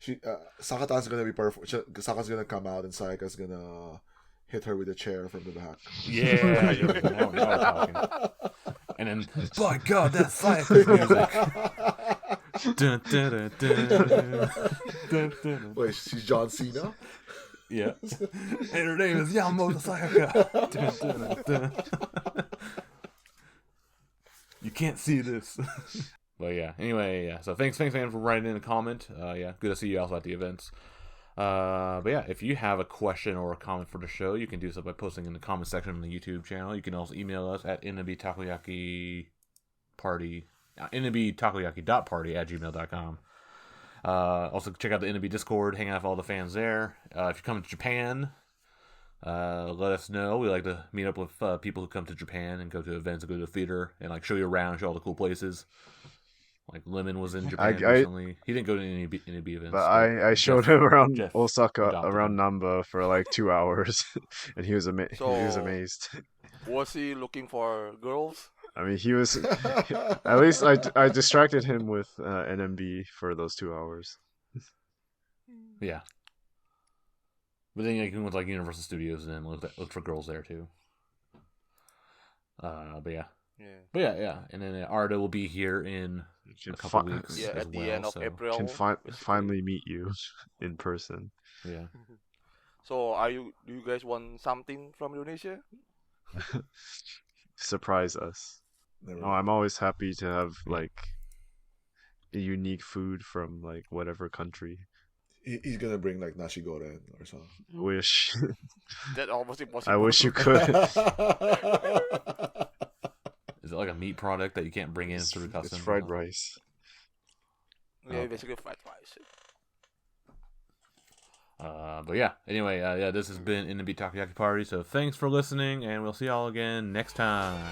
Sakatan's gonna be perfect. Saka's gonna come out and Sayaka's gonna hit her with a chair from the back. Yeah, now we're talking. And then, by God, that's Sayaka's music. Dun, dun, dun, dun, dun, dun. Wait, she's John Cena? Yeah. And her name is Yamamoto Sayaka. Dun, dun, dun, dun. You can't see this. But yeah, anyway, yeah. So thanks man, for writing in a comment. Yeah, good to see you also at the events. But yeah, if you have a question or a comment for the show, you can do so by posting in the comment section on the YouTube channel. You can also email us at nmbtakoyaki.party@gmail.com. Also check out the NMB Discord, hang out with all the fans there. If you come to Japan, let us know. We like to meet up with people who come to Japan and go to events and go to the theater and like show you around, show all the cool places. Like Lemon was in Japan recently. He didn't go to any NMB events. But I showed him around Jeff Osaka, adopted around him. Namba for like 2 hours, and he was he was So- amazed. Was he looking for girls? I mean, he was. At least I distracted him with NMB for those 2 hours. Yeah. But then you can with like Universal Studios and then look for girls there too. But yeah. Yeah. And then Arda will be here in Can a couple fi- weeks. Yeah, as at the well, end of so, April. Can basically. finally meet you in person. Yeah. So do you guys want something from Indonesia? Surprise us. Never No, mind. I'm always happy to have like a unique food from like whatever country. He's gonna bring like nashi goreng or something. Wish That's almost impossible. I wish you could. Is it like a meat product that you can't bring in through It's customs? fried rice. Yeah, Okay. basically fried rice. But yeah. Anyway, yeah, this has been NMB Takoyaki Party. So thanks for listening, and we'll see y'all again next time.